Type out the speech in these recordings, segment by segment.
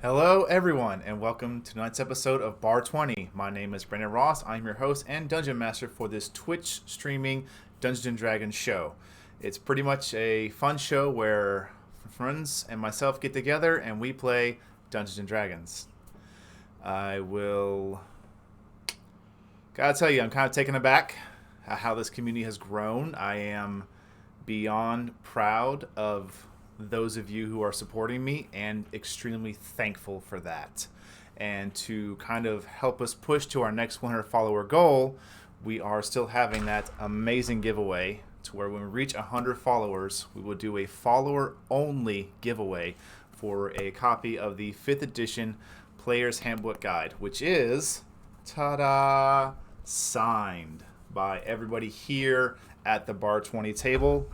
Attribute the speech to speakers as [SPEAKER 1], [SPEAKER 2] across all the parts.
[SPEAKER 1] Hello, everyone, and welcome to tonight's episode of Bar20. My name is Brandon Ross. I'm your host and dungeon master for this Twitch streaming Dungeons and Dragons show. It's pretty much a fun show where friends and myself get together and we play Dungeons and Dragons. Gotta tell you, I'm kind of taken aback at how this community has grown. I am beyond proud of those of you who are supporting me and extremely thankful for that. And to kind of help us push to our next 100 follower goal, we are still having that amazing giveaway to where when we reach 100 followers, we will do a follower only giveaway for a copy of the 5th edition Player's Handbook Guide, which is, ta-da, signed by everybody here at the Bar20 table.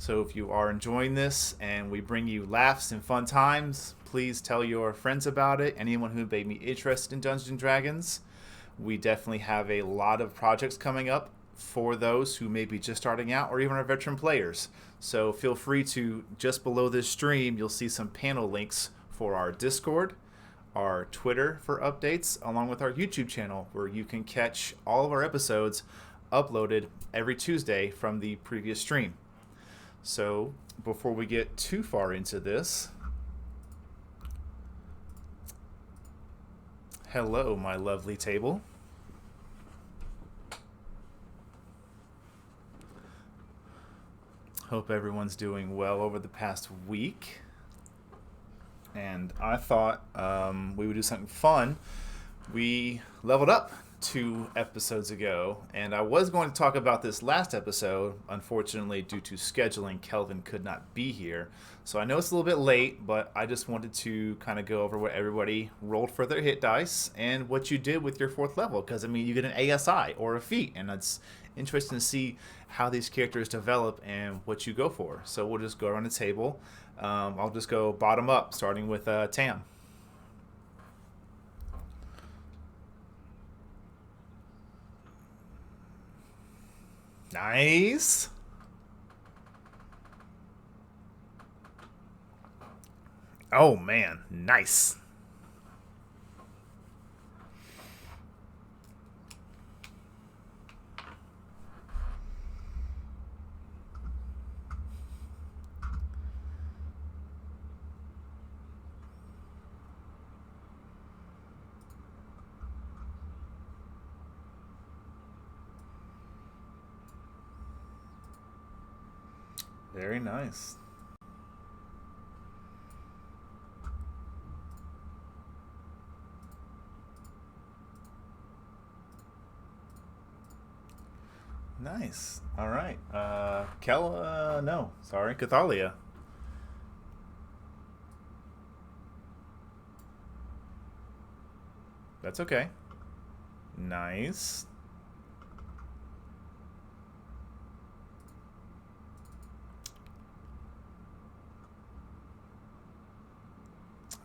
[SPEAKER 1] So if you are enjoying this and we bring you laughs and fun times, please tell your friends about it. Anyone who may be interested in Dungeons and Dragons. We definitely have a lot of projects coming up for those who may be just starting out or even our veteran players. So feel free to, just below this stream, you'll see some panel links for our Discord, our Twitter for updates, along with our YouTube channel where you can catch all of our episodes uploaded every Tuesday from the previous stream. So, before we get too far into this, hello, my lovely table. Hope everyone's doing well over the past week. And I thought we would do something fun. We leveled up 2 episodes ago, and I was going to talk about this last episode. Unfortunately, due to scheduling, Kelvin could not be here. So I know it's a little bit late, but I just wanted to kind of go over what everybody rolled for their hit dice and what you did with your 4th level. Because, I mean, you get an ASI or a feat, and it's interesting to see how these characters develop and what you go for. So we'll just go around the table. I'll just go bottom up, starting with Tam. Nice. Oh, man. Nice. Very nice. Nice. All right. No. Sorry. Cathalia. That's okay. Nice.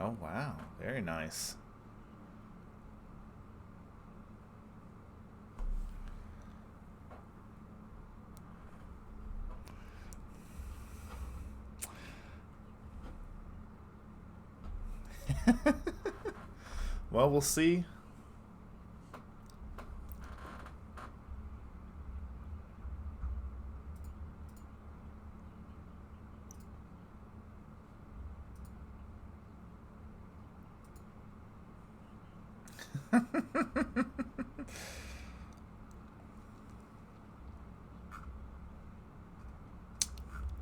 [SPEAKER 1] Oh, wow. Very nice. Well, we'll see.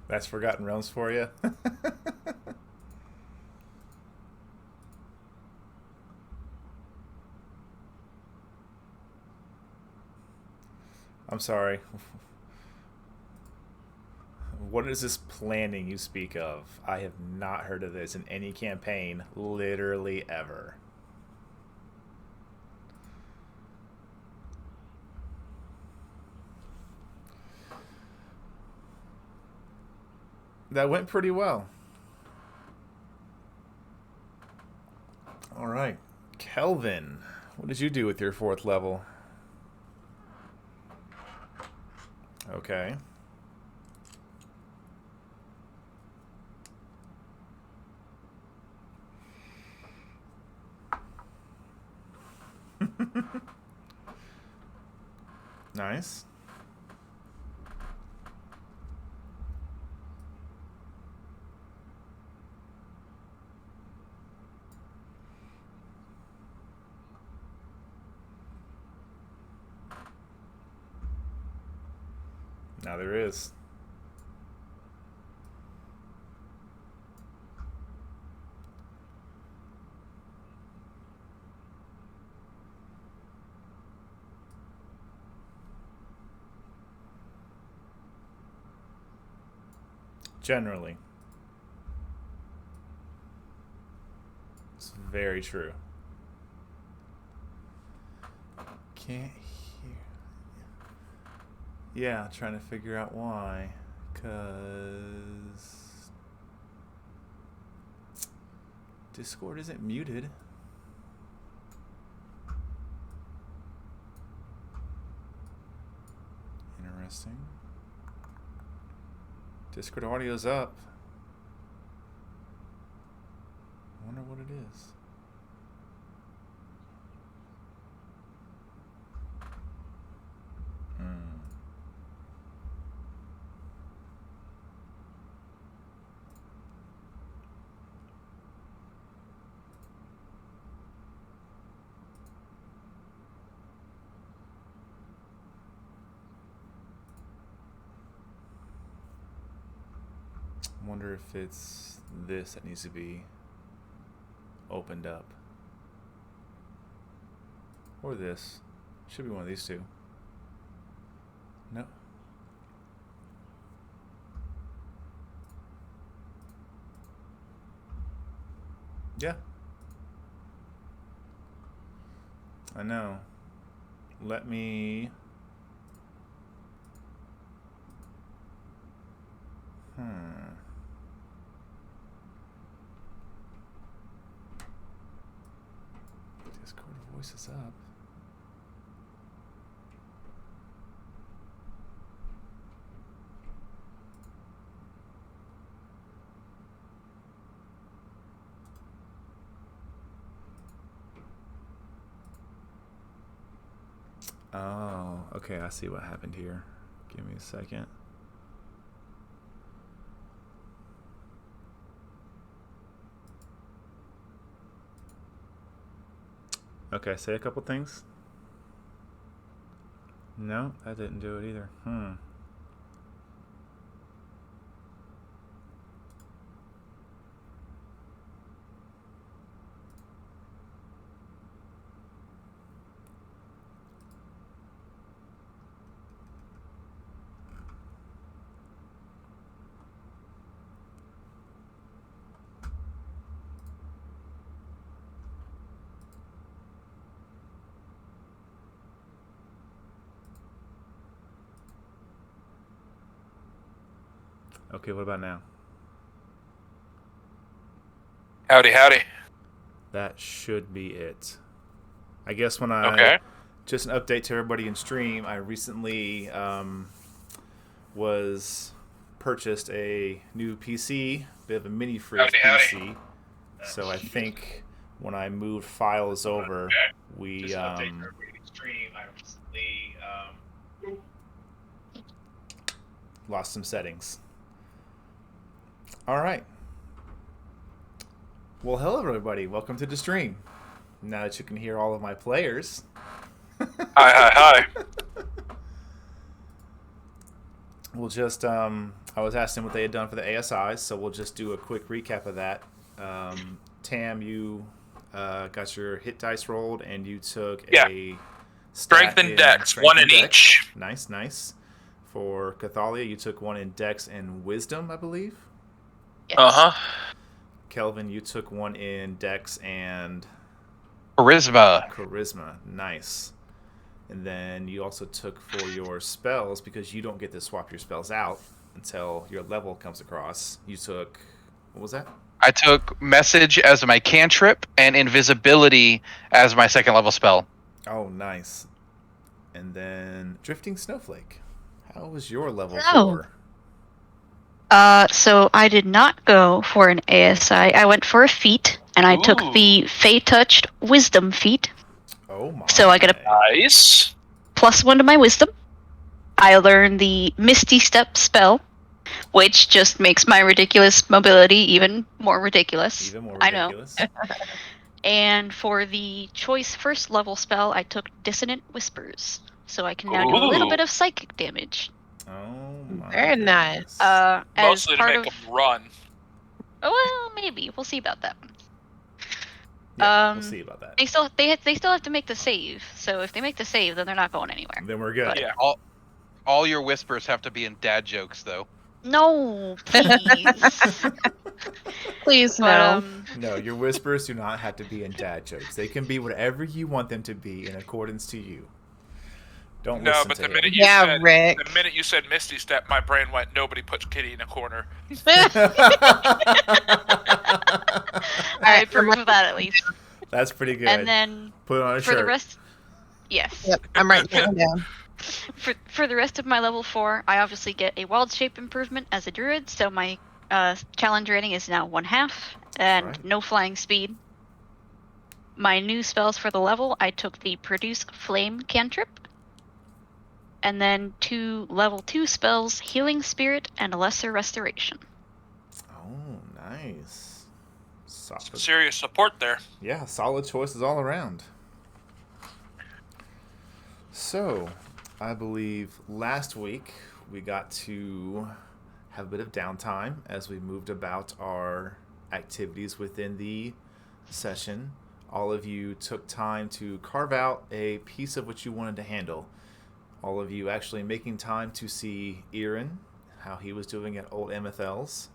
[SPEAKER 1] That's Forgotten Realms for you. I'm sorry. What is this planning you speak of? I have not heard of this in any campaign, literally ever. That went pretty well. All right. Kelvin, what did you do with your 4th level? Okay. Nice. Now there is. Generally. It's very true. Can't hear. Yeah, trying to figure out why. Because Discord isn't muted. Interesting. Discord audio's up. I wonder what it is. I wonder if it's this that needs to be opened up. Or this. Should be one of these two. No. Yeah. I know. Let me... Discord voice is up. Oh, okay, I see what happened here. Give me a second. Okay, say a couple things. No, that didn't do it either. Okay, what about now?
[SPEAKER 2] Howdy, howdy.
[SPEAKER 1] That should be it. I guess when I... Okay. Just an update to everybody in stream, I recently purchased a new PC, bit of a mini fridge PC. Howdy. So I think when I moved files over, we just an update to everybody in stream, I recently lost some settings. All right. Well, hello everybody. Welcome to the stream. Now that you can hear all of my players.
[SPEAKER 2] Hi.
[SPEAKER 1] We'll just, I was asking what they had done for the ASIs, so we'll just do a quick recap of that. Tam, you got your hit dice rolled, and you took a
[SPEAKER 2] Strength and Dex, one in each.
[SPEAKER 1] Nice. For Cathalia, you took one in Dex and Wisdom, I believe.
[SPEAKER 2] Uh-huh.
[SPEAKER 1] Kelvin, you took one in Dex and...
[SPEAKER 2] Charisma.
[SPEAKER 1] Nice. And then you also took for your spells, because you don't get to swap your spells out until your level comes across. You took... What was that?
[SPEAKER 2] I took Message as my cantrip and Invisibility as my second level spell.
[SPEAKER 1] Oh, nice. And then Drifting Snowflake. How was your level 4?
[SPEAKER 3] So I did not go for an ASI. I went for a feat, and I took the Fey Touched Wisdom feat.
[SPEAKER 1] Oh my.
[SPEAKER 3] So I get a
[SPEAKER 4] Nice.
[SPEAKER 3] +1 to my wisdom. I learn the Misty Step spell, which just makes my ridiculous mobility even more ridiculous.
[SPEAKER 1] Even more
[SPEAKER 3] I know.
[SPEAKER 1] ridiculous.
[SPEAKER 3] And for the choice first level spell, I took Dissonant Whispers. So I can now do a little bit
[SPEAKER 4] Ooh.
[SPEAKER 3] of psychic damage.
[SPEAKER 1] Oh my.
[SPEAKER 5] Very nice.
[SPEAKER 1] goodness.
[SPEAKER 3] As
[SPEAKER 4] Mostly to
[SPEAKER 3] part
[SPEAKER 4] make
[SPEAKER 3] of.
[SPEAKER 4] them run.
[SPEAKER 3] Well, maybe. We'll see about that.
[SPEAKER 1] Yeah, we'll see about that.
[SPEAKER 3] They still have to make the save. So if they make the save, then they're not going anywhere.
[SPEAKER 1] Then we're good.
[SPEAKER 3] But-
[SPEAKER 4] Yeah.
[SPEAKER 2] All your whispers have to be in dad jokes, though.
[SPEAKER 3] No, please.
[SPEAKER 5] Please
[SPEAKER 3] But,
[SPEAKER 5] no.
[SPEAKER 1] No, your whispers do not have to be in dad jokes. They can be whatever you want them to be in accordance to you. Don't
[SPEAKER 4] No,
[SPEAKER 1] listen
[SPEAKER 4] but
[SPEAKER 1] to
[SPEAKER 4] the
[SPEAKER 1] him.
[SPEAKER 4] minute you
[SPEAKER 5] Yeah,
[SPEAKER 4] said
[SPEAKER 5] Rick.
[SPEAKER 4] the minute you said Misty Step, my brain went, nobody puts Kitty in a corner.
[SPEAKER 3] I approve of that at least.
[SPEAKER 1] That's pretty good.
[SPEAKER 3] And then
[SPEAKER 1] Put it on a
[SPEAKER 3] for
[SPEAKER 1] shirt.
[SPEAKER 3] the rest, yes.
[SPEAKER 5] Yep, I'm writing that down.
[SPEAKER 3] For the rest of my level 4, I obviously get a wild shape improvement as a druid, so my challenge rating is now 1/2, and
[SPEAKER 1] right.
[SPEAKER 3] no flying speed. My new spells for the level, I took the Produce Flame cantrip, and then 2 level 2 spells, Healing Spirit and Lesser Restoration.
[SPEAKER 1] Oh, nice. Solid.
[SPEAKER 4] Serious support there.
[SPEAKER 1] Yeah, solid choices all around. So, I believe last week we got to have a bit of downtime as we moved about our activities within the session. All of you took time to carve out a piece of what you wanted to handle. All of you actually making time to see Erin, how he was doing at Old Amethel's.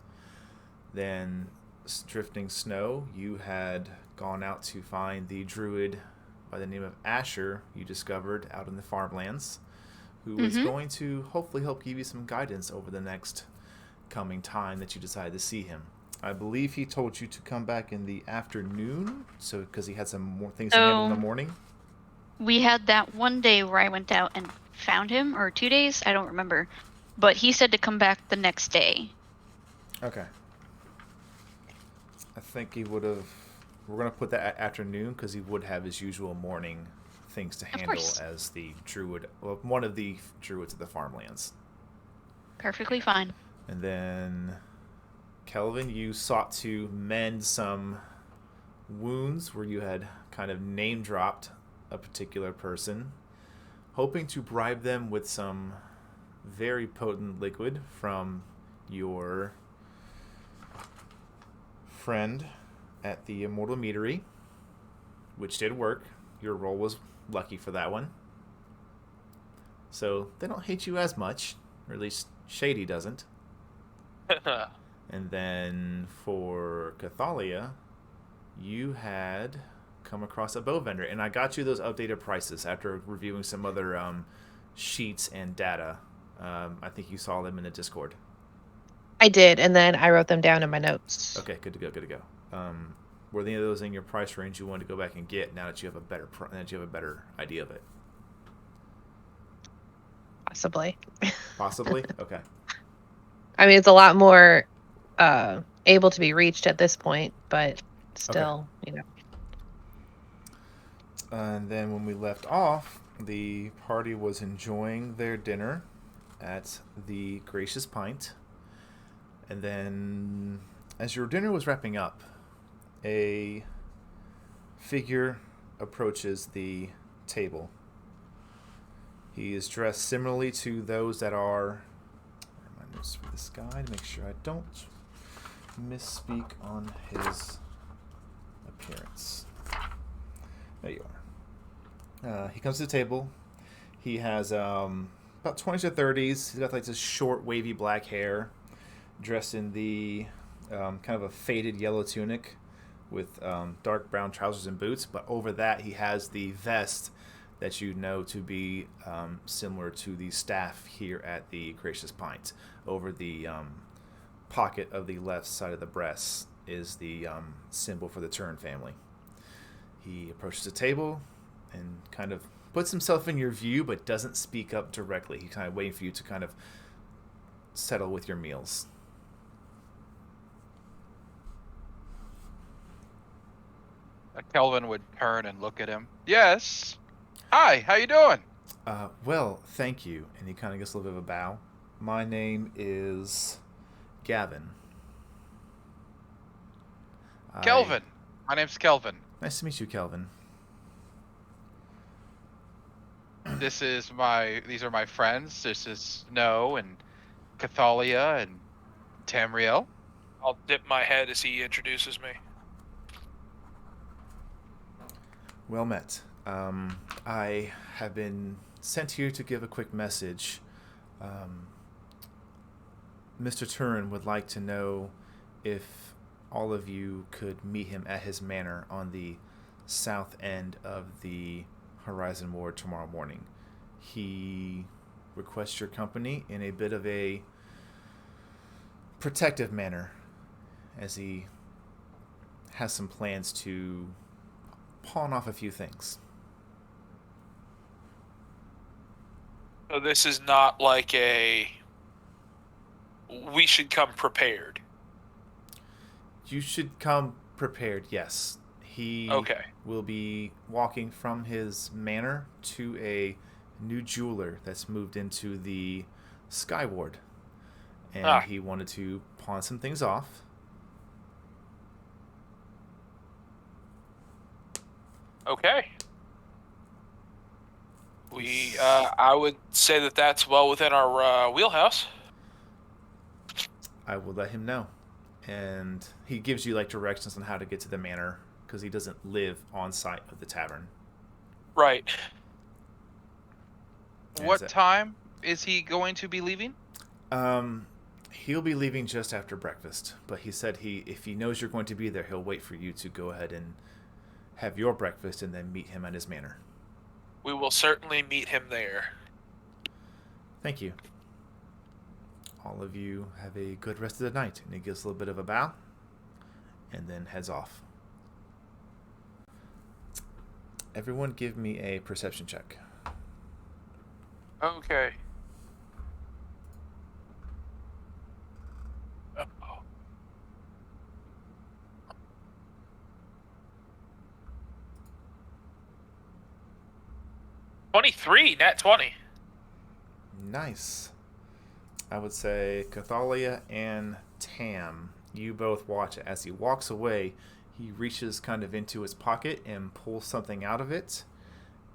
[SPEAKER 1] Then, Drifting Snow, you had gone out to find the druid by the name of Asher you discovered out in the farmlands, who is going to hopefully help give you some guidance over the next coming time that you decide to see him. I believe he told you to come back in the afternoon, so because he had some more things to handle in the morning.
[SPEAKER 3] We had that one day where I went out and found him, or 2 days, I don't remember. But he said to come back the next day.
[SPEAKER 1] Okay. I think he would have. We're going to put that at afternoon because he would have his usual morning things to handle
[SPEAKER 3] course.
[SPEAKER 1] as the druid, well, one of the druids of the farmlands.
[SPEAKER 3] Perfectly fine.
[SPEAKER 1] And then, Kelvin, you sought to mend some wounds where you had kind of name dropped a particular person, hoping to bribe them with some very potent liquid from your friend at the Immortal Meadery, which did work. Your roll was lucky for that one. So they don't hate you as much, or at least Shady doesn't. And then for Cathalia, you had come across a bow vendor, and I got you those updated prices after reviewing some other sheets and data. I think you saw them in the Discord.
[SPEAKER 5] I did, and then I wrote them down in my notes.
[SPEAKER 1] Okay, good to go. Were any of those in your price range you wanted to go back and get now that you have a better idea of it?
[SPEAKER 5] Possibly.
[SPEAKER 1] Possibly. Okay.
[SPEAKER 5] I mean, it's a lot more able to be reached at this point, but still,
[SPEAKER 1] And then when we left off, the party was enjoying their dinner at the Gracious Pint. And then, as your dinner was wrapping up, a figure approaches the table. He is dressed similarly to those that are... I my notes for this guy to make sure I don't misspeak on his appearance. There you are. He comes to the table. He has about 20s to 30s. He's got like this short, wavy black hair, dressed in the kind of a faded yellow tunic with dark brown trousers and boots. But over that, he has the vest that you know to be similar to the staff here at the Gracious Pint. Over the pocket of the left side of the breast is the symbol for the Turn family. He approaches the table and kind of puts himself in your view, but doesn't speak up directly. He's kind of waiting for you to kind of settle with your meals.
[SPEAKER 2] Kelvin would turn and look at him. Yes. Hi, how you doing?
[SPEAKER 1] Well, thank you. And he kind of gets a little bit of a bow. My name is Gavin.
[SPEAKER 2] Kelvin. My name's Kelvin.
[SPEAKER 1] Nice to meet you, Kelvin.
[SPEAKER 2] These are my friends. This is Snow and Cathalia and Tamriel.
[SPEAKER 4] I'll dip my head as he introduces me.
[SPEAKER 1] Well met. I have been sent here to give a quick message. Mr. Turin would like to know if all of you could meet him at his manor on the south end of the Horizon Ward tomorrow morning. He requests your company in a bit of a protective manner, as he has some plans to pawn off a few things.
[SPEAKER 4] So this is not like we should come prepared.
[SPEAKER 1] You should come prepared, yes. He will be walking from his manor to a new jeweler that's moved into the Sky Ward. And he wanted to pawn some things off.
[SPEAKER 4] Okay. I would say that that's well within our wheelhouse.
[SPEAKER 1] I will let him know. And he gives you like directions on how to get to the manor, because he doesn't live on site of the tavern.
[SPEAKER 4] Right.
[SPEAKER 2] What time is he going to be leaving?
[SPEAKER 1] He'll be leaving just after breakfast, but he said if he knows you're going to be there, he'll wait for you to go ahead and have your breakfast and then meet him at his manor.
[SPEAKER 4] We will certainly meet him there.
[SPEAKER 1] Thank you. All of you have a good rest of the night. And he gives a little bit of a bow and then heads off. Everyone give me a perception check.
[SPEAKER 4] Okay. Uh-oh. 23, nat 20.
[SPEAKER 1] Nice. I would say Cathalia and Tam, you both watch as he walks away. He reaches kind of into his pocket and pulls something out of it.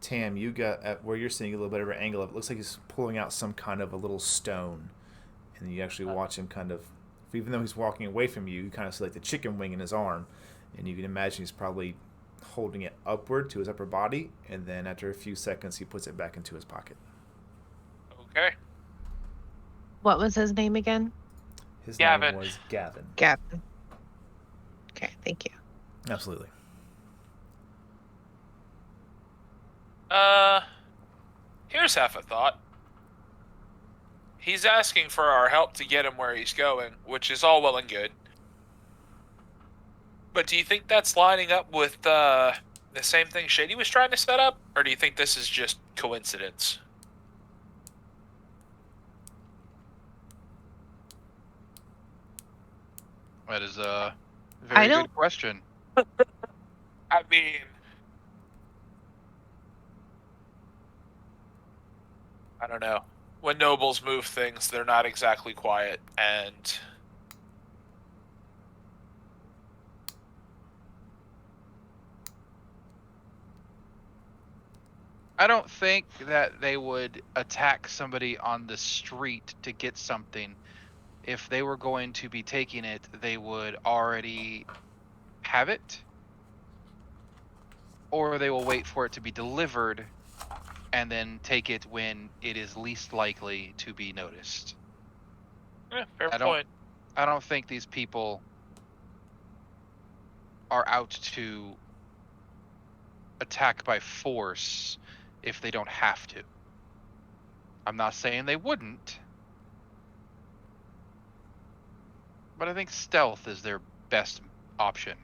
[SPEAKER 1] Tam, you got at where you're seeing a little bit of an angle of it. Looks like he's pulling out some kind of a little stone. And you actually watch him kind of, even though he's walking away from you, you kind of see like the chicken wing in his arm. And you can imagine he's probably holding it upward to his upper body. And then after a few seconds, he puts it back into his pocket.
[SPEAKER 4] Okay.
[SPEAKER 5] What was his name again?
[SPEAKER 1] His
[SPEAKER 4] Gavin.
[SPEAKER 1] name was Gavin.
[SPEAKER 5] Gavin. Okay, thank you.
[SPEAKER 1] Absolutely.
[SPEAKER 4] Here's half a thought. He's asking for our help to get him where he's going, which is all well and good. But do you think that's lining up with the same thing Shady was trying to set up? Or do you think this is just coincidence?
[SPEAKER 2] That is a very good question.
[SPEAKER 4] I mean, I don't know. When nobles move things, they're not exactly quiet, and
[SPEAKER 2] I don't think that they would attack somebody on the street to get something. If they were going to be taking it, they would already have it, or they will wait for it to be delivered and then take it when it is least likely to be noticed.
[SPEAKER 4] fair point.
[SPEAKER 2] I don't think these people are out to attack by force if they don't have to. I'm not saying they wouldn't, but I think stealth is their best option.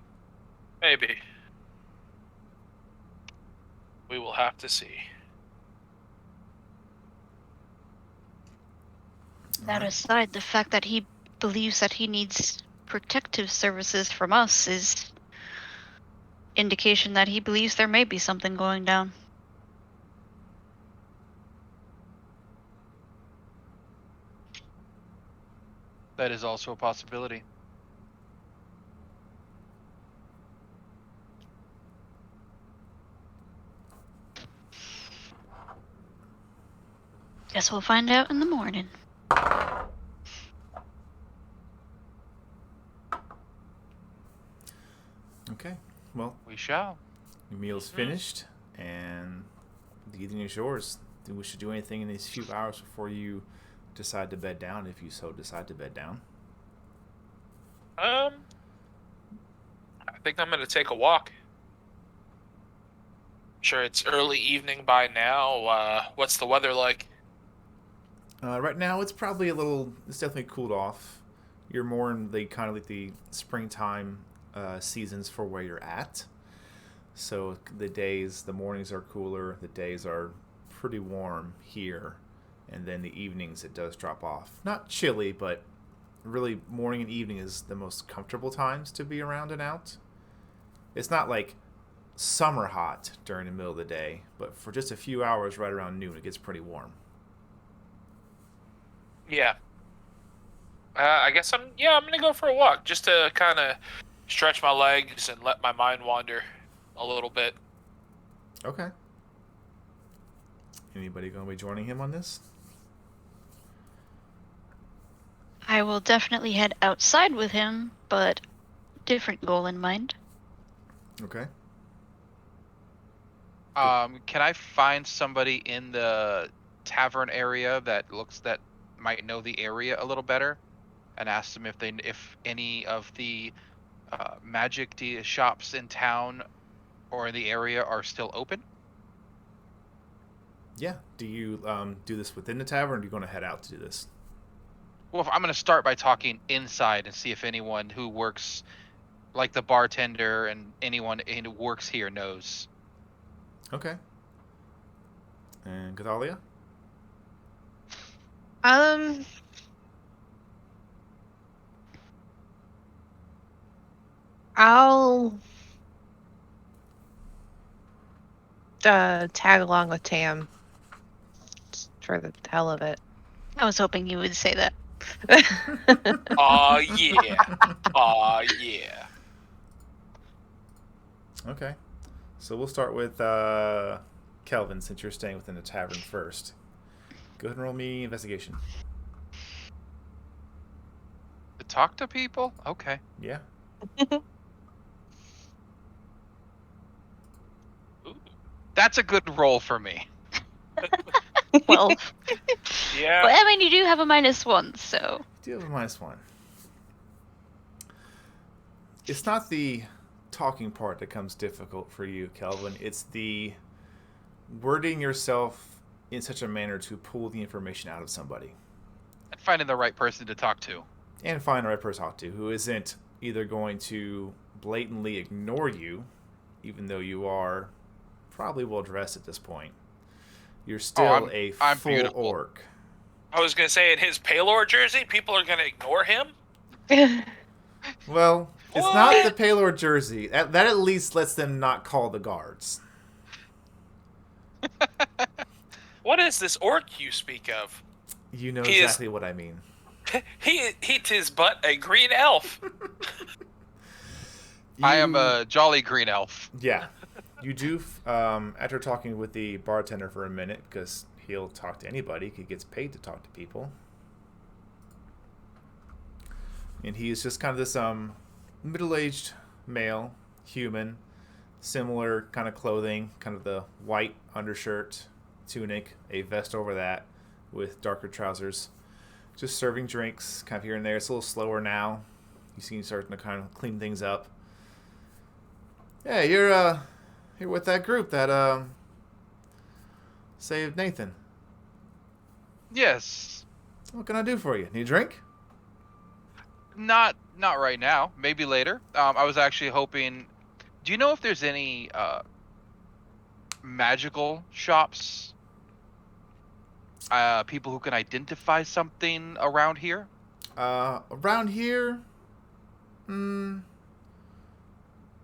[SPEAKER 4] Maybe. We will have to see.
[SPEAKER 3] That aside, the fact that he believes that he needs protective services from us is indication that he believes there may be something going down.
[SPEAKER 2] That is also a possibility.
[SPEAKER 3] Guess we'll find out in the morning.
[SPEAKER 1] Okay. Well,
[SPEAKER 2] We shall.
[SPEAKER 1] your meal's finished, and the evening is yours. Do we should do anything in these few hours before you decide to bed down, if you so decide to bed down?
[SPEAKER 4] I think I'm gonna take a walk. Sure, it's early evening by now. What's the weather like?
[SPEAKER 1] Right now, it's probably it's definitely cooled off. You're more in the kind of like the springtime seasons for where you're at. So the mornings are cooler, the days are pretty warm here, and then the evenings it does drop off. Not chilly, but really morning and evening is the most comfortable times to be around and out. It's not like summer hot during the middle of the day, but for just a few hours right around noon, it gets pretty warm.
[SPEAKER 4] Yeah. I guess I'm gonna go for a walk just to kind of stretch my legs and let my mind wander a little bit.
[SPEAKER 1] Okay. Anybody going to be joining him on this?
[SPEAKER 3] I will definitely head outside with him, but different goal in mind.
[SPEAKER 1] Okay.
[SPEAKER 2] Can I find somebody in the tavern area that might know the area a little better, and ask them if any of the magic shops in town or in the area are still open?
[SPEAKER 1] Yeah. Do you do this within the tavern, or are you going to head out to do this?
[SPEAKER 2] Well, I'm going to start by talking inside and see if anyone who works, like the bartender and anyone who works here, knows.
[SPEAKER 1] Okay. And Cathalia?
[SPEAKER 5] I'll tag along with Tam just for the hell of it.
[SPEAKER 3] I was hoping you would say that.
[SPEAKER 4] Aw, yeah. Aw, yeah.
[SPEAKER 1] Okay. So we'll start with Kelvin, since you're staying within the tavern first. Go ahead and roll me investigation.
[SPEAKER 2] To talk to people? Okay.
[SPEAKER 1] Yeah.
[SPEAKER 4] Ooh.
[SPEAKER 2] That's a good roll for me.
[SPEAKER 3] Well,
[SPEAKER 4] Yeah.
[SPEAKER 3] but I mean, you do have a -1, so.
[SPEAKER 1] You do have a -1. It's not the talking part that comes difficult for you, Kelvin. It's the wording yourself in such a manner to pull the information out of somebody.
[SPEAKER 2] And finding the right person to talk to.
[SPEAKER 1] And find the right person to talk to who isn't either going to blatantly ignore you, even though you are probably well dressed at this point. You're still
[SPEAKER 2] I'm
[SPEAKER 1] full
[SPEAKER 2] beautiful.
[SPEAKER 1] orc.
[SPEAKER 4] I was gonna say in his Paylor jersey, people are gonna ignore him.
[SPEAKER 1] Well, it's not the Paylor jersey. That at least lets them not call the guards.
[SPEAKER 4] What is this orc you speak of?
[SPEAKER 1] You know
[SPEAKER 4] He is-
[SPEAKER 1] exactly what I mean.
[SPEAKER 4] He tis but a green elf.
[SPEAKER 2] I am a jolly green elf.
[SPEAKER 1] Yeah. You do, after talking with the bartender for a minute, because he'll talk to anybody, he gets paid to talk to people. And he's just kind of this middle-aged male, human, similar kind of clothing, kind of the white undershirt, tunic, a vest over that, with darker trousers. Just serving drinks, kind of here and there. It's a little slower now. You see he's starting to kind of clean things up. Yeah, you're with that group that saved Nathan.
[SPEAKER 2] Yes.
[SPEAKER 1] What can I do for you? Need a drink?
[SPEAKER 2] Not right now. Maybe later. I was actually hoping. Do you know if there's any magical shops? People who can identify something around here?
[SPEAKER 1] Around here,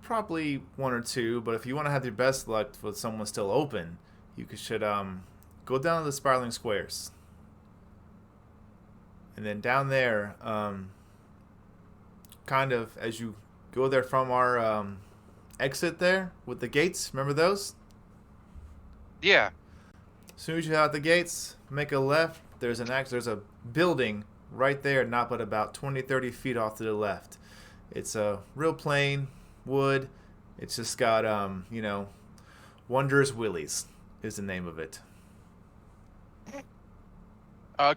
[SPEAKER 1] probably one or two, but if you want to have your best luck with someone still open, you should go down to the spiraling squares. And then down there, kind of as you go there from our exit there with the gates, remember those?
[SPEAKER 2] Yeah.
[SPEAKER 1] As soon as you out the gates, make a left. There's a building right there, not but about 20-30 feet off to the left. It's a real plain wood. It's just got Wondrous Willie's is the name of it.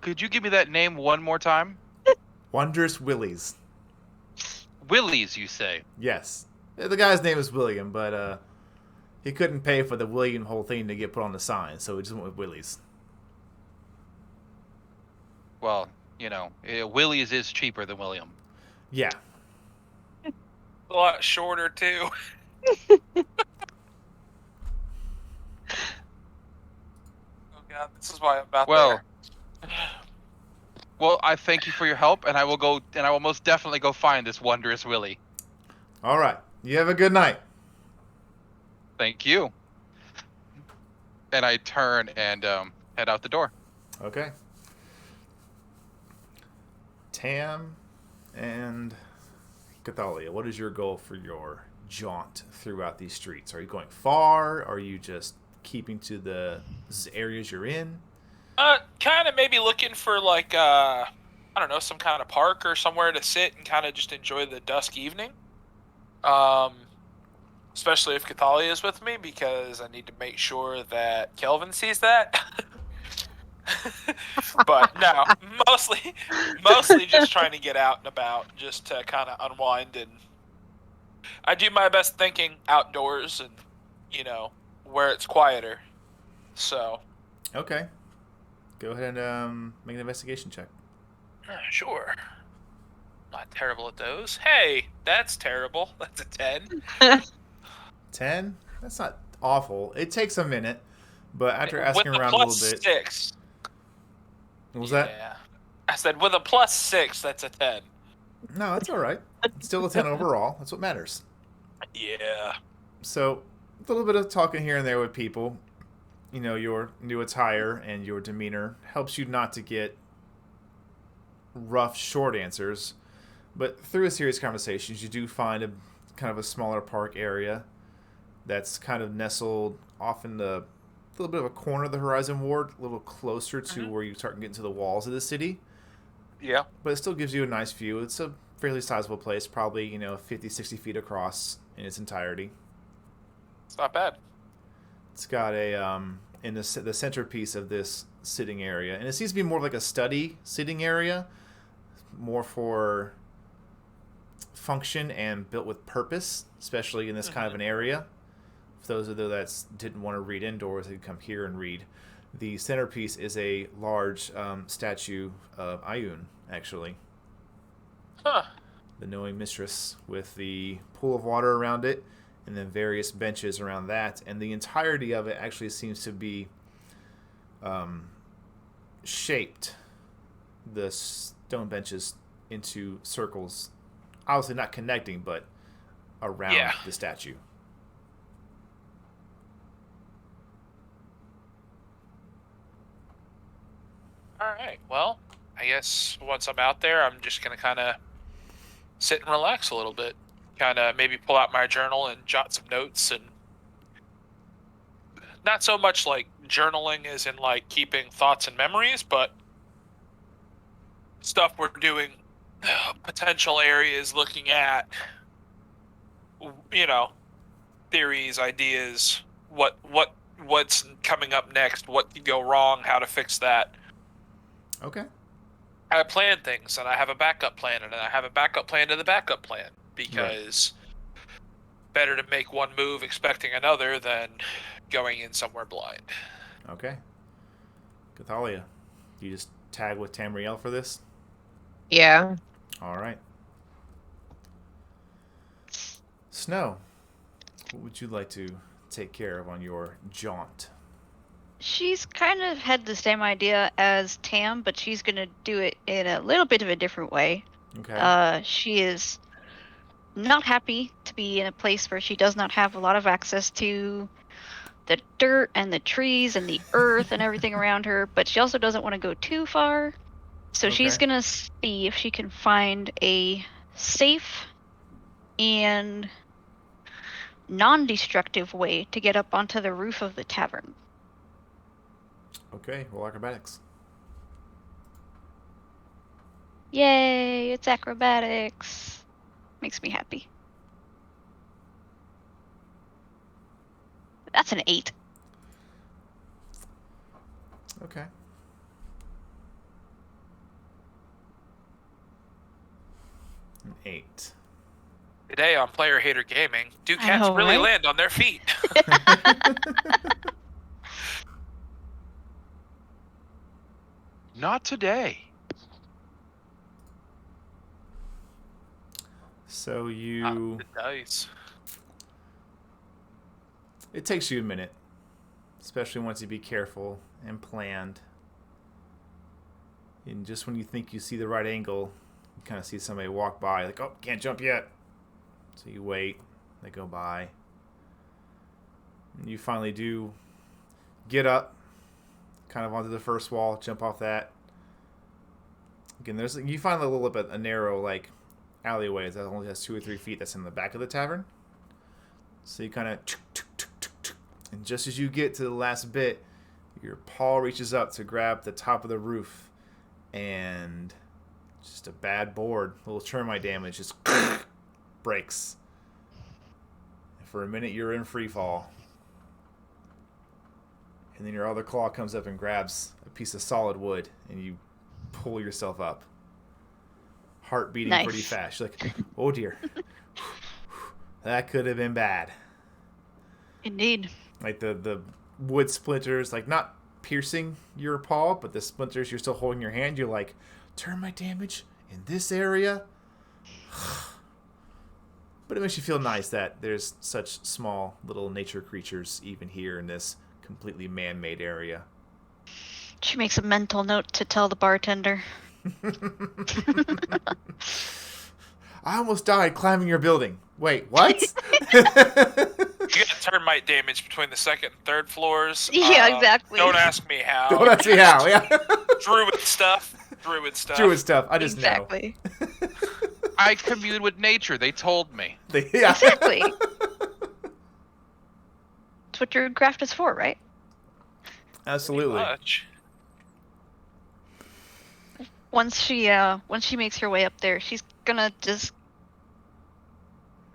[SPEAKER 2] Could you give me that name one more time?
[SPEAKER 1] Wondrous Willie's.
[SPEAKER 2] Willie's, you say?
[SPEAKER 1] Yes. The guy's name is William, but he couldn't pay for the William whole thing to get put on the sign, so he just went with Willie's.
[SPEAKER 2] Well, Willie's is cheaper than William.
[SPEAKER 1] Yeah.
[SPEAKER 4] A lot shorter too. Oh God, this is why I'm not there.
[SPEAKER 2] Well, I thank you for your help, and I will most definitely go find this Wondrous Willie.
[SPEAKER 1] All right. You have a good night.
[SPEAKER 2] Thank you. And I turn and head out the door.
[SPEAKER 1] Okay. Tam and Cathalia, what is your goal for your jaunt throughout these streets? Are you going far? Are you just keeping to the areas you're in?
[SPEAKER 4] Kind of maybe looking for like I don't know, some kind of park or somewhere to sit and kind of just enjoy the dusk evening. Especially if Cathalia is with me, because I need to make sure that Kelvin sees that. But no, mostly just trying to get out and about, just to kind of unwind, and I do my best thinking outdoors and where it's quieter. So.
[SPEAKER 1] Okay. Go ahead and make an investigation check.
[SPEAKER 4] Sure. Not terrible at those. Hey, that's terrible. That's a 10.
[SPEAKER 1] 10? That's not awful. It takes a minute, but after asking around a little bit.
[SPEAKER 4] 6.
[SPEAKER 1] What was that?
[SPEAKER 4] Yeah. I said with a +6, that's a 10.
[SPEAKER 1] No, that's all right. It's still a 10 overall. That's what matters.
[SPEAKER 4] Yeah.
[SPEAKER 1] So, a little bit of talking here and there with people. Your new attire and your demeanor helps you not to get rough, short answers. But through a series of conversations, you do find a kind of a smaller park area that's kind of nestled off in the little bit of a corner of the Horizon Ward, a little closer to where you start getting to the walls of the city.
[SPEAKER 4] Yeah.
[SPEAKER 1] But it still gives you a nice view. It's a fairly sizable place, probably 50, 60 feet across in its entirety.
[SPEAKER 4] It's not bad.
[SPEAKER 1] It's got a in the centerpiece of this sitting area, and it seems to be more of like a study sitting area, more for function and built with purpose, especially in this kind of an area. For those of you that didn't want to read indoors, they could come here and read. The centerpiece is a large statue of Ayun, actually.
[SPEAKER 4] Huh.
[SPEAKER 1] The knowing mistress, with the pool of water around it, and then various benches around that, and the entirety of it actually seems to be shaped, the stone benches, into circles, obviously not connecting, but around the statue.
[SPEAKER 4] All right. Well, I guess once I'm out there, I'm just going to kind of sit and relax a little bit. Kind of maybe pull out my journal and jot some notes, and not so much like journaling as in like keeping thoughts and memories, but stuff we're doing, potential areas, looking at, theories, ideas, what's coming up next, what could go wrong, how to fix that.
[SPEAKER 1] Okay.
[SPEAKER 4] I plan things, and I have a backup plan, and I have a backup plan to the backup plan, because better to make one move expecting another than going in somewhere blind.
[SPEAKER 1] Okay. Cathalia, you just tag with Tamriel for this?
[SPEAKER 5] Yeah.
[SPEAKER 1] All right. Snow, what would you like to take care of on your jaunt?
[SPEAKER 3] She's kind of had the same idea as Tam, but she's going to do it in a little bit of a different way.
[SPEAKER 1] Okay.
[SPEAKER 3] She is not happy to be in a place where she does not have a lot of access to the dirt and the trees and the earth and everything around her, but she also doesn't want to go too far. So she's
[SPEAKER 1] Okay.
[SPEAKER 3] gonna see if she can find a safe and non-destructive way to get up onto the roof of the tavern.
[SPEAKER 1] Okay, roll acrobatics.
[SPEAKER 3] Yay, it's acrobatics. Makes me happy. That's an 8.
[SPEAKER 1] Okay. An 8.
[SPEAKER 4] Today on Player Hater Gaming, do
[SPEAKER 3] I
[SPEAKER 4] cats
[SPEAKER 3] know,
[SPEAKER 4] really
[SPEAKER 3] right?
[SPEAKER 4] land on their feet?
[SPEAKER 2] Not today.
[SPEAKER 1] So you...
[SPEAKER 4] The dice.
[SPEAKER 1] It takes you a minute, especially once you be careful and planned. And just when you think you see the right angle, you kind of see somebody walk by, like, oh, can't jump yet. So you wait, they go by. And you finally do get up, kind of onto the first wall, jump off that. Again, you find a little bit a narrow, like, alleyway that only has 2 or 3 feet that's in the back of the tavern. So you kind of... And just as you get to the last bit, your paw reaches up to grab the top of the roof, and just a bad board, a little termite damage, just breaks. And for a minute, you're in free fall. And then your other claw comes up and grabs a piece of solid wood, and you pull yourself up. Heart beating
[SPEAKER 3] Nice.
[SPEAKER 1] pretty fast. You're like, oh dear. That could have been bad.
[SPEAKER 3] Indeed.
[SPEAKER 1] Like the wood splinters, like not piercing your paw, but the splinters you're still holding in your hand. You're like, termite damage in this area? But it makes you feel nice that there's such small little nature creatures even here in this completely man-made area.
[SPEAKER 3] She makes a mental note to tell the bartender.
[SPEAKER 1] I almost died climbing your building. Wait, what?
[SPEAKER 4] You get termite damage between the second and third floors.
[SPEAKER 3] Yeah, exactly.
[SPEAKER 4] Don't ask me how.
[SPEAKER 1] Don't ask me how. Yeah.
[SPEAKER 4] Druid stuff. Druid stuff.
[SPEAKER 1] Druid stuff. I just
[SPEAKER 3] Exactly.
[SPEAKER 1] know.
[SPEAKER 2] I commune with nature. They told me.
[SPEAKER 1] Yeah.
[SPEAKER 3] Exactly. That's what your craft is for, right?
[SPEAKER 1] Absolutely.
[SPEAKER 4] Much.
[SPEAKER 3] Once she makes her way up there, she's gonna just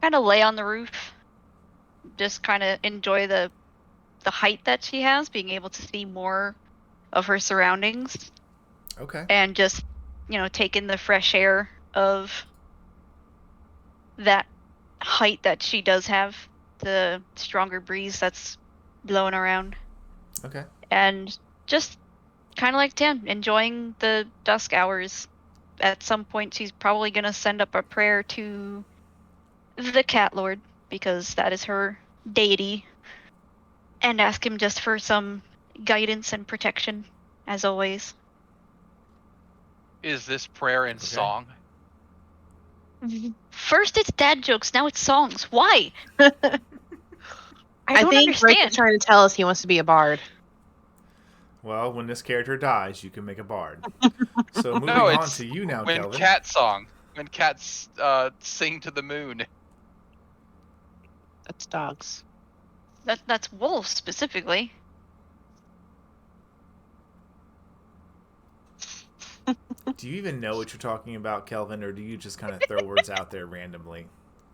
[SPEAKER 3] kind of lay on the roof, just kind of enjoy the height that she has, being able to see more of her surroundings,
[SPEAKER 1] Okay.
[SPEAKER 3] and just take in the fresh air of that height that she does have, the stronger breeze that's blowing around,
[SPEAKER 1] Okay.
[SPEAKER 3] and just kind of like Tan, enjoying the dusk hours. At some point, she's probably going to send up a prayer to the Cat Lord, because that is her deity, and ask him just for some guidance and protection, as always.
[SPEAKER 2] Is this prayer in song?
[SPEAKER 3] First it's dad jokes, now it's songs. Why?
[SPEAKER 5] I
[SPEAKER 3] don't
[SPEAKER 5] think Rick
[SPEAKER 3] understand.
[SPEAKER 5] is trying to tell us he wants to be a bard.
[SPEAKER 1] Well, when this character dies, you can make a bard. So moving
[SPEAKER 2] No,
[SPEAKER 1] on
[SPEAKER 2] it's
[SPEAKER 1] to you now,
[SPEAKER 2] When
[SPEAKER 1] Kelvin.
[SPEAKER 2] cat song. When cats sing to the moon.
[SPEAKER 5] That's dogs.
[SPEAKER 3] That's wolves specifically.
[SPEAKER 1] Do you even know what you're talking about, Kelvin, or do you just kind of throw words out there randomly?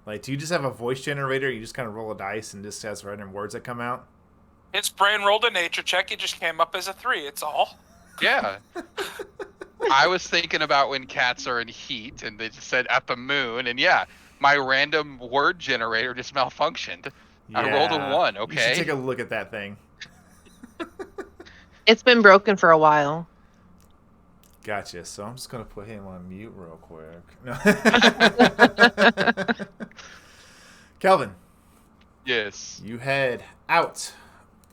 [SPEAKER 1] Like, do you just have a voice generator? You just kind of roll a dice and just has random words that come out?
[SPEAKER 4] His brain rolled a nature check. It just came up as a 3. It's all.
[SPEAKER 2] Yeah. I was thinking about when cats are in heat, and they just said at the moon, and yeah, my random word generator just malfunctioned. I rolled a 1,
[SPEAKER 1] You
[SPEAKER 2] okay?
[SPEAKER 1] should take a look at that thing.
[SPEAKER 5] It's been broken for a while.
[SPEAKER 1] Gotcha. So I'm just going to put him on mute real quick. No. Kelvin,
[SPEAKER 2] Yes.
[SPEAKER 1] you head out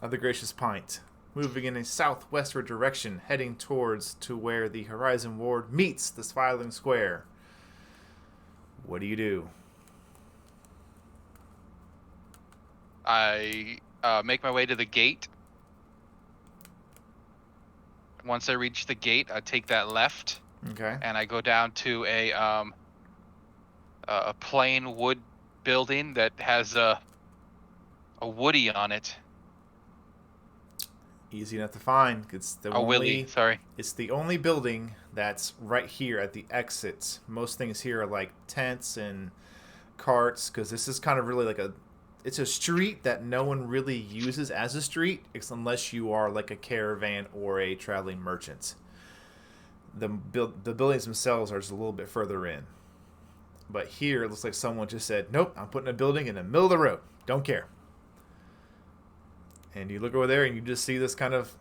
[SPEAKER 1] of the Gracious Pint, moving in a southwestward direction, heading towards to where the Horizon Ward meets the Smiling Square. What do you do?
[SPEAKER 2] I make my way to the gate. Once I reach the gate, I take that left,
[SPEAKER 1] Okay.
[SPEAKER 2] and I go down to a plain wood building that has a Woody on it.
[SPEAKER 1] Easy enough to find. It's the
[SPEAKER 2] A Willy, sorry.
[SPEAKER 1] It's the only building that's right here at the exit. Most things here are like tents and carts, because this is kind of really like it's a street that no one really uses as a street, unless you are like a caravan or a traveling merchant. The buildings themselves are just a little bit further in. But here, it looks like someone just said, nope, I'm putting a building in the middle of the road. Don't care. And you look over there and you just see this kind of,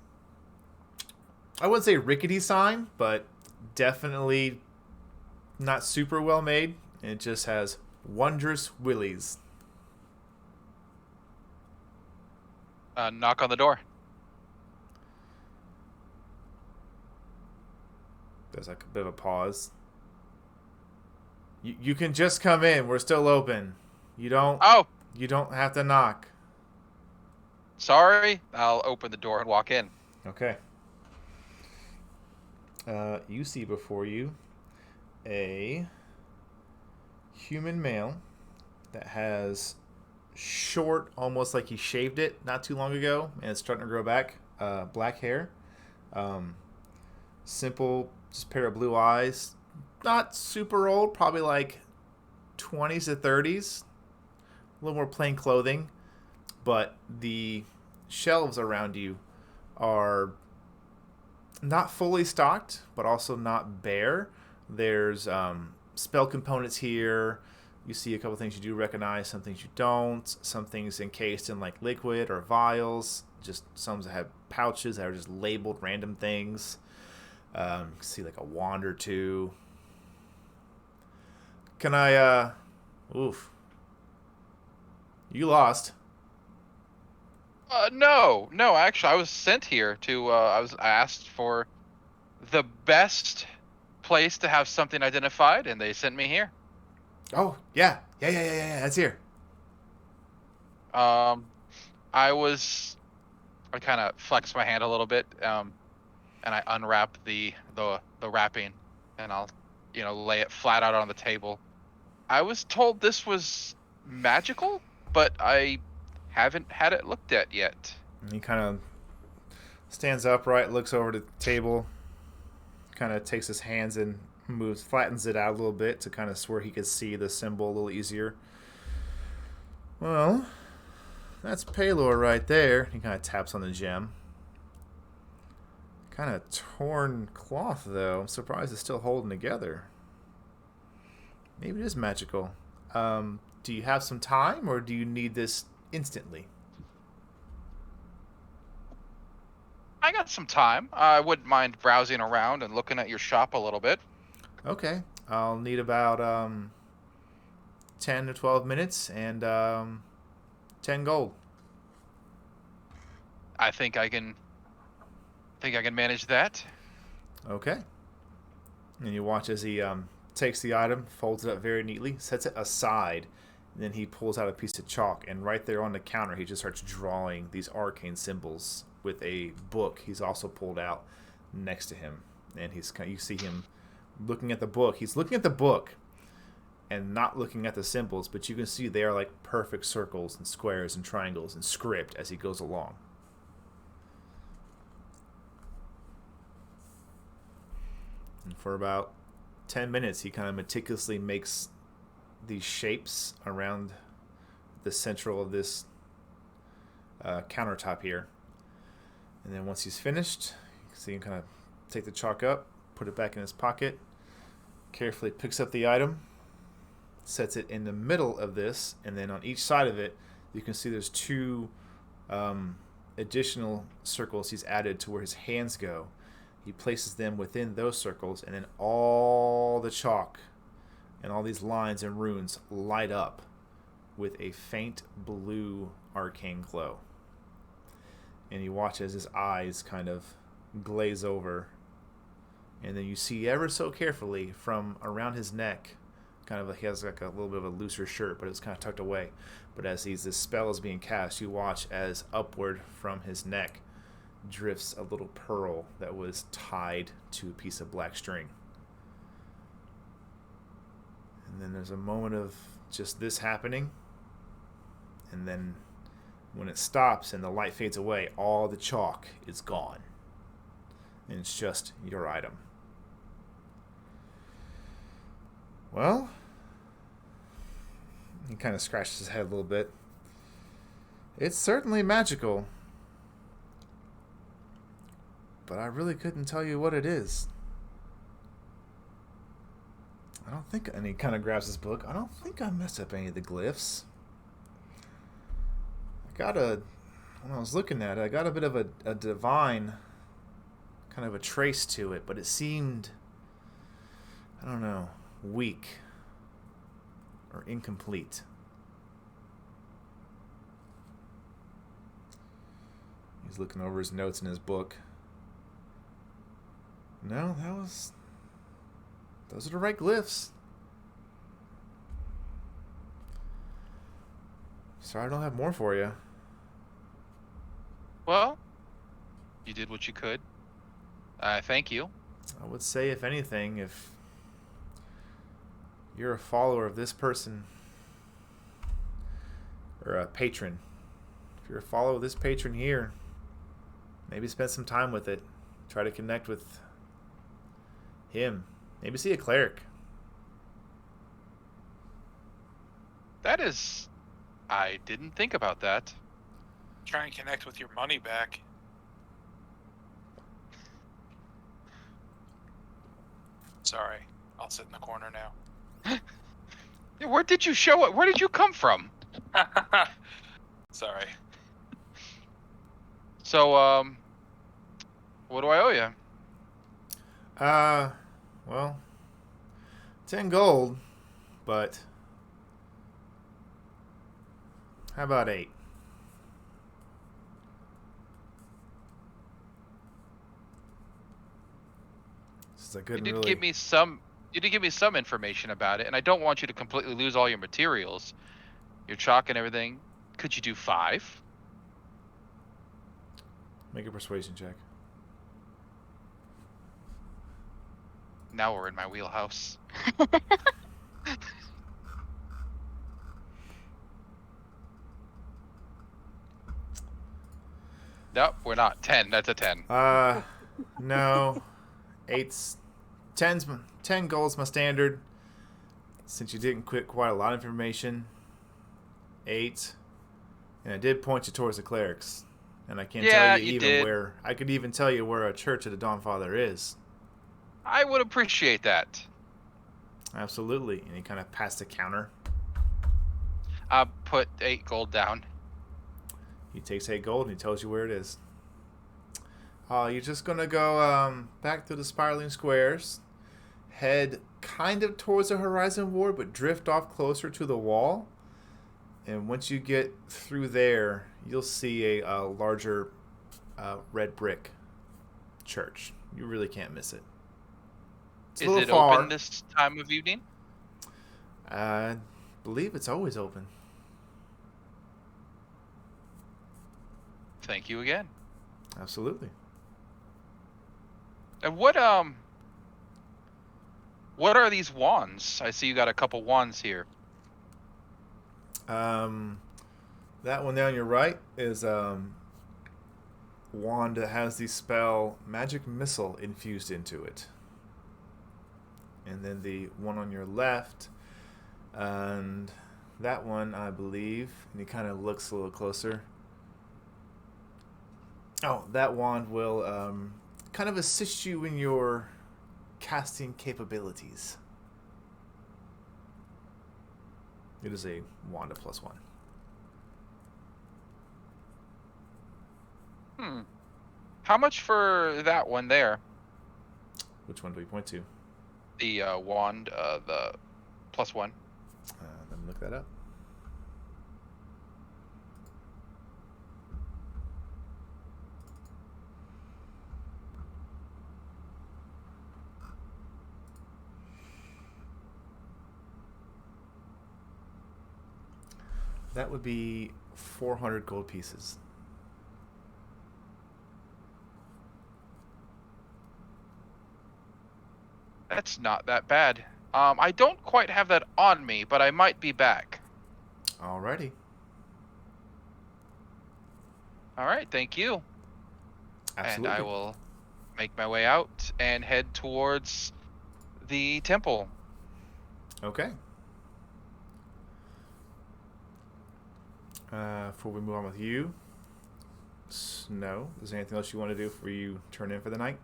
[SPEAKER 1] I wouldn't say rickety sign, but definitely not super well made. It just has Wondrous Willies.
[SPEAKER 2] Knock on the door.
[SPEAKER 1] There's like a bit of a pause. You can just come in. We're still open. You don't have to knock.
[SPEAKER 2] Sorry. I'll open the door and walk in.
[SPEAKER 1] Okay. You see before you a human male that has short, almost like he shaved it not too long ago, and it's starting to grow back, black hair. Simple, just pair of blue eyes. Not super old, probably like 20s to 30s. A little more plain clothing. But the shelves around you are not fully stocked, but also not bare. There's spell components here. You see a couple things you do recognize, some things you don't. Some things encased in like liquid or vials. Just some that have pouches that are just labeled random things. You can see like a wand or two. Can I, oof. You lost.
[SPEAKER 2] No, actually, I was sent here to, I was asked for the best place to have something identified, and they sent me here.
[SPEAKER 1] Oh, yeah. Yeah, that's here.
[SPEAKER 2] I kind of flex my hand a little bit, and I unwrap the wrapping, and I'll, lay it flat out on the table. I was told this was magical, but I haven't had it looked at yet.
[SPEAKER 1] And he kind of stands upright, looks over the table, kind of takes his hands and flattens it out a little bit to kind of where he could see the symbol a little easier. Well, that's Paylor right there. He kind of taps on the gem. Kind of torn cloth, though. I'm surprised it's still holding together. Maybe it is magical. Do you have some time, or do you need this instantly?
[SPEAKER 2] I got some time. I wouldn't mind browsing around and looking at your shop a little bit.
[SPEAKER 1] Okay. I'll need about 10 to 12 minutes and 10 gold.
[SPEAKER 2] I think I can manage that.
[SPEAKER 1] Okay. And you watch as he takes the item, folds it up very neatly, sets it aside, and then he pulls out a piece of chalk, and right there on the counter he just starts drawing these arcane symbols with a book he's also pulled out next to him. And you see him looking at the book. He's looking at the book and not looking at the symbols, but you can see they are like perfect circles and squares and triangles and script as he goes along. And for about 10 minutes, he kind of meticulously makes these shapes around the central of this countertop here. And then once he's finished, you can see him kind of take the chalk up, put it back in his pocket, carefully picks up the item, sets it in the middle of this, and then on each side of it, you can see there's two additional circles he's added to where his hands go. He places them within those circles, and then all the chalk and all these lines and runes light up with a faint blue arcane glow. And you watch as his eyes kind of glaze over, and then you see ever so carefully from around his neck Kind of, he has like a little bit of a looser shirt, but it was kind of tucked away. But as this spell is being cast, you watch as upward from his neck drifts a little pearl that was tied to a piece of black string. And then there's a moment of just this happening. And then when it stops and the light fades away, all the chalk is gone. And it's just your item. Well, he kind of scratches his head a little bit. It's certainly magical. But I really couldn't tell you what it is. I don't think... And he kind of grabs his book. I don't think I messed up any of the glyphs. When I was looking at it, I got a bit of a divine... kind of a trace to it, but it seemed... I don't know... weak. Or incomplete. He's looking over his notes in his book. No, those are the right glyphs. Sorry I don't have more for you.
[SPEAKER 2] Well, you did what you could. Thank you.
[SPEAKER 1] I would say, if anything, if you're a follower of this person, or a patron, if you're a follower of this patron here, maybe spend some time with it. Try to connect with him. Maybe see a cleric.
[SPEAKER 2] I didn't think about that.
[SPEAKER 4] Try and connect with your money back. Sorry, I'll sit in the corner now.
[SPEAKER 2] Where did you show it? Where did you come from?
[SPEAKER 4] Sorry.
[SPEAKER 2] So, what do I owe you?
[SPEAKER 1] Well, 10 gold, but how about 8? Since I couldn't
[SPEAKER 2] You did
[SPEAKER 1] really...
[SPEAKER 2] give me some information about it, and I don't want you to completely lose all your materials, your chalk and everything. Could you do 5?
[SPEAKER 1] Make a persuasion check.
[SPEAKER 2] Now we're in my wheelhouse. Nope, we're not. 10. That's a 10.
[SPEAKER 1] No. 10 gold's my standard. Since you didn't quit quite a lot of information. 8. And I did point you towards the clerics. And I can't tell you even
[SPEAKER 2] did.
[SPEAKER 1] where... I could even tell you where a Church of the Dawnfather is.
[SPEAKER 2] I would appreciate that.
[SPEAKER 1] Absolutely. And he kind of passed the counter.
[SPEAKER 2] I put 8 gold down.
[SPEAKER 1] He takes 8 gold and he tells you where it is. You're just going to go back through the spiraling squares. Head kind of towards the horizon ward, but drift off closer to the wall. And once you get through there, you'll see a larger red brick church. You really can't miss it. It's a
[SPEAKER 2] Is
[SPEAKER 1] little
[SPEAKER 2] it
[SPEAKER 1] far.
[SPEAKER 2] open this time of evening?
[SPEAKER 1] I believe it's always open.
[SPEAKER 2] Thank you again.
[SPEAKER 1] Absolutely.
[SPEAKER 2] And what are these wands? I see you got a couple wands here.
[SPEAKER 1] That one there on your right is wand that has the spell Magic Missile infused into it. And then the one on your left, and that one, I believe, and he kind of looks a little closer. Oh, that wand will kind of assist you in your casting capabilities. It is a wand of +1.
[SPEAKER 2] How much for that one there?
[SPEAKER 1] Which one do we point to?
[SPEAKER 2] The wand, the +1.
[SPEAKER 1] Let me look that up. That would be 400 gold pieces.
[SPEAKER 2] That's not that bad. I don't quite have that on me, but I might be back.
[SPEAKER 1] Alrighty.
[SPEAKER 2] All right, thank you.
[SPEAKER 1] Absolutely.
[SPEAKER 2] And I will make my way out and head towards the temple.
[SPEAKER 1] Okay. Before we move on with you, Snow, is there anything else you want to do before you turn in for the night?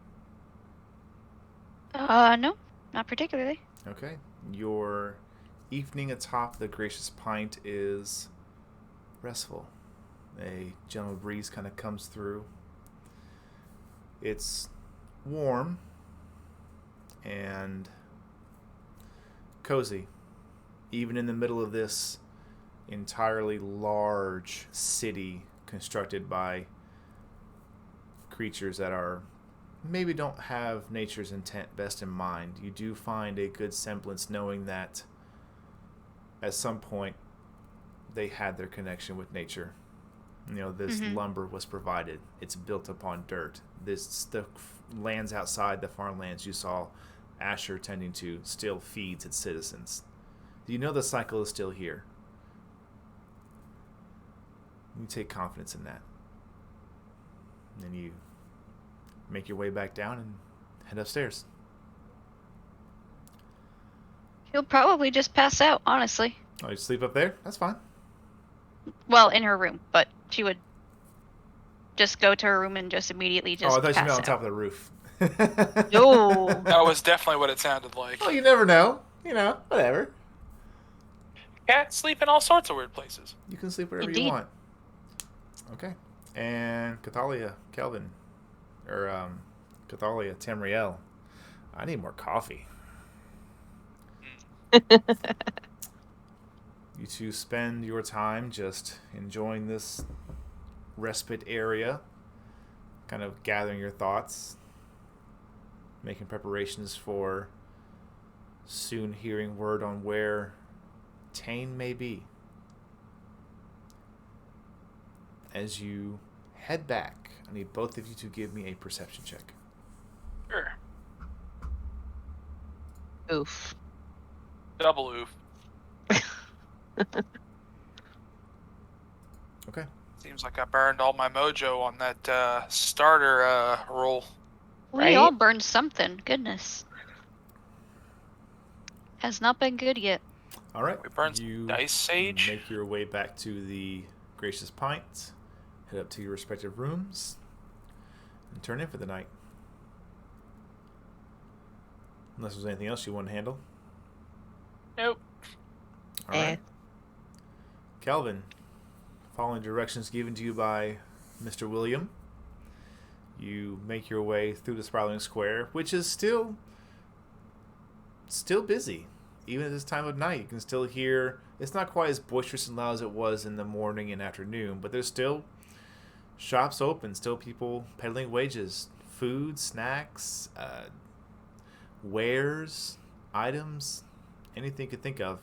[SPEAKER 3] No, not particularly.
[SPEAKER 1] Okay. Your evening atop the Gracious Pint is restful. A gentle breeze kind of comes through. It's warm and cozy, even in the middle of this entirely large city constructed by creatures that are maybe don't have nature's intent best in mind. You do find a good semblance knowing that at some point they had their connection with nature. You know, this lumber was provided. It's built upon dirt. The lands outside, the farmlands you saw Asher tending to, still feeds its citizens. You know the cycle is still here. You take confidence in that. And then you make your way back down and head upstairs.
[SPEAKER 3] She'll probably just pass out, honestly.
[SPEAKER 1] Oh, you sleep up there? That's fine.
[SPEAKER 3] Well, in her room, but she would just go to her room and just immediately just
[SPEAKER 1] I thought you meant on
[SPEAKER 3] pass
[SPEAKER 1] top
[SPEAKER 3] out.
[SPEAKER 1] of the roof.
[SPEAKER 3] No.
[SPEAKER 4] That was definitely what it sounded like.
[SPEAKER 1] Well, you never know. You know, whatever.
[SPEAKER 4] Cats sleep in all sorts of weird places.
[SPEAKER 1] You can sleep wherever you
[SPEAKER 3] Indeed.
[SPEAKER 1] want. Okay. And Cathalia, Kelvin, or Cathalia, Tamriel, I need more coffee. You two spend your time just enjoying this respite area, kind of gathering your thoughts, making preparations for soon hearing word on where Tane may be. As you head back, I need both of you to give me a perception check.
[SPEAKER 4] Sure.
[SPEAKER 5] Oof.
[SPEAKER 4] Double oof.
[SPEAKER 1] Okay.
[SPEAKER 4] Seems like I burned all my mojo on that starter roll.
[SPEAKER 3] We
[SPEAKER 5] Right?
[SPEAKER 3] all burned something. Goodness. Has not been good yet.
[SPEAKER 1] All right.
[SPEAKER 4] We burned some
[SPEAKER 1] You
[SPEAKER 4] dice sage.
[SPEAKER 1] make your way back to the Gracious Pint, head up to your respective rooms, and turn in for the night. Unless there's anything else you want to handle.
[SPEAKER 4] Nope.
[SPEAKER 1] All right. Calvin, following directions given to you by Mr. William, you make your way through the sprawling square, which is still busy. Even at this time of night, you can still hear, it's not quite as boisterous and loud as it was in the morning and afternoon, but there's still shops open, still people peddling wages, food, snacks, wares, items, anything you could think of.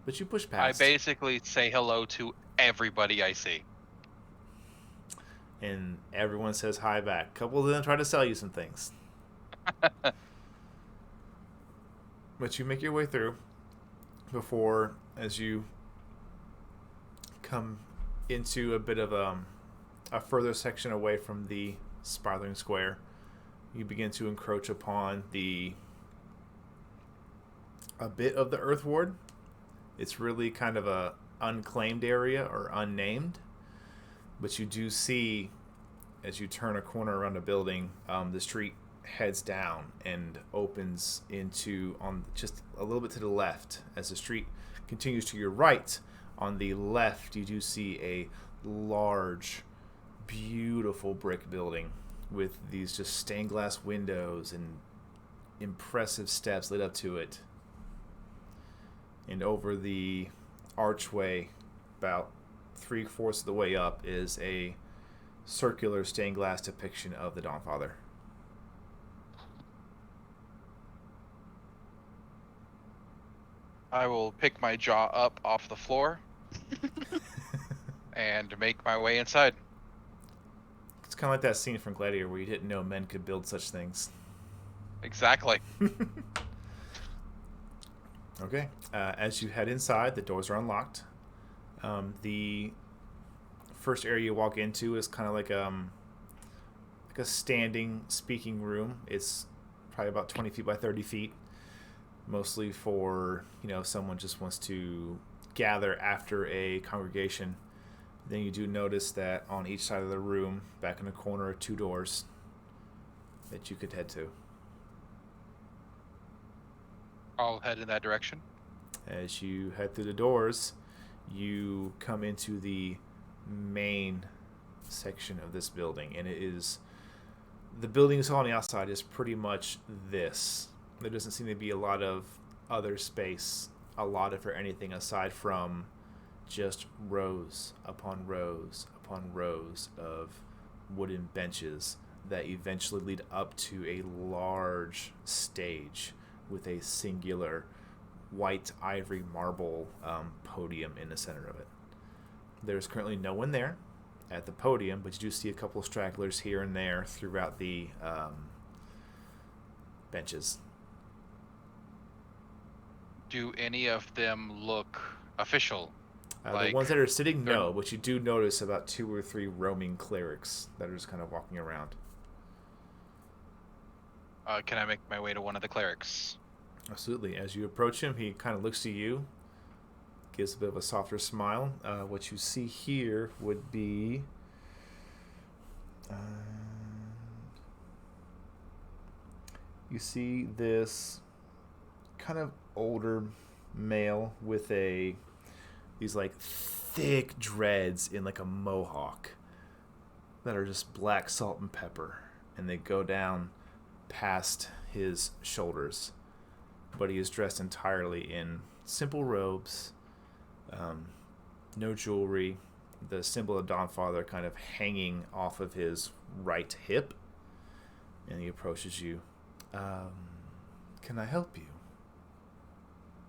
[SPEAKER 1] But you push
[SPEAKER 2] I
[SPEAKER 1] past.
[SPEAKER 2] basically say hello to everybody I see.
[SPEAKER 1] And everyone says hi back. A couple of them try to sell you some things. But you make your way through before, as you come into a bit of a further section away from the spiraling square, you begin to encroach upon a bit of the Earth Ward. It's really kind of a unclaimed area or unnamed, but you do see, as you turn a corner around a building, the street heads down and opens into, on just a little bit to the left. As the street continues to your right, on the left you do see a large, beautiful brick building with these just stained glass windows and impressive steps lit up to it. And over the archway, about 3/4 of the way up, is a circular stained glass depiction of the Dawnfather.
[SPEAKER 2] I will pick my jaw up off the floor and make my way inside.
[SPEAKER 1] It's kind of like that scene from Gladiator where you didn't know men could build such things.
[SPEAKER 2] Exactly.
[SPEAKER 1] Okay. As you head inside, the doors are unlocked. The first area you walk into is kind of like a standing speaking room. It's probably about 20 feet by 30 feet, mostly for someone just wants to gather after a congregation. Then you do notice that on each side of the room, back in the corner, are 2 doors that you could head to.
[SPEAKER 2] I'll head in that direction.
[SPEAKER 1] As you head through the doors, you come into the main section of this building, and the building you saw on the outside is pretty much this. There doesn't seem to be a lot of other space allotted for anything aside from just rows upon rows upon rows of wooden benches that eventually lead up to a large stage with a singular white ivory marble podium in the center of it. There's currently no one there at the podium, but you do see a couple of stragglers here and there throughout the benches.
[SPEAKER 2] Do any of them look official?
[SPEAKER 1] The ones that are sitting, no, but you do notice about 2 or 3 roaming clerics that are just kind of walking around.
[SPEAKER 2] Can I make my way to one of the clerics?
[SPEAKER 1] Absolutely. As you approach him, he kind of looks at you, gives a bit of a softer smile. What you see here would be you see this kind of older male with these like thick dreads in like a mohawk that are just black salt and pepper, and they go down past his shoulders. But he is dressed entirely in simple robes, no jewelry, the symbol of Dawnfather kind of hanging off of his right hip. And he approaches you. Can I help you?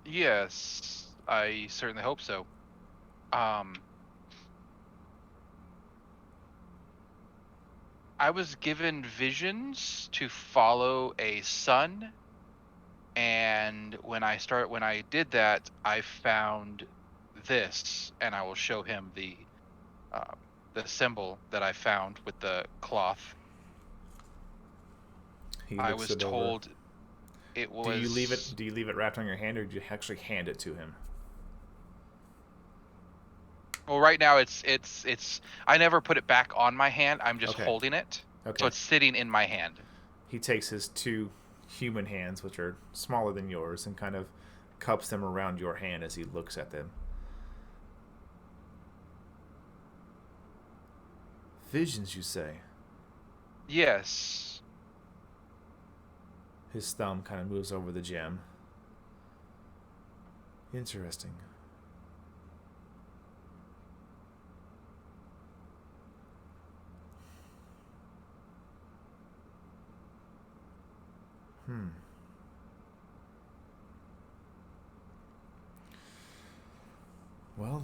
[SPEAKER 2] Yes, I certainly hope so. I was given visions to follow a sun, and when I did that, I found this, and I will show him the symbol that I found with the cloth. I was told it was.
[SPEAKER 1] Do you leave it wrapped on your hand, or do you actually hand it to him?
[SPEAKER 2] Well, right now it's. I never put it back on my hand. I'm just holding it.
[SPEAKER 1] Okay.
[SPEAKER 2] So it's sitting in my hand.
[SPEAKER 1] He takes his 2 human hands, which are smaller than yours, and kind of cups them around your hand as he looks at them. Visions, you say?
[SPEAKER 2] Yes.
[SPEAKER 1] His thumb kind of moves over the gem. Interesting. Well,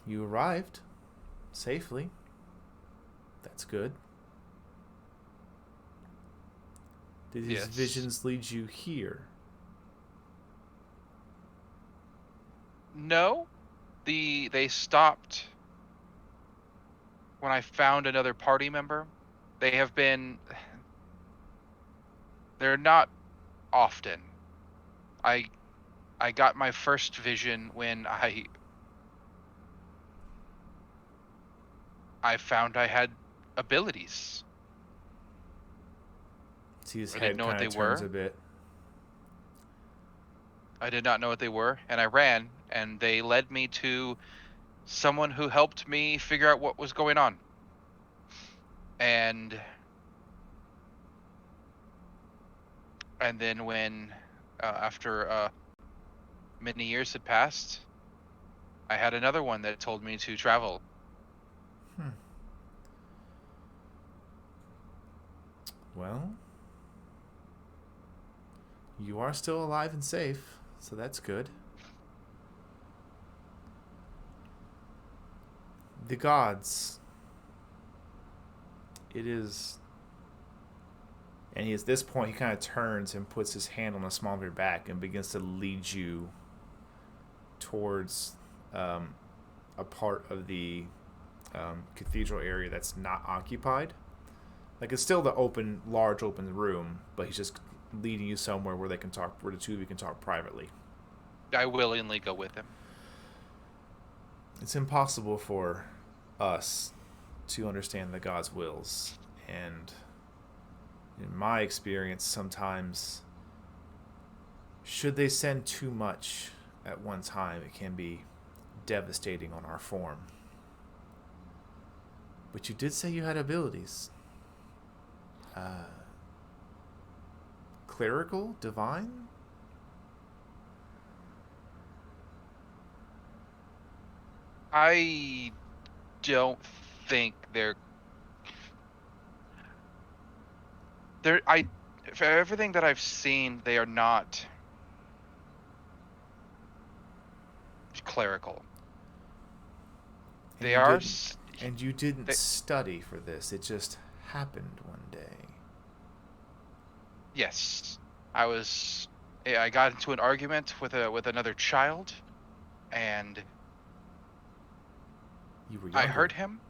[SPEAKER 1] you arrived safely. That's good. Did his visions lead you here?
[SPEAKER 2] No. They stopped when I found another party member. They're not often. I got my first vision when I found I had abilities.
[SPEAKER 1] See, his head kind of turns a bit.
[SPEAKER 2] I did not know what they were, and I ran, and they led me to someone who helped me figure out what was going on. And then when, after many years had passed, I had another one that told me to travel.
[SPEAKER 1] Well, you are still alive and safe, so that's good. The gods. It is. And he, at this point, he kind of turns and puts his hand on the small of your back and begins to lead you towards a part of the cathedral area that's not occupied. Like, it's still the large open room, but he's just leading you somewhere where they can talk, where the two of you can talk privately.
[SPEAKER 2] I willingly go with him.
[SPEAKER 1] It's impossible for us to understand the God's wills, and in my experience, sometimes, should they send too much at one time, it can be devastating on our form. But you did say you had abilities. Clerical? Divine?
[SPEAKER 2] I don't think they're for everything that I've seen, they are not clerical.
[SPEAKER 1] And
[SPEAKER 2] They
[SPEAKER 1] you
[SPEAKER 2] are
[SPEAKER 1] didn't- And you didn't
[SPEAKER 2] they-
[SPEAKER 1] study for this. It just happened one day.
[SPEAKER 2] Yes. I got into an argument with another child, and
[SPEAKER 1] You were younger.
[SPEAKER 2] I hurt him,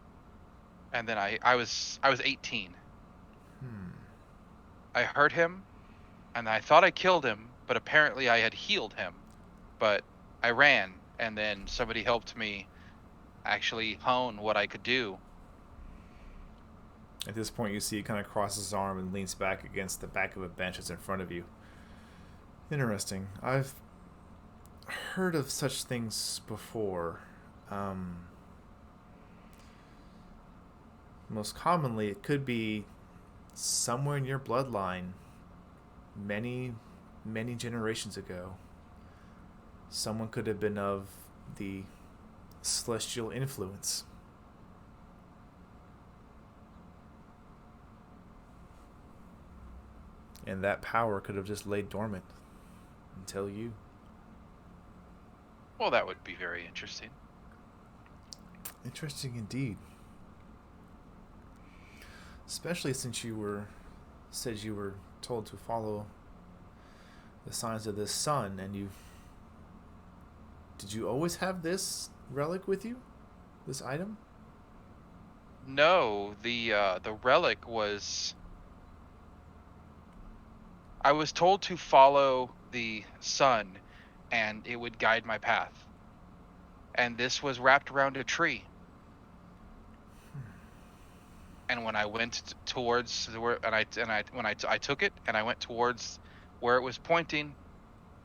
[SPEAKER 2] and then I was 18. I hurt him, and I thought I killed him, but apparently I had healed him. But I ran, and then somebody helped me actually hone what I could do.
[SPEAKER 1] At this point, you see he kind of crosses his arm and leans back against the back of a bench that's in front of you. Interesting. I've heard of such things before. Most commonly, it could be somewhere in your bloodline many, many generations ago. Someone could have been of the celestial influence. And that power could have just laid dormant until you.
[SPEAKER 2] Well, that would be very interesting.
[SPEAKER 1] Interesting indeed. Especially since said you were told to follow the signs of this sun, and did you always have this relic with you? This item?
[SPEAKER 2] No, the relic was. I was told to follow the sun, and it would guide my path. And this was wrapped around a tree. And when I went towards where, and I took it and I went towards where it was pointing,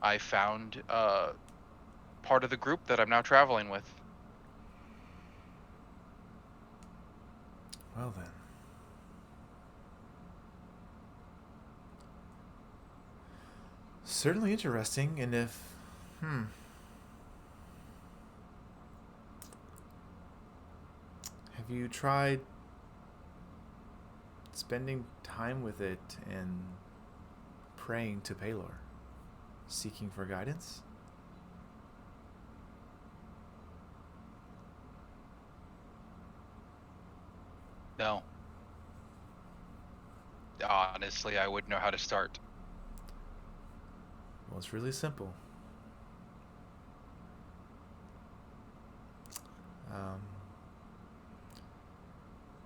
[SPEAKER 2] I found part of the group that I'm now traveling with.
[SPEAKER 1] Well then. Certainly interesting, and if have you tried spending time with it and praying to Palor, seeking for guidance?
[SPEAKER 2] No. Honestly, I wouldn't know how to start.
[SPEAKER 1] Well, it's really simple.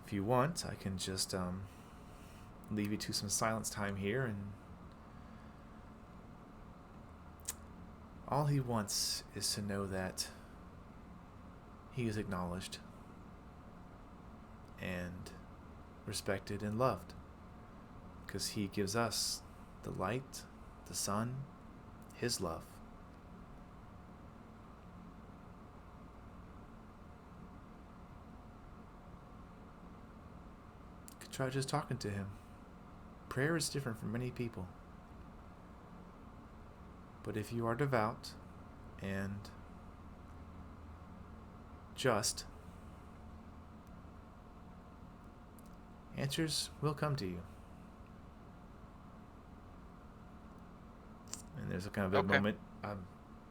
[SPEAKER 1] If you want, I can just leave you to some silence time here, and all he wants is to know that he is acknowledged and respected and loved, because he gives us the light, the sun, his love. Could try just talking to him. Prayer is different for many people. But if you are devout and just, answers will come to you. And there's a kind of a moment. I'm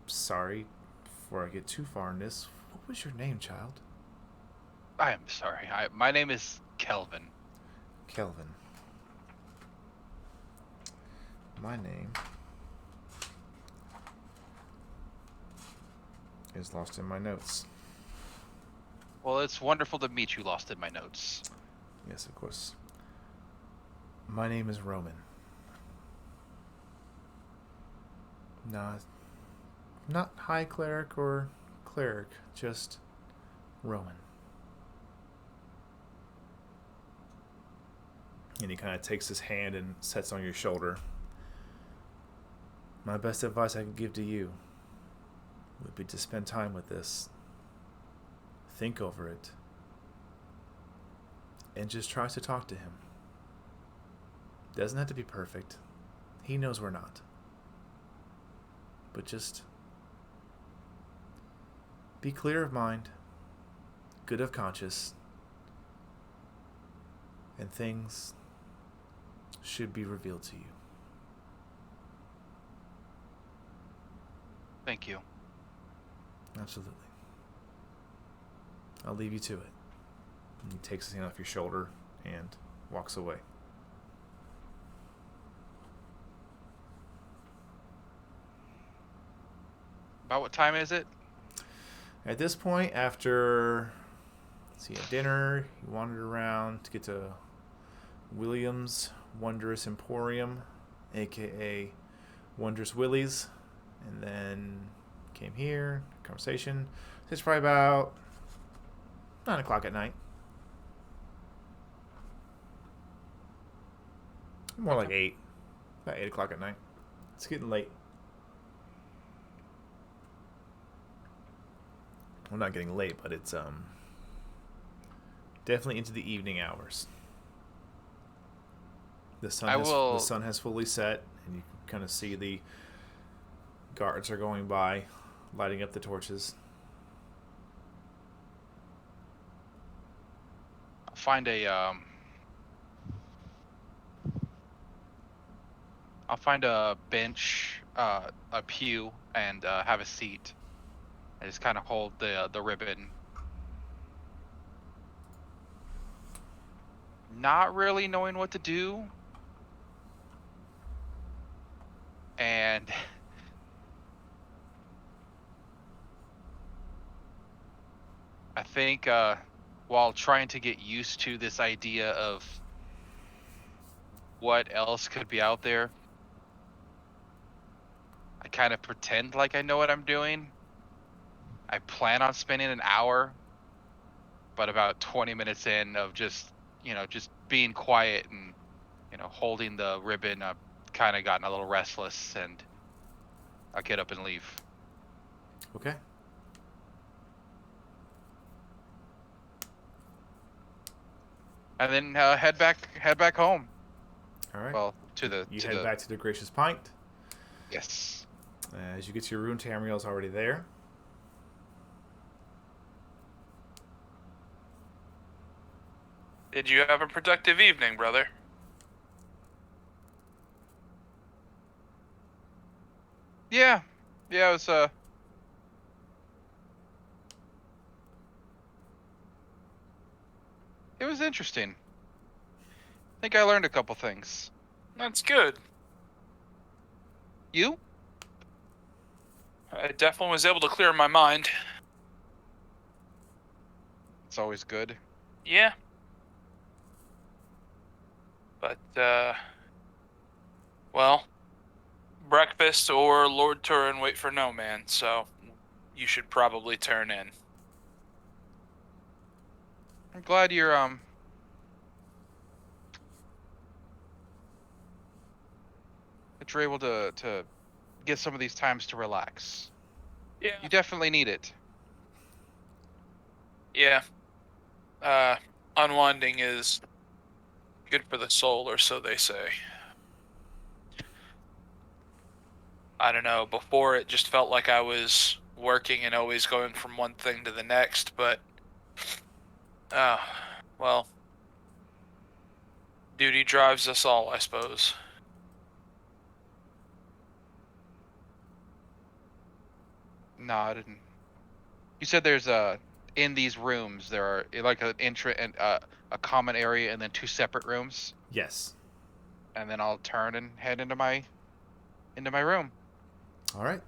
[SPEAKER 1] sorry, before I get too far in this. What was your name, child?
[SPEAKER 2] I am sorry. My name is Kelvin.
[SPEAKER 1] Kelvin. My name is lost in my notes.
[SPEAKER 2] Well, it's wonderful to meet you, lost in my notes.
[SPEAKER 1] Yes, of course. My name is Roman. Not high cleric or cleric, just Roman. And he kind of takes his hand and sets on your shoulder. My best advice I could give to you would be to spend time with this. Think over it. And just try to talk to him. Doesn't have to be perfect. He knows we're not. But just be clear of mind, good of conscience, and things should be revealed to you.
[SPEAKER 2] Thank you.
[SPEAKER 1] Absolutely. I'll leave you to it. And he takes his hand off your shoulder and walks away.
[SPEAKER 2] About what time is it?
[SPEAKER 1] At this point, after dinner, he wandered around to get to William's Wondrous Emporium, aka Wondrous Willie's, and then came here, conversation. It's probably about 9 o'clock at night. More like 8. About 8 o'clock at night. It's getting late. Well, not getting late, but it's definitely into the evening hours. The sun has fully set, and you can kind of see the guards are going by, lighting up the torches.
[SPEAKER 2] I'll find a bench, a pew, and have a seat. I just kind of hold the ribbon. Not really knowing what to do. And I think while trying to get used to this idea of what else could be out there, I kind of pretend like I know what I'm doing. I plan on spending an hour, but about 20 minutes in of just being quiet and, holding the ribbon, I've kind of gotten a little restless, and I'll get up and leave.
[SPEAKER 1] Okay.
[SPEAKER 2] And then head back home.
[SPEAKER 1] All right.
[SPEAKER 2] Well,
[SPEAKER 1] you head back to the Gracious Pint.
[SPEAKER 2] Yes.
[SPEAKER 1] As you get to your room, Tamriel's already there.
[SPEAKER 4] Did you have a productive evening, brother?
[SPEAKER 2] Yeah, it was it was interesting. I think I learned a couple things.
[SPEAKER 4] That's good.
[SPEAKER 2] You?
[SPEAKER 4] I definitely was able to clear my mind.
[SPEAKER 2] It's always good.
[SPEAKER 4] Yeah. But, well, breakfast or Lord Turin wait for no man, so you should probably turn in.
[SPEAKER 2] I'm glad you're that you're able to get some of these times to relax.
[SPEAKER 4] Yeah.
[SPEAKER 2] You definitely need it.
[SPEAKER 4] Yeah. Unwinding is good for the soul, or so they say. I don't know, before it just felt like I was working and always going from one thing to the next, but well, duty drives us all, I suppose.
[SPEAKER 2] No, I didn't. You said there's in these rooms there are like an and a common area and then 2 separate rooms,
[SPEAKER 1] Yes.
[SPEAKER 2] and then I'll turn and head into my room.
[SPEAKER 1] All right.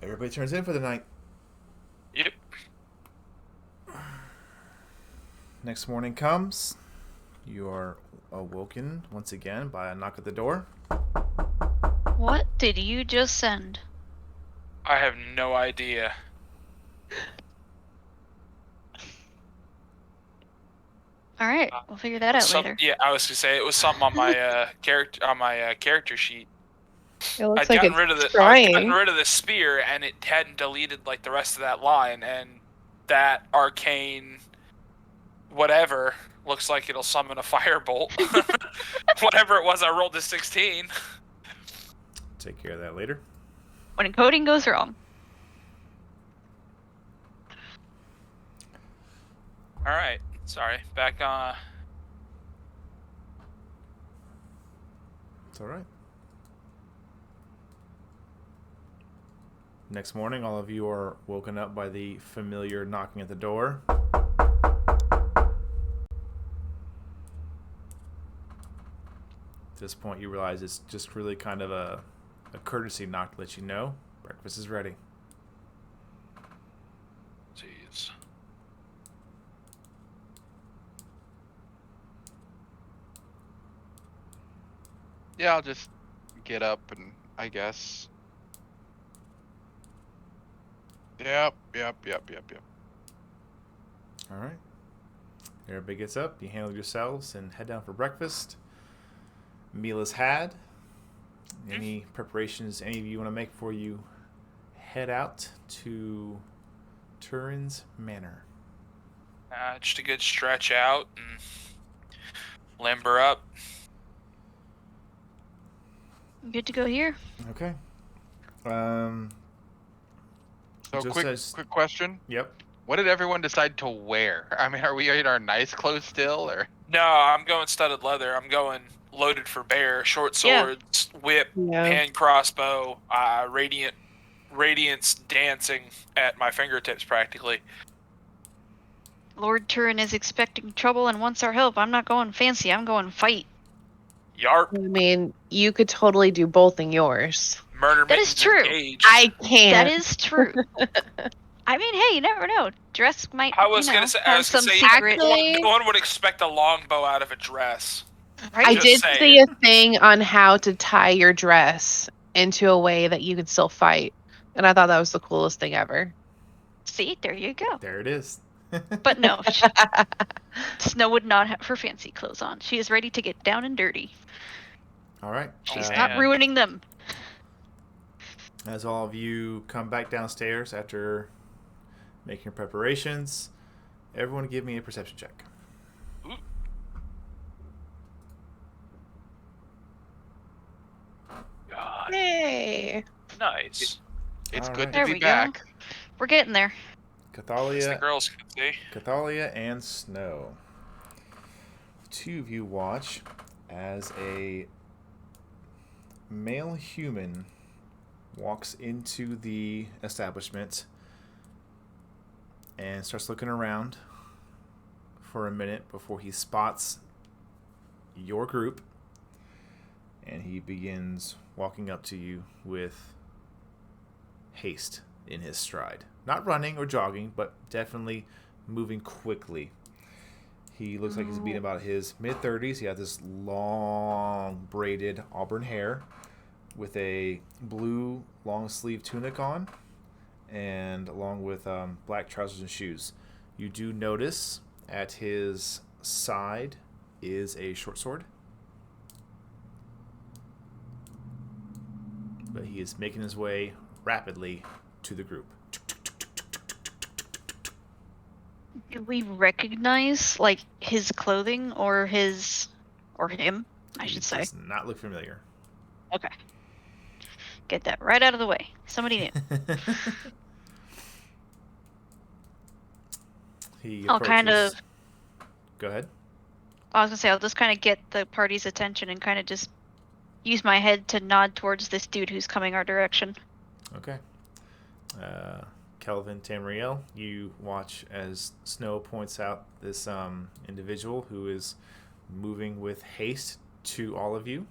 [SPEAKER 1] Everybody turns in for the night.
[SPEAKER 4] Yep.
[SPEAKER 1] Next morning comes. You are awoken once again by a knock at the door.
[SPEAKER 3] What did you just send?
[SPEAKER 4] I have no idea.
[SPEAKER 3] All right, we'll figure that out later.
[SPEAKER 4] Yeah, I was gonna say it was something on my character sheet.
[SPEAKER 5] It looks
[SPEAKER 4] I'd
[SPEAKER 5] like
[SPEAKER 4] gotten
[SPEAKER 5] it's
[SPEAKER 4] rid of I'd
[SPEAKER 5] trying.
[SPEAKER 4] gotten rid of the spear, and it hadn't deleted like the rest of that line, and that arcane whatever looks like it'll summon a firebolt. Whatever it was, I rolled a 16.
[SPEAKER 1] Take care of that later.
[SPEAKER 3] When encoding goes wrong.
[SPEAKER 4] All right, sorry. Back on.
[SPEAKER 1] It's all right. Next morning, all of you are woken up by the familiar knocking at the door. At this point, you realize it's just really kind of a courtesy knock to let you know breakfast is ready.
[SPEAKER 4] Jeez.
[SPEAKER 2] Yeah, I'll just get up and I guess. Yep.
[SPEAKER 1] All right. Everybody gets up. You handle yourselves and head down for breakfast. Meal is had. Any preparations any of you want to make before you head out to Turin's Manor?
[SPEAKER 4] Just a good stretch out and limber up.
[SPEAKER 3] Good to go here.
[SPEAKER 1] Okay.
[SPEAKER 2] So
[SPEAKER 1] Just
[SPEAKER 2] quick question.
[SPEAKER 1] Yep.
[SPEAKER 2] What did everyone decide to wear? I mean, are we in our nice clothes still, or?
[SPEAKER 4] No, I'm going studded leather. I'm going loaded for bear. Short swords, whip, hand crossbow, radiance dancing at my fingertips practically.
[SPEAKER 3] Lord Turin is expecting trouble and wants our help. I'm not going fancy. I'm going fight.
[SPEAKER 4] Yarp.
[SPEAKER 5] I mean, you could totally do both in yours.
[SPEAKER 4] Murder
[SPEAKER 3] That is
[SPEAKER 4] mittens
[SPEAKER 3] true.
[SPEAKER 4] engaged.
[SPEAKER 5] I can't.
[SPEAKER 3] That is true. I mean, hey, you never know. Dress might,
[SPEAKER 4] I was gonna say,
[SPEAKER 3] have some secret.
[SPEAKER 5] Actually-
[SPEAKER 4] no one would expect a longbow out of a dress.
[SPEAKER 3] Right?
[SPEAKER 5] I
[SPEAKER 4] Just
[SPEAKER 5] did
[SPEAKER 4] saying.
[SPEAKER 5] see a thing on how to tie your dress into a way that you could still fight. And I thought that was the coolest thing ever.
[SPEAKER 3] See, there you go.
[SPEAKER 1] There it is.
[SPEAKER 3] But no, Snow would not have her fancy clothes on. She is ready to get down and dirty.
[SPEAKER 1] All right.
[SPEAKER 3] She's
[SPEAKER 4] Oh,
[SPEAKER 3] not
[SPEAKER 4] man.
[SPEAKER 3] ruining them.
[SPEAKER 1] As all of you come back downstairs after making your preparations, everyone give me a perception check.
[SPEAKER 4] God,
[SPEAKER 5] Yay.
[SPEAKER 4] nice.
[SPEAKER 2] It's
[SPEAKER 1] All
[SPEAKER 2] good
[SPEAKER 1] right.
[SPEAKER 2] to
[SPEAKER 3] There
[SPEAKER 2] be
[SPEAKER 3] we go.
[SPEAKER 2] back.
[SPEAKER 3] We're getting there.
[SPEAKER 4] As the
[SPEAKER 1] Cathalia,
[SPEAKER 4] girls can see.
[SPEAKER 1] and Snow. The two of you watch as a male human walks into the establishment and starts looking around for a minute before he spots your group, and he begins walking up to you with haste in his stride. Not running or jogging, but definitely moving quickly. He looks like he's being about his mid-30s. He has this long braided auburn hair with a blue long sleeve tunic on, and along with black trousers and shoes. You do notice at his side is a short sword, but he is making his way rapidly to the group.
[SPEAKER 3] Do we recognize, like, his clothing or him, I should say?
[SPEAKER 1] Does not look familiar.
[SPEAKER 3] Okay. Get that right out of the way. Somebody knew.
[SPEAKER 1] He
[SPEAKER 3] I'll kind
[SPEAKER 1] approaches-
[SPEAKER 3] of-
[SPEAKER 1] Go ahead.
[SPEAKER 3] I was gonna say, I'll just kind of get the party's attention and kind of just use my head to nod towards this dude who's coming our direction.
[SPEAKER 1] Okay. Kelvin Tamriel, you watch as Snow points out this individual who is moving with haste to all of you.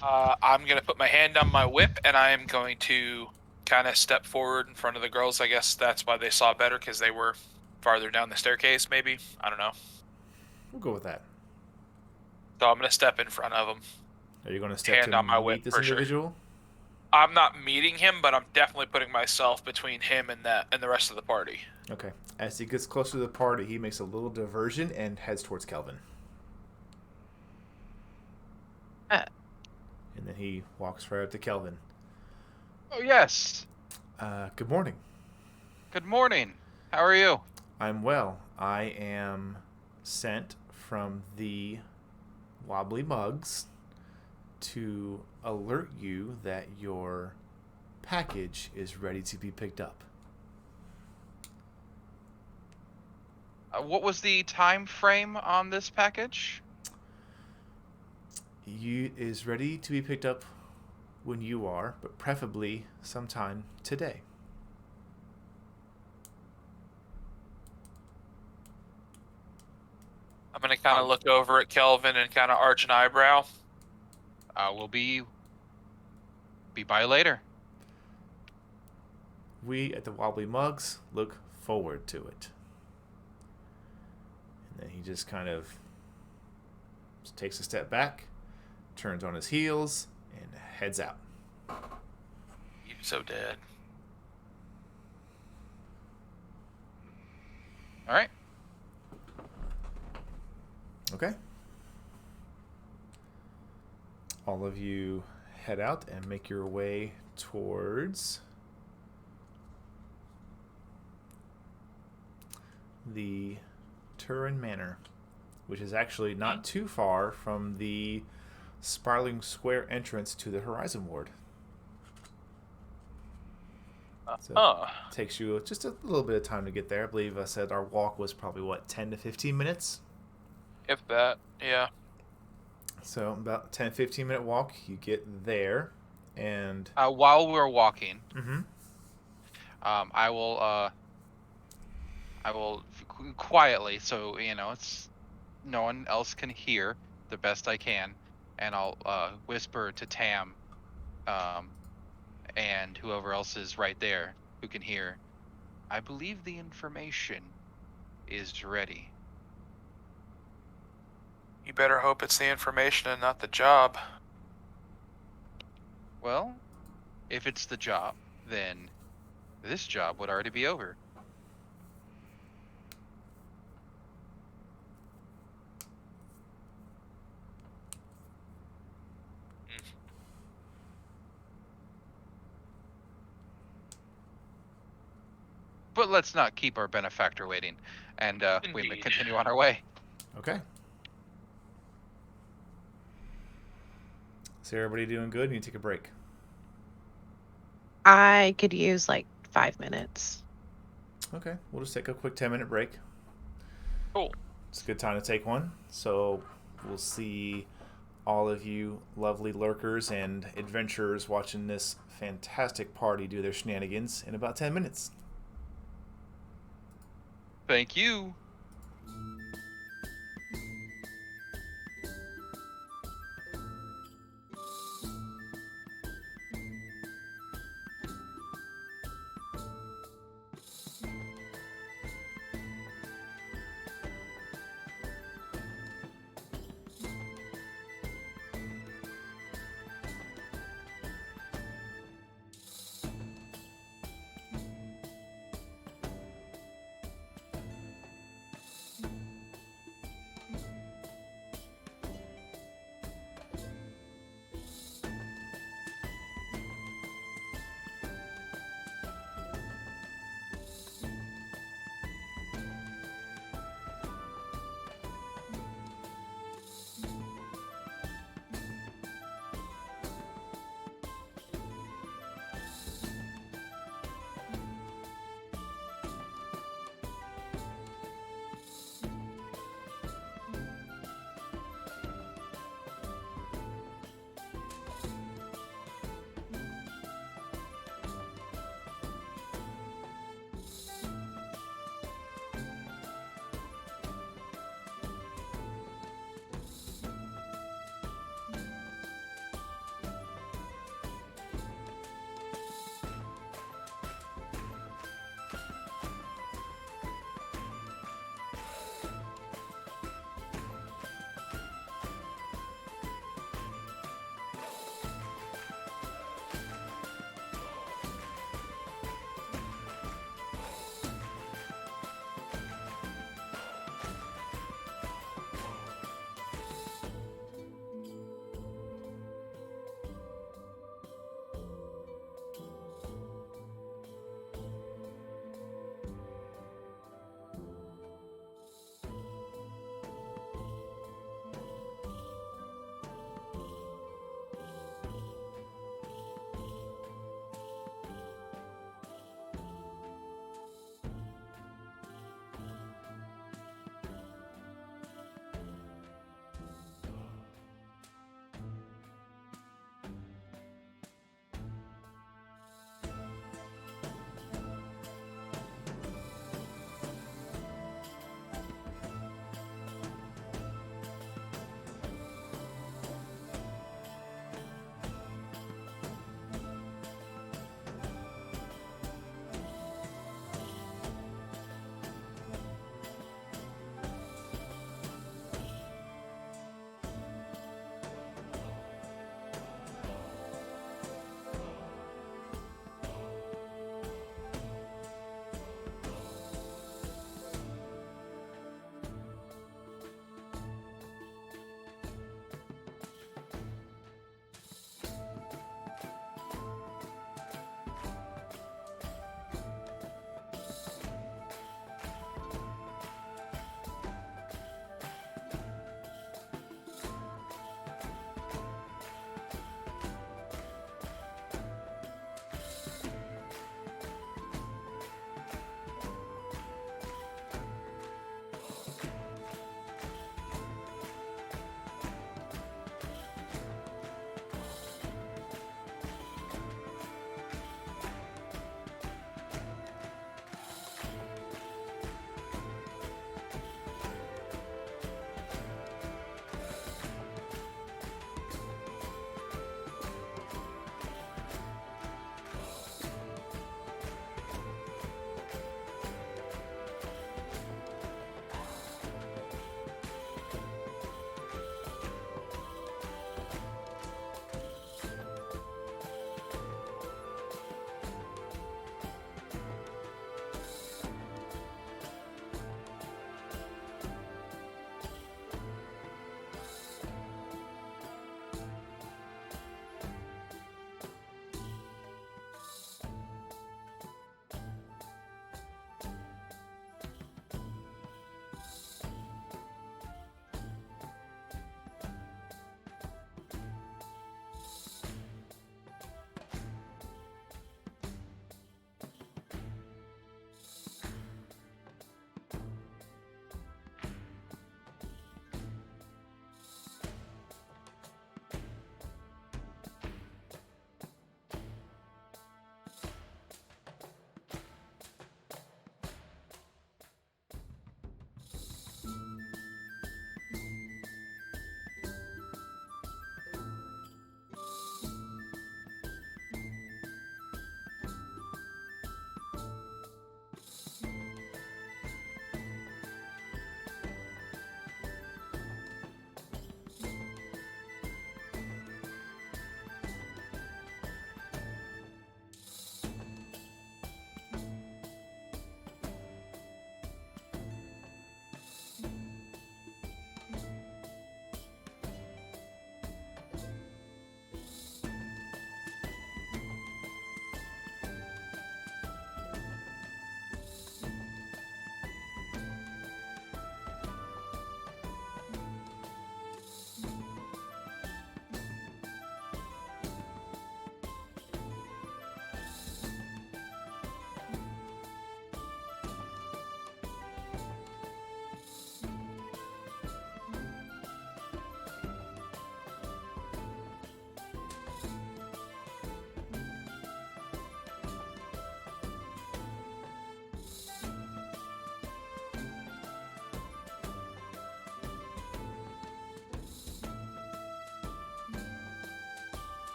[SPEAKER 4] I'm going to put my hand on my whip, and I am going to kind of step forward in front of the girls. I guess that's why they saw better, because they were farther down the staircase, maybe. I don't know.
[SPEAKER 1] We'll go with that.
[SPEAKER 4] So I'm going to step in front of them.
[SPEAKER 1] Are you going to step
[SPEAKER 4] Hand
[SPEAKER 1] to
[SPEAKER 4] on my
[SPEAKER 1] meet
[SPEAKER 4] whip,
[SPEAKER 1] this
[SPEAKER 4] for sure.
[SPEAKER 1] individual?
[SPEAKER 4] I'm not meeting him, but I'm definitely putting myself between him and the rest of the party.
[SPEAKER 1] Okay. As he gets closer to the party, he makes a little diversion and heads towards Kelvin. And then he walks right up to Kelvin.
[SPEAKER 2] Oh, yes.
[SPEAKER 1] Good morning.
[SPEAKER 2] Good morning. How are you?
[SPEAKER 1] I'm well. I am sent from the Wobbly Mugs to alert you that your package is ready to be picked up.
[SPEAKER 2] What was the time frame on this package?
[SPEAKER 1] You is ready to be picked up when you are, but preferably sometime today.
[SPEAKER 4] I'm going to kind of look over at Kelvin and kind of arch an eyebrow.
[SPEAKER 2] We'll be by later.
[SPEAKER 1] We at the Wobbly Mugs look forward to it. And then he just kind of takes a step back, turns on his heels, and heads out.
[SPEAKER 4] You're so dead.
[SPEAKER 2] All right.
[SPEAKER 1] Okay. All of you head out and make your way towards the Turin Manor, which is actually not too far from the spiraling square entrance to the Horizon Ward. So it takes you just a little bit of time to get there. I believe I said our walk was probably, 10 to 15 minutes?
[SPEAKER 4] If that, yeah.
[SPEAKER 1] So about 10-15 minute walk, you get there, and
[SPEAKER 2] While we're walking,
[SPEAKER 1] mm-hmm.
[SPEAKER 2] I will quietly, so it's no one else can hear, the best I can, and I'll whisper to Tam, and whoever else is right there who can hear. I believe the information is ready.
[SPEAKER 4] You better hope it's the information and not the job.
[SPEAKER 2] Well, if it's the job, then this job would already be over. But let's not keep our benefactor waiting, and we may continue on our way.
[SPEAKER 1] Okay. So everybody doing good? You need to take a break.
[SPEAKER 5] I could use like 5 minutes.
[SPEAKER 1] Okay, we'll just take a quick 10-minute break.
[SPEAKER 4] Cool.
[SPEAKER 1] It's a good time to take one. So we'll see all of you lovely lurkers and adventurers watching this fantastic party do their shenanigans in about 10 minutes.
[SPEAKER 2] Thank you.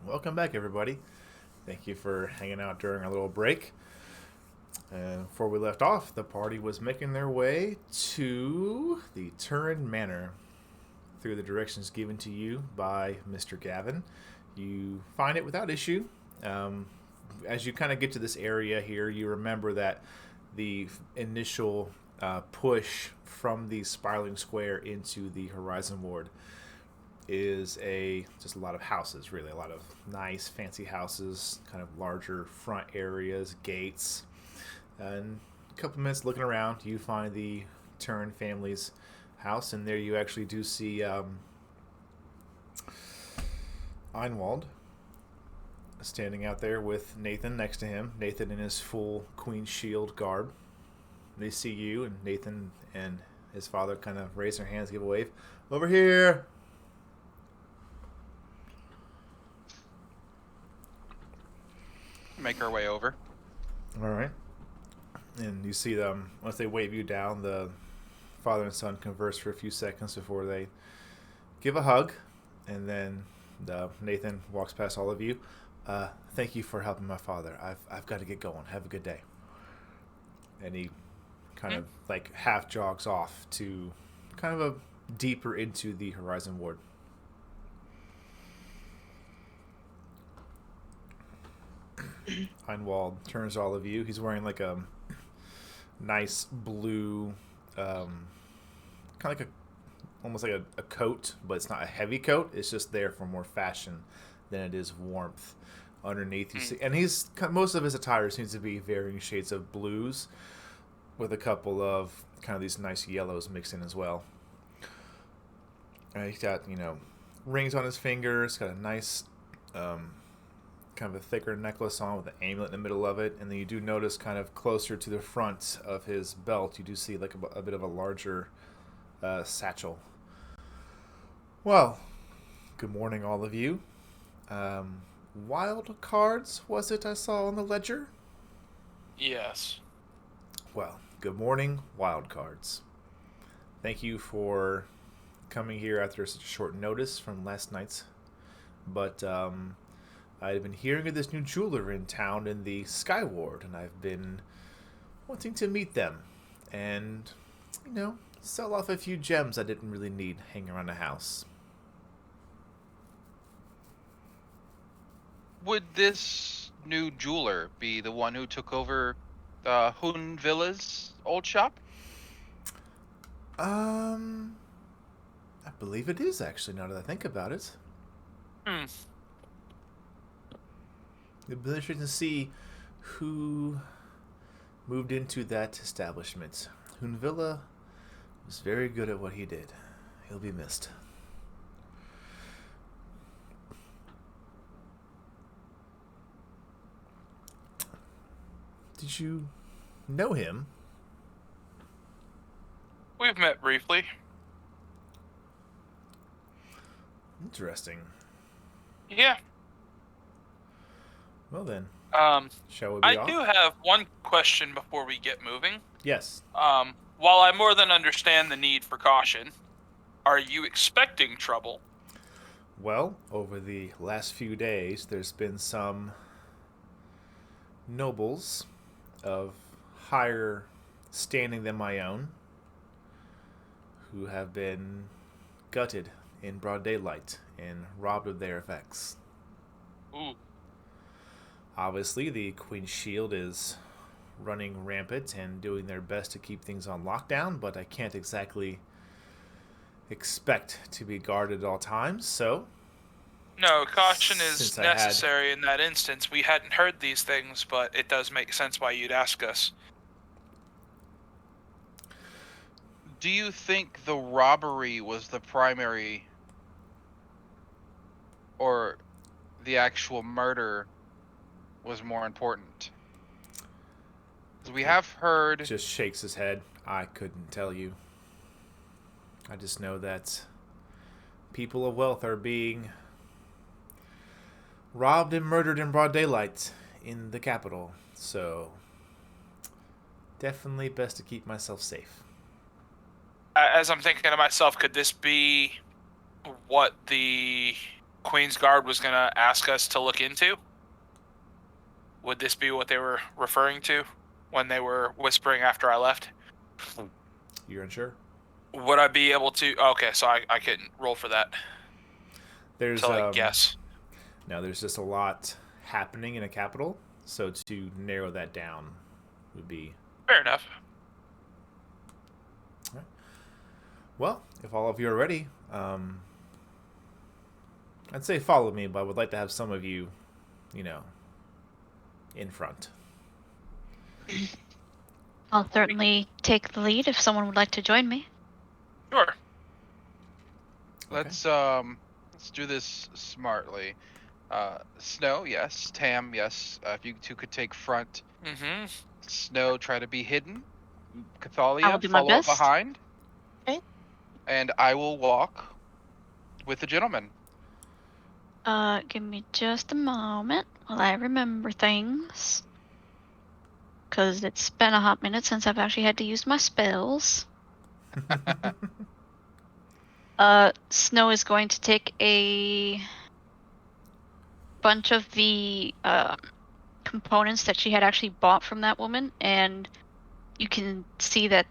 [SPEAKER 1] welcome back, everybody. Thank you for hanging out during our little break. Before we left off, the party was making their way to the Turin Manor through the directions given to you by Mr. Gavin. You find it without issue. As you kind of get to this area here, you remember that the initial push from the spiraling square into the Horizon Ward is just a lot of houses, really. A lot of nice, fancy houses, kind of larger front areas, gates. And a couple minutes looking around, you find the Turin family's house, and there you actually do see Einwald standing out there with Nathan next to him. Nathan in his full Queen Shield garb. They see you, and Nathan and his father kind of raise their hands, give a wave. Over here!
[SPEAKER 2] Make our way over.
[SPEAKER 1] All right. And you see them, once they wave you down, the father and son converse for a few seconds before they give a hug. And then Nathan walks past all of you. Thank you for helping my father. I've got to get going. Have a good day. And he kind of like half jogs off to kind of a deeper into the Horizon Ward. Einwald turns to all of you. He's wearing like a nice blue, kind of like almost like a coat, but it's not a heavy coat. It's just there for more fashion than it is warmth. Underneath, you see, and most of his attire seems to be varying shades of blues, with a couple of kind of these nice yellows mixed in as well. He's got rings on his fingers. Got a nice kind of a thicker necklace on with an amulet in the middle of it, and then you do notice kind of closer to the front of his belt, you do see like a bit of a larger satchel. Well, good morning, all of you. Wild cards, was it I saw on the ledger?
[SPEAKER 4] Yes.
[SPEAKER 1] Well, good morning, wild cards. Thank you for coming here after such a short notice from last night's. But I've been hearing of this new jeweler in town in the Sky Ward, and I've been wanting to meet them and, sell off a few gems I didn't really need hanging around the house.
[SPEAKER 2] Would this new jeweler be the one who took over Hun Villa's old shop?
[SPEAKER 1] I believe it is, actually, now that I think about it. It'd be interesting to see who moved into that establishment. Hunvilla was very good at what he did. He'll be missed. Did you know him?
[SPEAKER 4] We've met briefly.
[SPEAKER 1] Interesting.
[SPEAKER 4] Yeah.
[SPEAKER 1] Well then, shall we be
[SPEAKER 4] I
[SPEAKER 1] off?
[SPEAKER 4] do have one question before we get moving.
[SPEAKER 1] Yes.
[SPEAKER 4] While I more than understand the need for caution, are you expecting trouble?
[SPEAKER 1] Well, over the last few days, there's been some nobles of higher standing than my own who have been gutted in broad daylight and robbed of their effects.
[SPEAKER 4] Ooh.
[SPEAKER 1] Obviously, the Queen's Shield is running rampant and doing their best to keep things on lockdown, but I can't exactly expect to be guarded at all times, so...
[SPEAKER 4] No, caution is necessary in that instance. We hadn't heard these things, but it does make sense why you'd ask us.
[SPEAKER 2] Do you think the robbery was the primary, or the actual murder was more important? Because we have heard...
[SPEAKER 1] Just shakes his head. I couldn't tell you. I just know that people of wealth are being robbed and murdered in broad daylight in the capital, so definitely best to keep myself safe.
[SPEAKER 4] As I'm thinking to myself, could this be what the Queen's Guard was going to ask us to look into? Would this be what they were referring to when they were whispering after I left?
[SPEAKER 1] You're unsure?
[SPEAKER 4] Would I be able to? Okay, so I couldn't roll for that.
[SPEAKER 1] There's
[SPEAKER 4] To guess.
[SPEAKER 1] No, there's just a lot happening in a capital, so to narrow that down would be
[SPEAKER 4] Fair enough.
[SPEAKER 1] well. If all of you are ready, I'd say follow me, but I would like to have some of you, in front.
[SPEAKER 3] I'll certainly take the lead if someone would like to join me.
[SPEAKER 4] Sure.
[SPEAKER 2] Let's do this smartly. Snow, yes. Tam, yes. If you two could take front.
[SPEAKER 4] Mm-hmm.
[SPEAKER 2] Snow, try to be hidden.
[SPEAKER 3] I will
[SPEAKER 2] Cathalia,
[SPEAKER 3] do my
[SPEAKER 2] follow up
[SPEAKER 3] best.
[SPEAKER 2] behind.
[SPEAKER 5] Okay.
[SPEAKER 2] And I will walk with the gentleman.
[SPEAKER 3] Give me just a moment while I remember things. Because it's been a hot minute since I've actually had to use my spells. Snow is going to take a bunch of the components that she had actually bought from that woman, and you can see that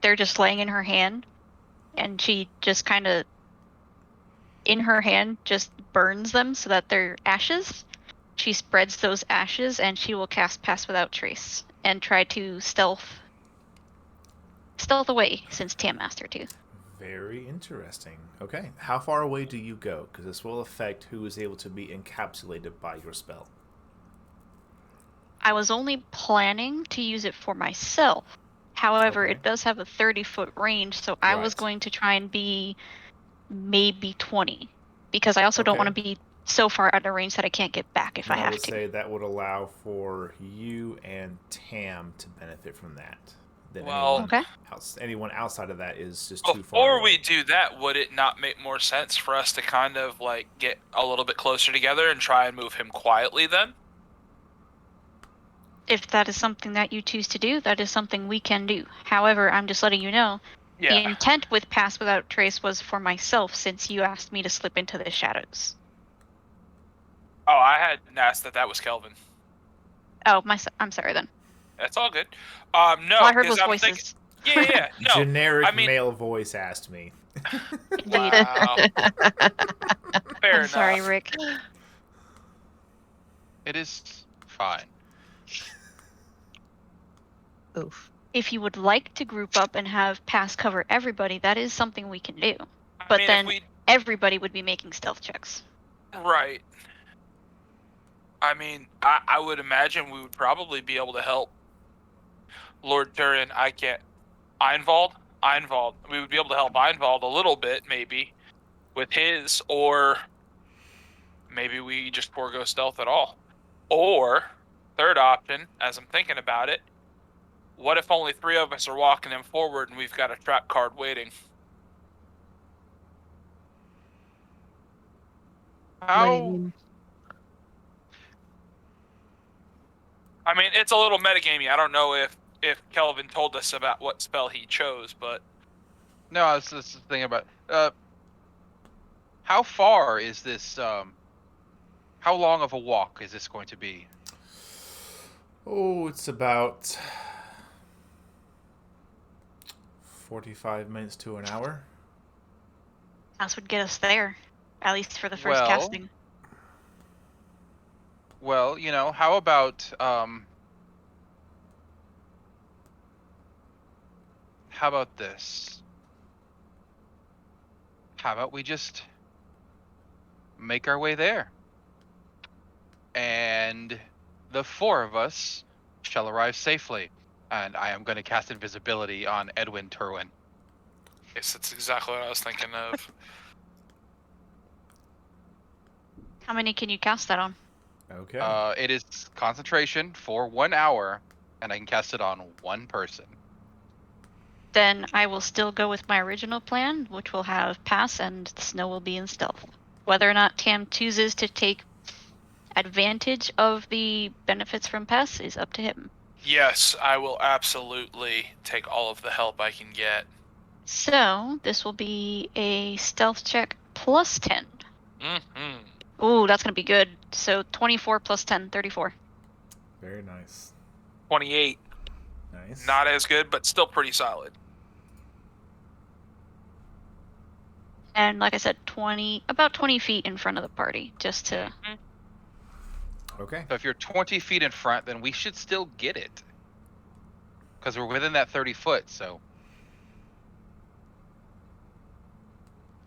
[SPEAKER 3] they're just laying in her hand, and she just kind of, in her hand, just burns them so that they're ashes. She spreads those ashes, and she will cast Pass Without Trace and try to stealth away, since Tam asked her to.
[SPEAKER 1] Very interesting. Okay, how far away do you go? Because this will affect who is able to be encapsulated by your spell.
[SPEAKER 3] I was only planning to use it for myself. However,
[SPEAKER 1] Okay.
[SPEAKER 3] it does have a 30-foot range, so I was
[SPEAKER 1] Right.
[SPEAKER 3] going to try and be maybe 20. Because I also don't
[SPEAKER 1] Okay.
[SPEAKER 3] want to be so far out of range that I can't get back if I
[SPEAKER 1] And I
[SPEAKER 3] have
[SPEAKER 1] would
[SPEAKER 3] to.
[SPEAKER 1] say that would allow for you and Tam to benefit from that. Then
[SPEAKER 4] Well-
[SPEAKER 3] Okay.
[SPEAKER 1] anyone outside of that is just too far
[SPEAKER 4] Before
[SPEAKER 1] away.
[SPEAKER 4] we do that, would it not make more sense for us to kind of like get a little bit closer together and try and move him quietly then?
[SPEAKER 3] If that is something that you choose to do, that is something we can do. However, I'm just letting you know, the
[SPEAKER 4] Yeah.
[SPEAKER 3] intent with Pass Without Trace was for myself, since you asked me to slip into the shadows.
[SPEAKER 4] Oh, I hadn't asked that was Kelvin.
[SPEAKER 3] Oh, I'm sorry then.
[SPEAKER 4] That's all good. No,
[SPEAKER 3] All I heard
[SPEAKER 4] 'cause
[SPEAKER 3] was
[SPEAKER 4] I'm
[SPEAKER 3] voices.
[SPEAKER 4] thinking, yeah, no.
[SPEAKER 1] Generic
[SPEAKER 4] I mean-
[SPEAKER 1] male voice asked me.
[SPEAKER 3] Indeed.
[SPEAKER 4] Wow. Fair
[SPEAKER 3] I'm
[SPEAKER 4] enough.
[SPEAKER 3] sorry, Rick.
[SPEAKER 2] It is fine.
[SPEAKER 5] Oof.
[SPEAKER 3] If you would like to group up and have Pass cover everybody, that is something we can do. But
[SPEAKER 4] I mean,
[SPEAKER 3] then
[SPEAKER 4] if
[SPEAKER 3] everybody would be making stealth checks.
[SPEAKER 4] right. I mean, I would imagine we would probably be able to help Lord Turin. Einvald. We would be able to help Einvald a little bit, maybe, with his, or maybe we just forego stealth at all. Or, third option, as I'm thinking about it, what if only 3 of us are walking him forward and we've got a trap card waiting?
[SPEAKER 2] How?
[SPEAKER 5] Lame.
[SPEAKER 4] I mean, it's a little metagamey. I don't know if Kelvin told us about what spell he chose, but
[SPEAKER 2] No, that's the thing about. How far is this? How long of a walk is this going to be?
[SPEAKER 1] Oh, it's about 45 minutes to an hour.
[SPEAKER 3] Pass would get us there, at least for the first
[SPEAKER 2] Well,
[SPEAKER 3] casting.
[SPEAKER 2] Well, how about how about this? How about we just make our way there? And the 4 of us shall arrive safely. And I am going to cast invisibility on Edwin Turwin.
[SPEAKER 4] yes, that's exactly what I was thinking of.
[SPEAKER 3] How many can you cast that on?
[SPEAKER 1] Okay.
[SPEAKER 2] It is concentration for 1 hour, and I can cast it on 1 person.
[SPEAKER 3] Then I will still go with my original plan, which will have Pass and Snow will be in stealth. Whether or not Tam chooses to take advantage of the benefits from Pass is up to him.
[SPEAKER 4] Yes, I will absolutely take all of the help I can get.
[SPEAKER 3] So this will be a stealth check plus 10.
[SPEAKER 4] Mm-hmm.
[SPEAKER 3] Ooh, that's gonna be good. So 24 plus 10, 34.
[SPEAKER 1] Very nice.
[SPEAKER 4] 28.
[SPEAKER 1] Nice.
[SPEAKER 4] Not as good, but still pretty solid.
[SPEAKER 3] And like I said, about 20 feet in front of the party, just to.
[SPEAKER 1] Okay.
[SPEAKER 2] So if you're 20 feet in front, then we should still get it. Because we're within that 30 foot, so.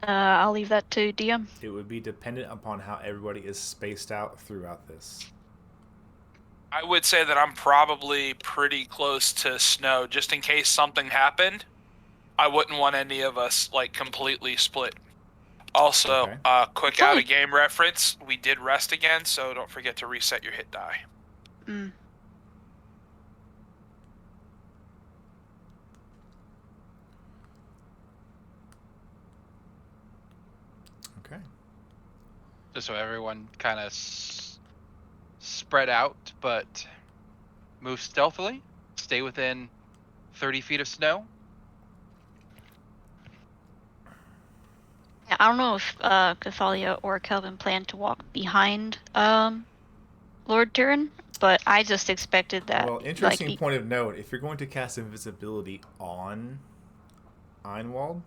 [SPEAKER 3] I'll leave that to DM.
[SPEAKER 1] It would be dependent upon how everybody is spaced out throughout this.
[SPEAKER 4] I would say that I'm probably pretty close to Snow, just in case something happened. I wouldn't want any of us like completely split. Also,
[SPEAKER 1] Okay.
[SPEAKER 4] quick
[SPEAKER 3] It's only-
[SPEAKER 4] out of game reference, we did rest again, so don't forget to reset your hit die.
[SPEAKER 3] Mm.
[SPEAKER 1] Okay.
[SPEAKER 2] Just so everyone kind of spread out, but move stealthily. Stay within 30 feet of Snow.
[SPEAKER 3] Yeah, I don't know if Cathalia or Kelvin plan to walk behind Lord Turin, but I just expected that.
[SPEAKER 1] Well, interesting point of note. If you're going to cast invisibility on Einwald,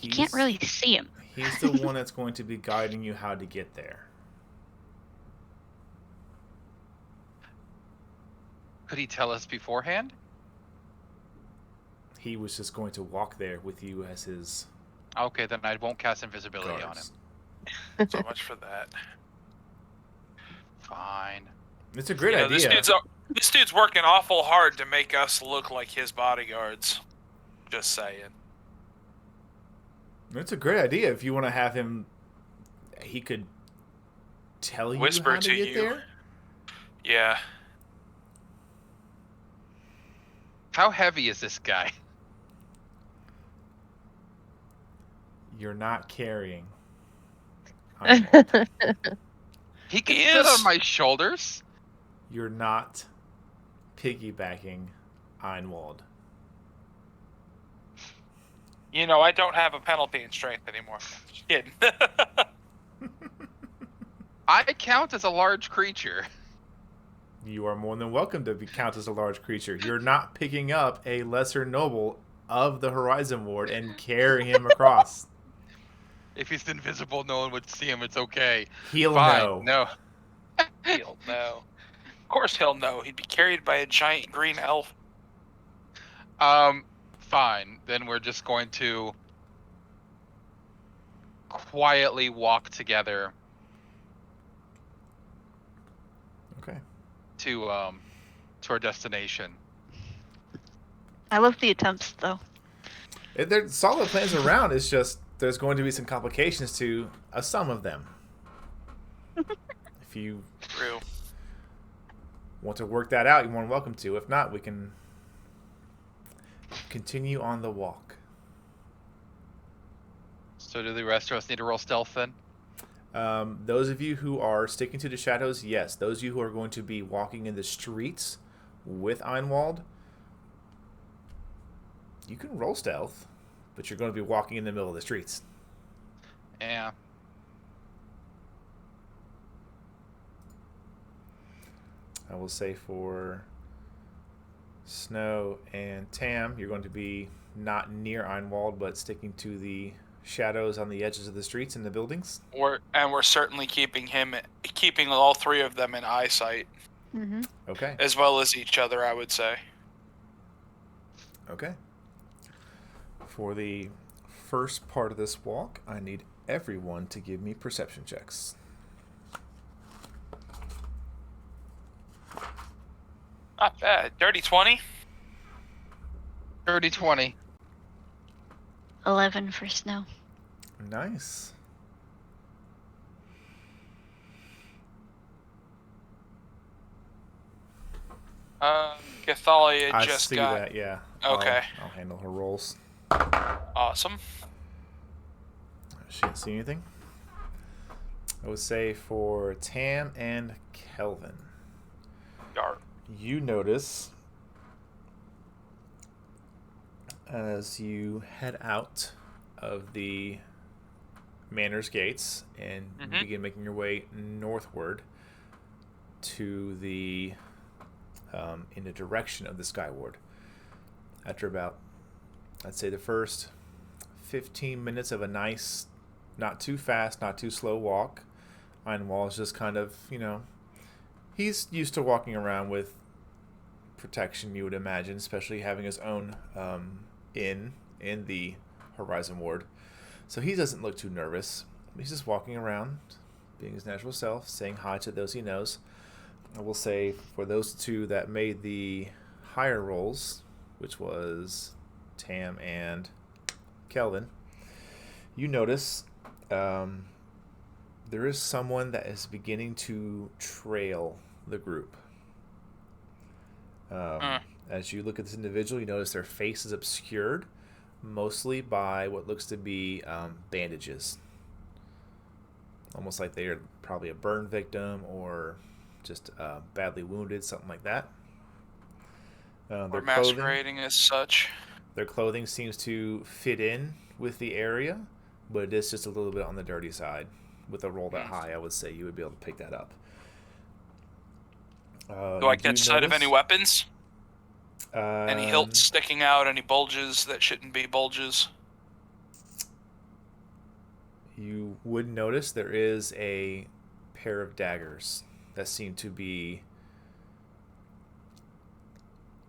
[SPEAKER 3] You can't really see him.
[SPEAKER 1] He's the one that's going to be guiding you how to get there.
[SPEAKER 2] Could he tell us beforehand?
[SPEAKER 1] He was just going to walk there with you as his
[SPEAKER 2] Okay, then I won't cast invisibility
[SPEAKER 1] guards.
[SPEAKER 2] on him.
[SPEAKER 4] So much for that.
[SPEAKER 2] Fine.
[SPEAKER 1] It's a great idea.
[SPEAKER 4] This dude's working awful hard to make us look like his bodyguards. Just saying.
[SPEAKER 1] It's a great idea if you want to have him. He could tell you
[SPEAKER 4] Whisper
[SPEAKER 1] how to get there.
[SPEAKER 4] Yeah.
[SPEAKER 2] How heavy is this guy?
[SPEAKER 1] You're not carrying.
[SPEAKER 2] He can
[SPEAKER 4] He
[SPEAKER 2] fit
[SPEAKER 4] is.
[SPEAKER 2] on my shoulders.
[SPEAKER 1] You're not piggybacking Einwald.
[SPEAKER 4] You know, I don't have a penalty in strength anymore. Just kidding.
[SPEAKER 2] I count as a large creature.
[SPEAKER 1] You are more than welcome to count as a large creature. You're not picking up a lesser noble of the Horizon Ward and carrying him across.
[SPEAKER 2] If he's invisible, no one would see him. It's okay.
[SPEAKER 1] He'll
[SPEAKER 2] Fine.
[SPEAKER 1] know.
[SPEAKER 2] No.
[SPEAKER 4] He'll know. Of course he'll know. He'd be carried by a giant green elf.
[SPEAKER 2] Fine. Then we're just going to quietly walk together
[SPEAKER 1] Okay.
[SPEAKER 2] to our destination.
[SPEAKER 3] I love the attempts, though.
[SPEAKER 1] There's solid plans around. It's just there's going to be some complications to some of them. If you
[SPEAKER 4] True.
[SPEAKER 1] want to work that out, you're more than welcome to. If not, we can continue on the walk.
[SPEAKER 2] So do the rest of us need to roll stealth then?
[SPEAKER 1] Those of you who are sticking to the shadows, yes. Those of you who are going to be walking in the streets with Einwald, you can roll stealth, but you're going to be walking in the middle of the streets.
[SPEAKER 2] Yeah.
[SPEAKER 1] I will say for Snow and Tam, you're going to be not near Einwald, but sticking to the shadows on the edges of the streets and the buildings.
[SPEAKER 4] We're certainly keeping all three of them in eyesight,
[SPEAKER 3] Mm-hmm.
[SPEAKER 1] Okay.
[SPEAKER 4] as well as each other, I would say.
[SPEAKER 1] Okay. For the first part of this walk, I need everyone to give me perception checks.
[SPEAKER 4] Not bad. Dirty 20.
[SPEAKER 2] 30-20.
[SPEAKER 3] 11 for Snow.
[SPEAKER 1] Nice.
[SPEAKER 4] Cathalia
[SPEAKER 1] I
[SPEAKER 4] just
[SPEAKER 1] see
[SPEAKER 4] got.
[SPEAKER 1] that, yeah.
[SPEAKER 4] Okay.
[SPEAKER 1] I'll handle her rolls.
[SPEAKER 4] Awesome.
[SPEAKER 1] She didn't see anything. I would say for Tam and Kelvin,
[SPEAKER 4] Yar.
[SPEAKER 1] you notice as you head out of the Manor's gates and begin making your way northward to the in the direction of the Skyward. After about, I'd say, the first 15 minutes of a nice, not too fast, not too slow walk, Einwall is just kind of, he's used to walking around with protection, you would imagine, especially having his own inn in the Horizon Ward. So he doesn't look too nervous. He's just walking around, being his natural self, saying hi to those he knows. I will say, for those two that made the higher rolls, which was Tam and Kelvin, you notice there is someone that is beginning to trail the group. As you look at this individual, you notice their face is obscured mostly by what looks to be bandages. Almost like they are probably a burn victim or just badly wounded, something like that.
[SPEAKER 4] Or masquerading as such.
[SPEAKER 1] Their clothing seems to fit in with the area, but it is just a little bit on the dirty side. With a roll that high, I would say you would be able to pick that up.
[SPEAKER 4] Do I catch sight of any weapons? Any hilts sticking out? Any bulges that shouldn't be bulges?
[SPEAKER 1] You would notice there is a pair of daggers that seem to be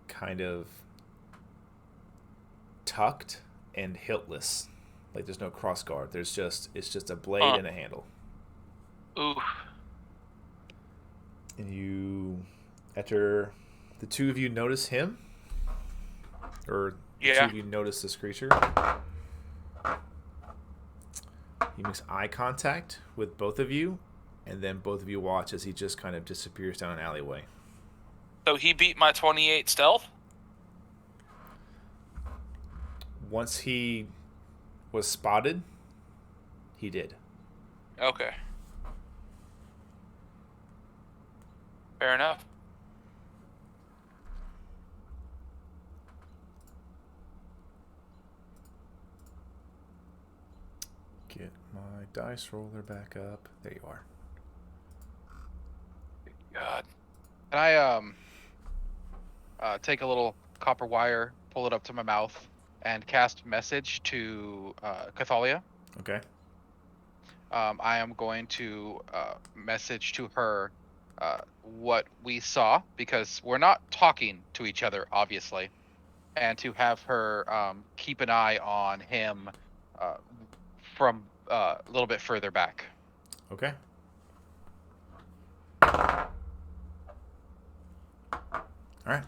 [SPEAKER 1] kind of tucked and hiltless. Like there's no cross guard. It's just a blade and a handle.
[SPEAKER 4] Ooh.
[SPEAKER 1] And after the two of you notice him, or the two of you notice this creature, he makes eye contact with both of you, and then both of you watch as he just kind of disappears down an alleyway.
[SPEAKER 4] So he beat my 28 stealth?
[SPEAKER 1] Once he was spotted, he did.
[SPEAKER 4] Okay. Fair enough.
[SPEAKER 1] Get my dice roller back up. There you are.
[SPEAKER 2] God. Can I take a little copper wire, pull it up to my mouth, and cast message to Cathalia?
[SPEAKER 1] Okay.
[SPEAKER 2] I am going to message to her what we saw, because we're not talking to each other, obviously, and to have her keep an eye on him from a little bit further back.
[SPEAKER 1] Okay. All right.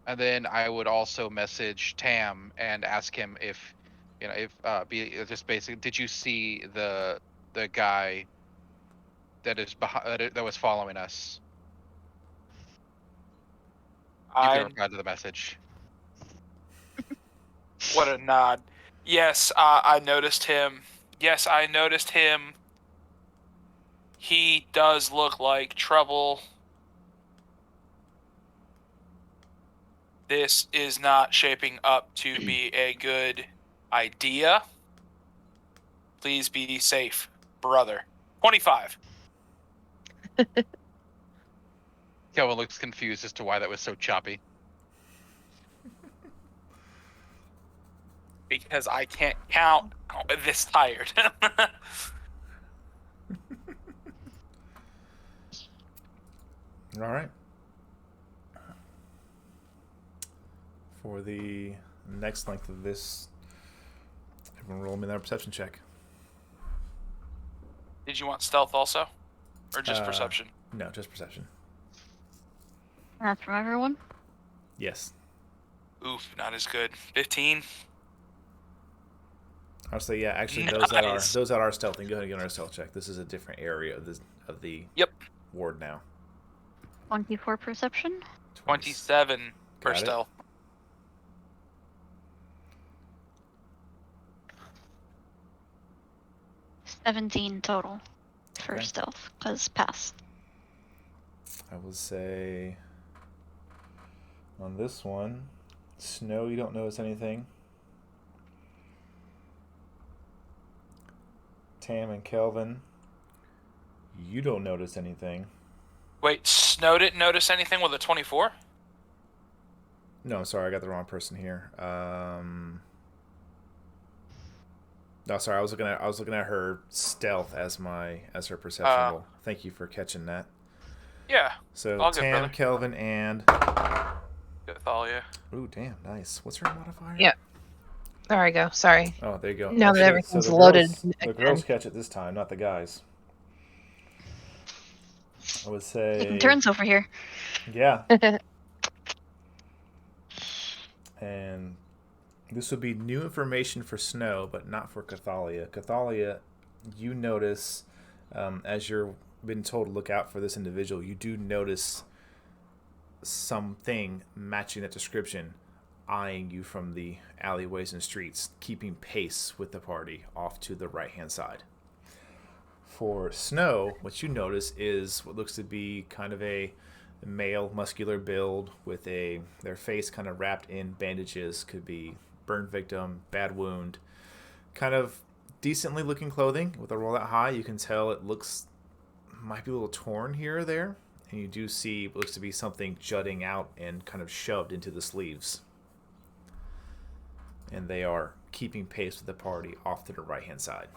[SPEAKER 2] And then I would also message Tam and ask him if, just basically, did you see the guy that is that was following us? You can reply to the message.
[SPEAKER 4] What a nod. Yes, I noticed him. Yes, I noticed him. He does look like trouble. This is not shaping up to be a good idea. Please be safe, brother. 25.
[SPEAKER 2] Kelvin looks confused as to why that was so choppy.
[SPEAKER 4] Because I can't count this tired.
[SPEAKER 1] All right. For the next length of this, everyone roll me their perception check.
[SPEAKER 4] Did you want stealth also? Or just perception?
[SPEAKER 1] No, just perception.
[SPEAKER 3] That's from everyone?
[SPEAKER 1] Yes.
[SPEAKER 4] Oof, not as good. 15.
[SPEAKER 1] I'll say, yeah, actually,
[SPEAKER 4] Nice.
[SPEAKER 1] those that are stealthing, go ahead and get another stealth check. This is a different area of the ward now.
[SPEAKER 3] 24 perception?
[SPEAKER 4] 27 for
[SPEAKER 1] Got it.
[SPEAKER 4] stealth.
[SPEAKER 3] – 17 total for
[SPEAKER 1] Okay.
[SPEAKER 3] stealth, because pass.
[SPEAKER 1] I will say on this one, Snow, you don't notice anything. Tam and Kelvin, you don't notice anything.
[SPEAKER 4] Wait, Snow didn't notice anything with a 24?
[SPEAKER 1] No, sorry, I got the wrong person here. No, sorry, I was looking at her stealth as her perception roll. Thank you for catching that.
[SPEAKER 4] Yeah.
[SPEAKER 1] So
[SPEAKER 4] All good,
[SPEAKER 1] Tam,
[SPEAKER 4] brother.
[SPEAKER 1] Kelvin, and
[SPEAKER 4] Cathalia.
[SPEAKER 1] ooh, damn, nice. What's her modifier?
[SPEAKER 5] Yeah. There I go. Sorry.
[SPEAKER 1] Oh, there you go.
[SPEAKER 5] Now
[SPEAKER 1] Oh,
[SPEAKER 5] that
[SPEAKER 1] shit.
[SPEAKER 5] everything's
[SPEAKER 1] the
[SPEAKER 5] loaded
[SPEAKER 1] girls, the
[SPEAKER 5] again.
[SPEAKER 1] girls catch it this time, not the guys. I would say
[SPEAKER 3] Taking turns over here.
[SPEAKER 1] yeah. And this would be new information for Snow, but not for Cathalia. Cathalia, you notice, as you're been told to look out for this individual, you do notice something matching that description eyeing you from the alleyways and streets, keeping pace with the party off to the right-hand side. For Snow, what you notice is what looks to be kind of a male, muscular build with their face kind of wrapped in bandages. Could be burn victim, bad wound. Kind of decently looking clothing with a roll that high. You can tell it might be a little torn here or there. And you do see what looks to be something jutting out and kind of shoved into the sleeves. And they are keeping pace with the party off to the right-hand side.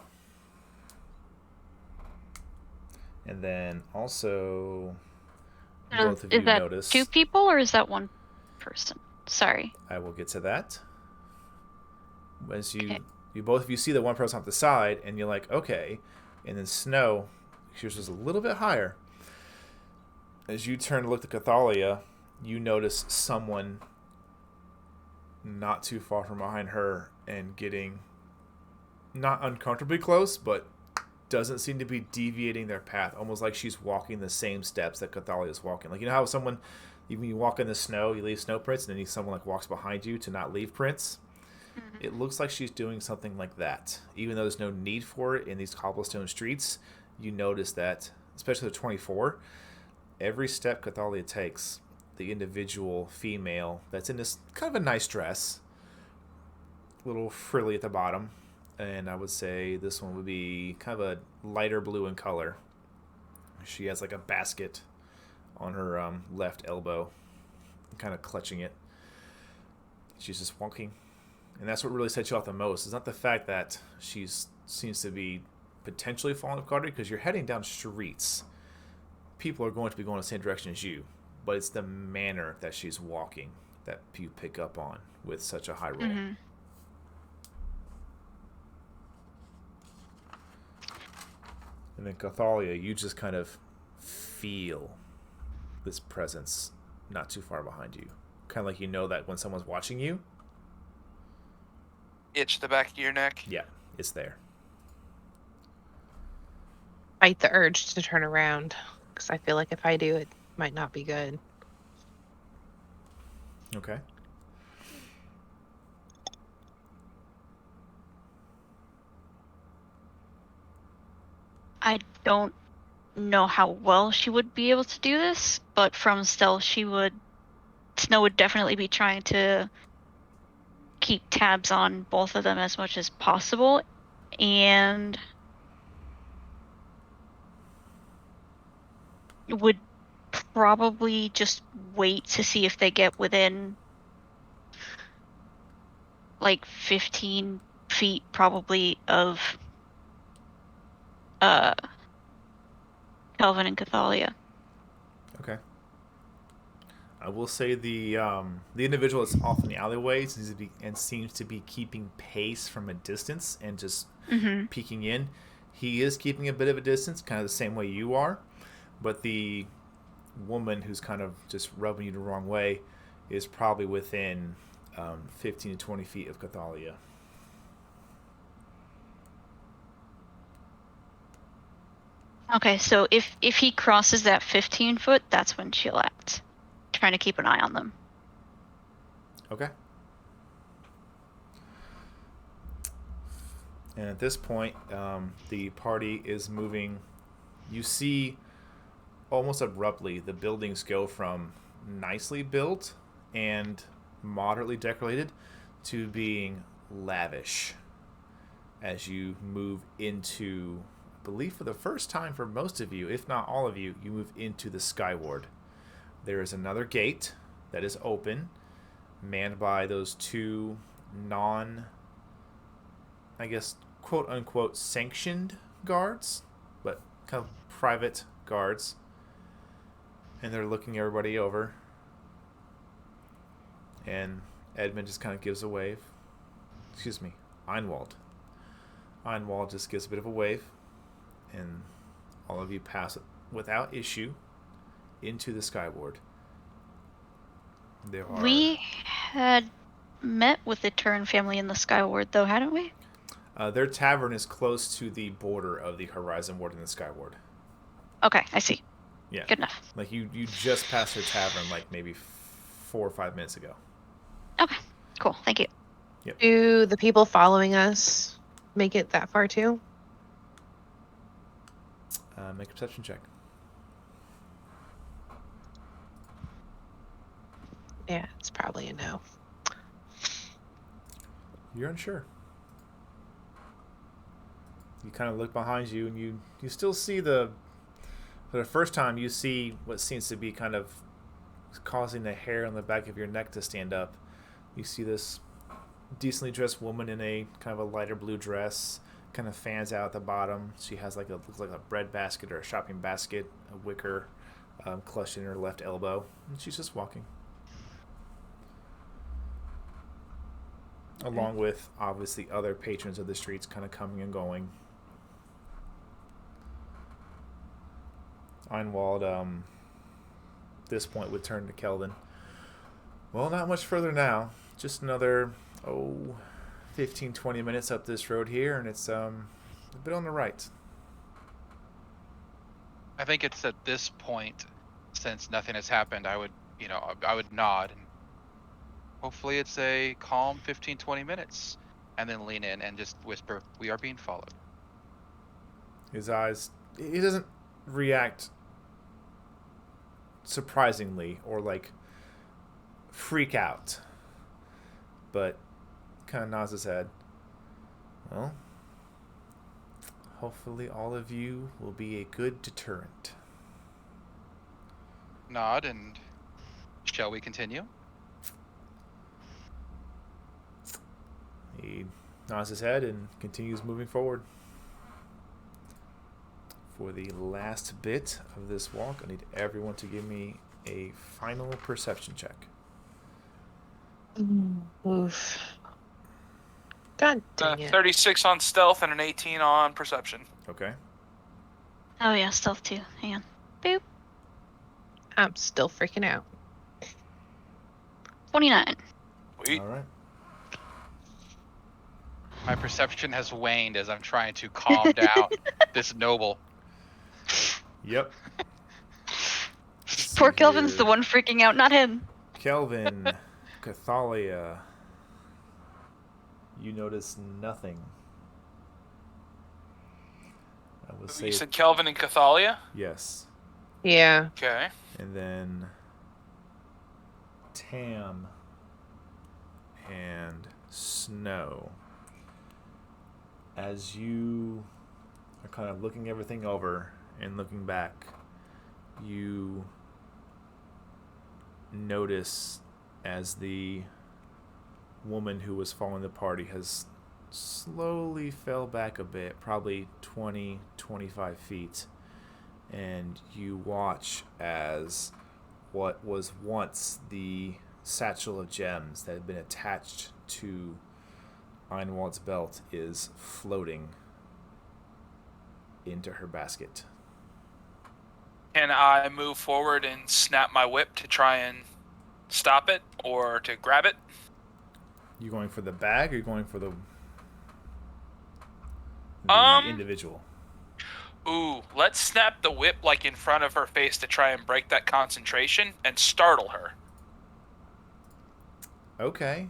[SPEAKER 1] And then also, both of you
[SPEAKER 3] Is that
[SPEAKER 1] notice.
[SPEAKER 3] 2 people or is that 1 person? Sorry.
[SPEAKER 1] I will get to that. As
[SPEAKER 3] Okay.
[SPEAKER 1] you both of you see the one person off the side, and you're like, okay. And then Snow, yours is a little bit higher. As you turn to look at Cathalia, you notice someone not too far from behind her and getting not uncomfortably close, but doesn't seem to be deviating their path, almost like she's walking the same steps that Cathalia is walking. Like, you know how someone, when you walk in the snow, you leave snow prints, and then someone like walks behind you to not leave prints? Mm-hmm. It looks like she's doing something like that. Even though there's no need for it in these cobblestone streets, you notice that, especially the 24, every step Cathalia takes, the individual female that's in this kind of a nice dress, a little frilly at the bottom, and I would say this one would be kind of a lighter blue in color. She has like a basket on her left elbow, kind of clutching it. She's just walking. And that's what really sets you off the most. It's not the fact that she seems to be potentially falling off guard, because you're heading down streets. People are going to be going the same direction as you. But it's the manner that she's walking that you pick up on with such a high roll.
[SPEAKER 3] Mm-hmm.
[SPEAKER 1] And then Cathalia, you just kind of feel this presence not too far behind you. Kind of like you know that when someone's watching you.
[SPEAKER 4] Itch the back of your neck.
[SPEAKER 1] Yeah, it's there.
[SPEAKER 5] Fight the urge to turn around, because I feel like if I do, it might not be good.
[SPEAKER 1] Okay.
[SPEAKER 3] I don't know how well she would be able to do this, but from stealth, Snow would definitely be trying to keep tabs on both of them as much as possible, and would probably just wait to see if they get within like 15 feet probably of Kelvin and Cathalia.
[SPEAKER 1] Okay. I will say the individual that's off in the alleyway seems to be keeping pace from a distance and just peeking in. He is keeping a bit of a distance, kind of the same way you are, but the woman who's kind of just rubbing you the wrong way is probably within 15 to 20 feet of Cathalia.
[SPEAKER 3] Okay, so if he crosses that 15 foot, that's when she'll act. Trying to keep an eye on them.
[SPEAKER 1] Okay. And at this point, the party is moving. You see, almost abruptly, the buildings go from nicely built and moderately decorated to being lavish. as you move into, I believe for the first time for most of you, if not all of you, you move into the Skyward. There is another gate that is open, manned by those two I guess, quote unquote, sanctioned guards, but kind of private guards. And they're looking everybody over. And Edmund just kind of gives a wave. Excuse me, Einwald. Einwald just gives a bit of a wave. And all of you pass without issue into the Skyward.
[SPEAKER 3] We had met with the Turin family in the Skyward, though, hadn't we?
[SPEAKER 1] Their tavern is close to the border of the Horizon Ward and the Skyward.
[SPEAKER 3] Okay, I see.
[SPEAKER 1] Yeah.
[SPEAKER 3] Good enough.
[SPEAKER 1] Like you just passed their tavern like maybe 4 or 5 minutes ago.
[SPEAKER 3] Okay, cool. Thank you.
[SPEAKER 1] Yep.
[SPEAKER 5] Do the people following us make it that far too?
[SPEAKER 1] Make a perception check.
[SPEAKER 5] Yeah, it's probably a no.
[SPEAKER 1] You're unsure. You kind of look behind you, and you still see for the first time, you see what seems to be kind of causing the hair on the back of your neck to stand up. You see this decently dressed woman in a kind of a lighter blue dress, kind of fans out at the bottom. She has looks like a bread basket or a shopping basket, a wicker clutched in her left elbow, and she's just walking. Along with, obviously, other patrons of the streets kind of coming and going. Einwald, this point, would turn to Kelvin. Well, not much further now. Just another, 15, 20 minutes up this road here, and it's a bit on the right.
[SPEAKER 2] I think it's at this point, since nothing has happened, I would nod. And hopefully it's a calm 15, 20 minutes. And then lean in and just whisper, "We are being followed."
[SPEAKER 1] His eyes, he doesn't react surprisingly or freak out, but kind of nods his head. Well, hopefully all of you will be a good deterrent.
[SPEAKER 2] Nod, and shall we continue?
[SPEAKER 1] He nods his head and continues moving forward. For the last bit of this walk, I need everyone to give me a final perception check.
[SPEAKER 5] Oof. God dang it.
[SPEAKER 4] 36 on stealth and an 18 on perception.
[SPEAKER 1] Okay.
[SPEAKER 3] Oh yeah, stealth too. Hang on. Boop.
[SPEAKER 5] I'm still freaking out.
[SPEAKER 3] 29.
[SPEAKER 4] Sweet.
[SPEAKER 1] All right.
[SPEAKER 2] My perception has waned as I'm trying to calm down this noble.
[SPEAKER 1] Yep.
[SPEAKER 3] Poor Kelvin's the one freaking out, not him.
[SPEAKER 1] Kelvin, Cathalia, you notice nothing. I would say
[SPEAKER 4] You said Kelvin and Cathalia?
[SPEAKER 1] yes.
[SPEAKER 5] Yeah.
[SPEAKER 4] Okay.
[SPEAKER 1] And then Tam and Snow. As you are kind of looking everything over and looking back, you notice as the woman who was following the party has slowly fell back a bit, probably 20, 25 feet, and you watch as what was once the satchel of gems that had been attached to Einwald's belt is floating into her basket.
[SPEAKER 4] Can I move forward and snap my whip to try and stop it or to grab it?
[SPEAKER 1] You going for the bag or you going for the individual?
[SPEAKER 4] Ooh, let's snap the whip in front of her face to try and break that concentration and startle her.
[SPEAKER 1] Okay.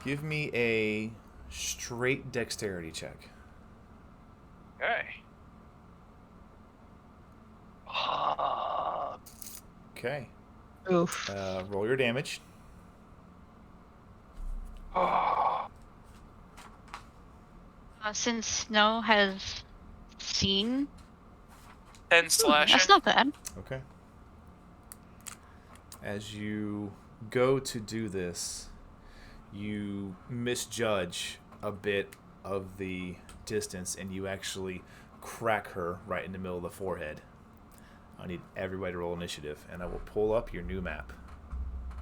[SPEAKER 1] Give me a straight dexterity check.
[SPEAKER 4] Okay.
[SPEAKER 1] Okay.
[SPEAKER 5] Oof.
[SPEAKER 1] Roll your damage.
[SPEAKER 3] Since Snow has seen,
[SPEAKER 4] 10 slashing.
[SPEAKER 3] that's not bad.
[SPEAKER 1] Okay. As you go to do this, you misjudge a bit of the distance and you actually crack her right in the middle of the forehead. I need everybody to roll initiative, and I will pull up your new map.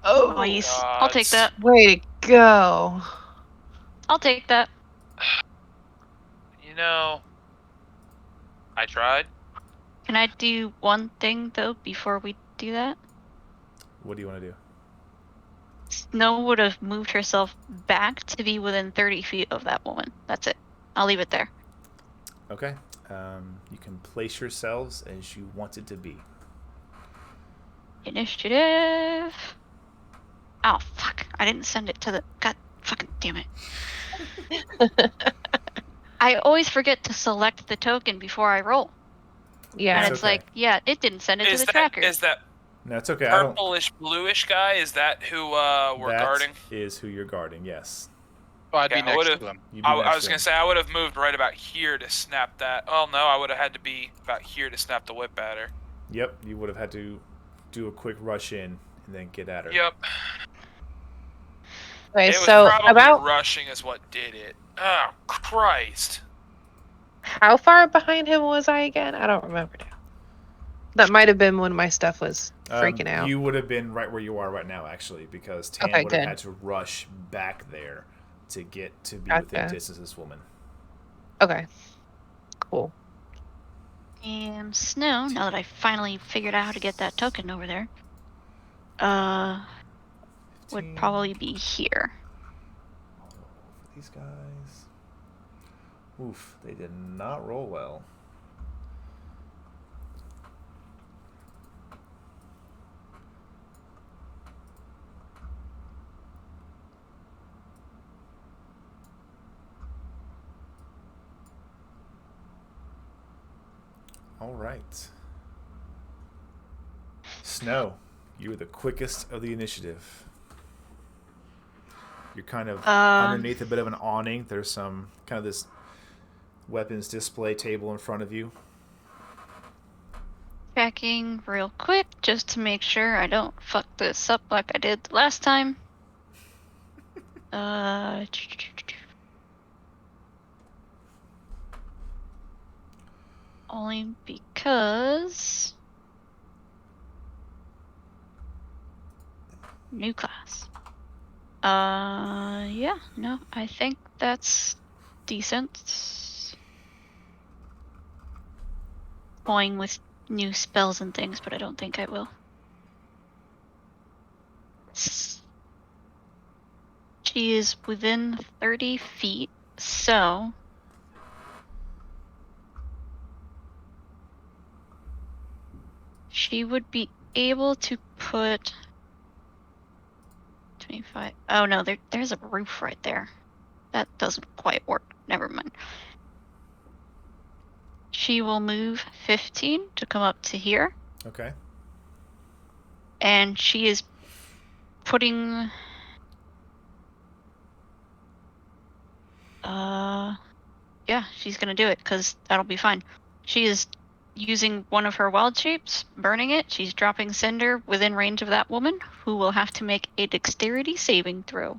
[SPEAKER 5] Oh,
[SPEAKER 3] Nice. I'll take
[SPEAKER 4] gods.
[SPEAKER 3] that.
[SPEAKER 5] way to go.
[SPEAKER 3] I'll take that.
[SPEAKER 4] You know, I tried.
[SPEAKER 3] Can I do one thing though before we do that?
[SPEAKER 1] What do you want to do?
[SPEAKER 3] Snow would have moved herself back to be within 30 feet of that woman. That's it. I'll leave it there.
[SPEAKER 1] Okay. You can place yourselves as you want it to be.
[SPEAKER 3] Initiative. Oh, fuck. I didn't send it to the... God fucking damn it. I always forget to select the token before I roll.
[SPEAKER 5] Yeah.
[SPEAKER 3] And
[SPEAKER 1] That's
[SPEAKER 3] it's
[SPEAKER 1] okay.
[SPEAKER 3] like, yeah, it didn't send it to
[SPEAKER 4] Is
[SPEAKER 3] the
[SPEAKER 4] that
[SPEAKER 3] tracker.
[SPEAKER 4] is that
[SPEAKER 1] No, it's okay. I don't.
[SPEAKER 4] purplish bluish guy? Is that who we're
[SPEAKER 1] That
[SPEAKER 4] guarding?
[SPEAKER 1] is who you're guarding. Yes.
[SPEAKER 2] Oh, I'd
[SPEAKER 4] Okay,
[SPEAKER 2] be
[SPEAKER 4] I
[SPEAKER 2] next
[SPEAKER 4] would've-
[SPEAKER 2] to him.
[SPEAKER 1] You'd be
[SPEAKER 4] I
[SPEAKER 1] next
[SPEAKER 4] was
[SPEAKER 1] to
[SPEAKER 4] gonna
[SPEAKER 1] him.
[SPEAKER 4] say I would have moved right about here to snap that. Oh no, I would have had to be about here to snap the whip at her.
[SPEAKER 1] Yep. You would have had to do a quick rush in and then get at her.
[SPEAKER 4] Yep.
[SPEAKER 5] Okay,
[SPEAKER 4] It was
[SPEAKER 5] so
[SPEAKER 4] probably
[SPEAKER 5] about
[SPEAKER 4] rushing is what did it. Oh Christ.
[SPEAKER 5] how far behind him was I again? I don't remember now. That might have been when my stuff was freaking out.
[SPEAKER 1] You would have been right where you are right now, actually, because Tan
[SPEAKER 5] Okay,
[SPEAKER 1] would have
[SPEAKER 5] good.
[SPEAKER 1] had to rush back there to get to be
[SPEAKER 5] Gotcha.
[SPEAKER 1] within distance of this woman.
[SPEAKER 5] Okay. Cool.
[SPEAKER 3] And Snow, now that I finally figured out how to get that token over there, would
[SPEAKER 1] 15.
[SPEAKER 3] probably be here.
[SPEAKER 1] Oh, for these guys. Oof, they did not roll well. All right. Snow, you were the quickest of the initiative. You're kind of underneath a bit of an awning. There's some kind of this weapons display table in front of you.
[SPEAKER 3] Checking real quick just to make sure I don't fuck this up like I did last time. Only because new class. Yeah, no, I think that's decent. Toying with new spells and things, but I don't think I will. She is within 30 feet, so she would be able to put 25. Oh no, there's a roof right there. That doesn't quite work. Never mind. She will move 15 to come up to here.
[SPEAKER 1] Okay.
[SPEAKER 3] And she is putting yeah, she's gonna do it because that'll be fine. She is using one of her wild shapes, burning it. She's dropping Cinder within range of that woman, who will have to make a dexterity saving throw. Okay.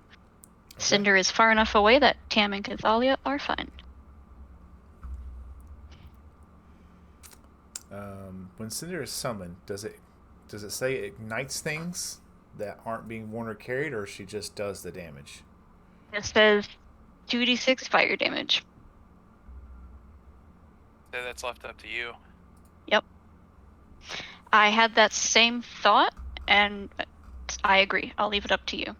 [SPEAKER 3] Cinder is far enough away that Tam and Cathalia are fine.
[SPEAKER 1] When Cinder is summoned, does it say it ignites things that aren't being worn or carried, or she just does the damage?
[SPEAKER 3] It says 2d6 fire damage.
[SPEAKER 4] So that's left up to you.
[SPEAKER 3] Yep. I had that same thought, and I agree. I'll leave it up to you.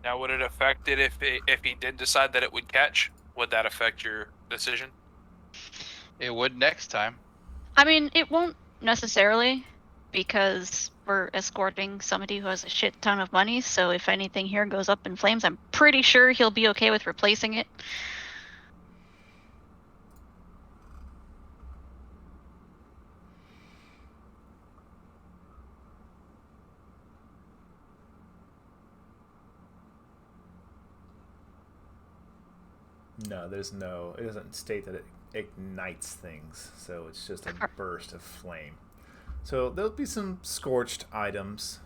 [SPEAKER 4] Now, would it affect it if he did decide that it would catch? Would that affect your decision?
[SPEAKER 2] It would next time.
[SPEAKER 3] I mean, it won't necessarily, because we're escorting somebody who has a shit ton of money, so if anything here goes up in flames, I'm pretty sure he'll be okay with replacing it.
[SPEAKER 1] No, there's no. It doesn't state that it ignites things, so it's just a burst of flame. So there'll be some scorched items.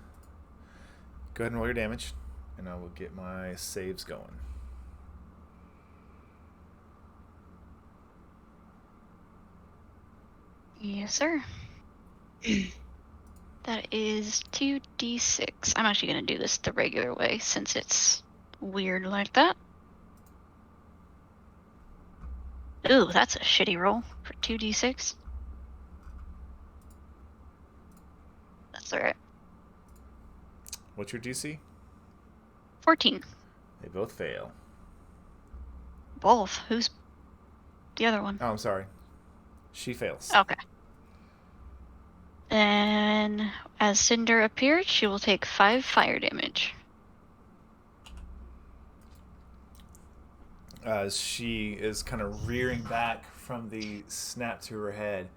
[SPEAKER 1] Go ahead and roll your damage, and I will get my saves going.
[SPEAKER 3] Yes, sir. That is 2d6. I'm actually going to do this the regular way since it's weird like that. Ooh, that's a shitty roll for 2d6. That's alright.
[SPEAKER 1] What's your DC?
[SPEAKER 3] 14.
[SPEAKER 1] They both fail.
[SPEAKER 3] Both. Who's the other one?
[SPEAKER 1] Oh, I'm sorry. She fails.
[SPEAKER 3] Okay. And as Cinder appears, she will take 5 fire damage.
[SPEAKER 1] As she is kind of rearing back from the snap to her head,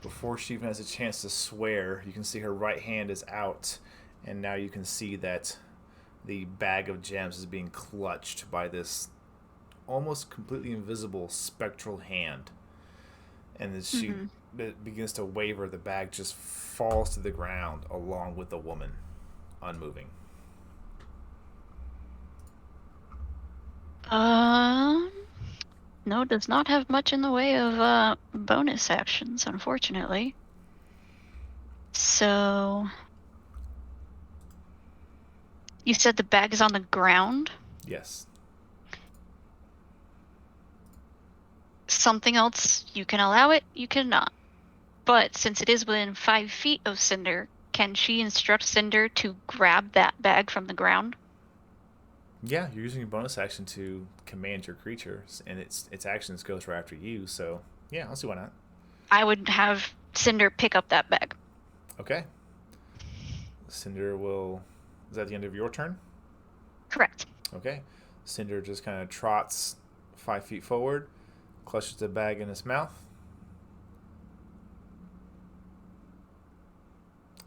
[SPEAKER 1] before she even has a chance to swear, you can see her right hand is out, and now you can see that the bag of gems is being clutched by this almost completely invisible spectral hand. And as she begins to waver, the bag just falls to the ground along with the woman, unmoving.
[SPEAKER 3] No, does not have much in the way of bonus actions, unfortunately. So, you said the bag is on the ground?
[SPEAKER 1] Yes.
[SPEAKER 3] Something else, you can allow it, you cannot. But since it is within 5 feet of Cinder, can she instruct Cinder to grab that bag from the ground?
[SPEAKER 1] Yeah, you're using your bonus action to command your creature, and its actions goes right after you. So yeah, I'll see why not.
[SPEAKER 3] I would have Cinder pick up that bag.
[SPEAKER 1] Okay. Cinder will. Is that the end of your turn?
[SPEAKER 3] Correct.
[SPEAKER 1] Okay. Cinder just kind of trots 5 feet forward, clutches the bag in his mouth.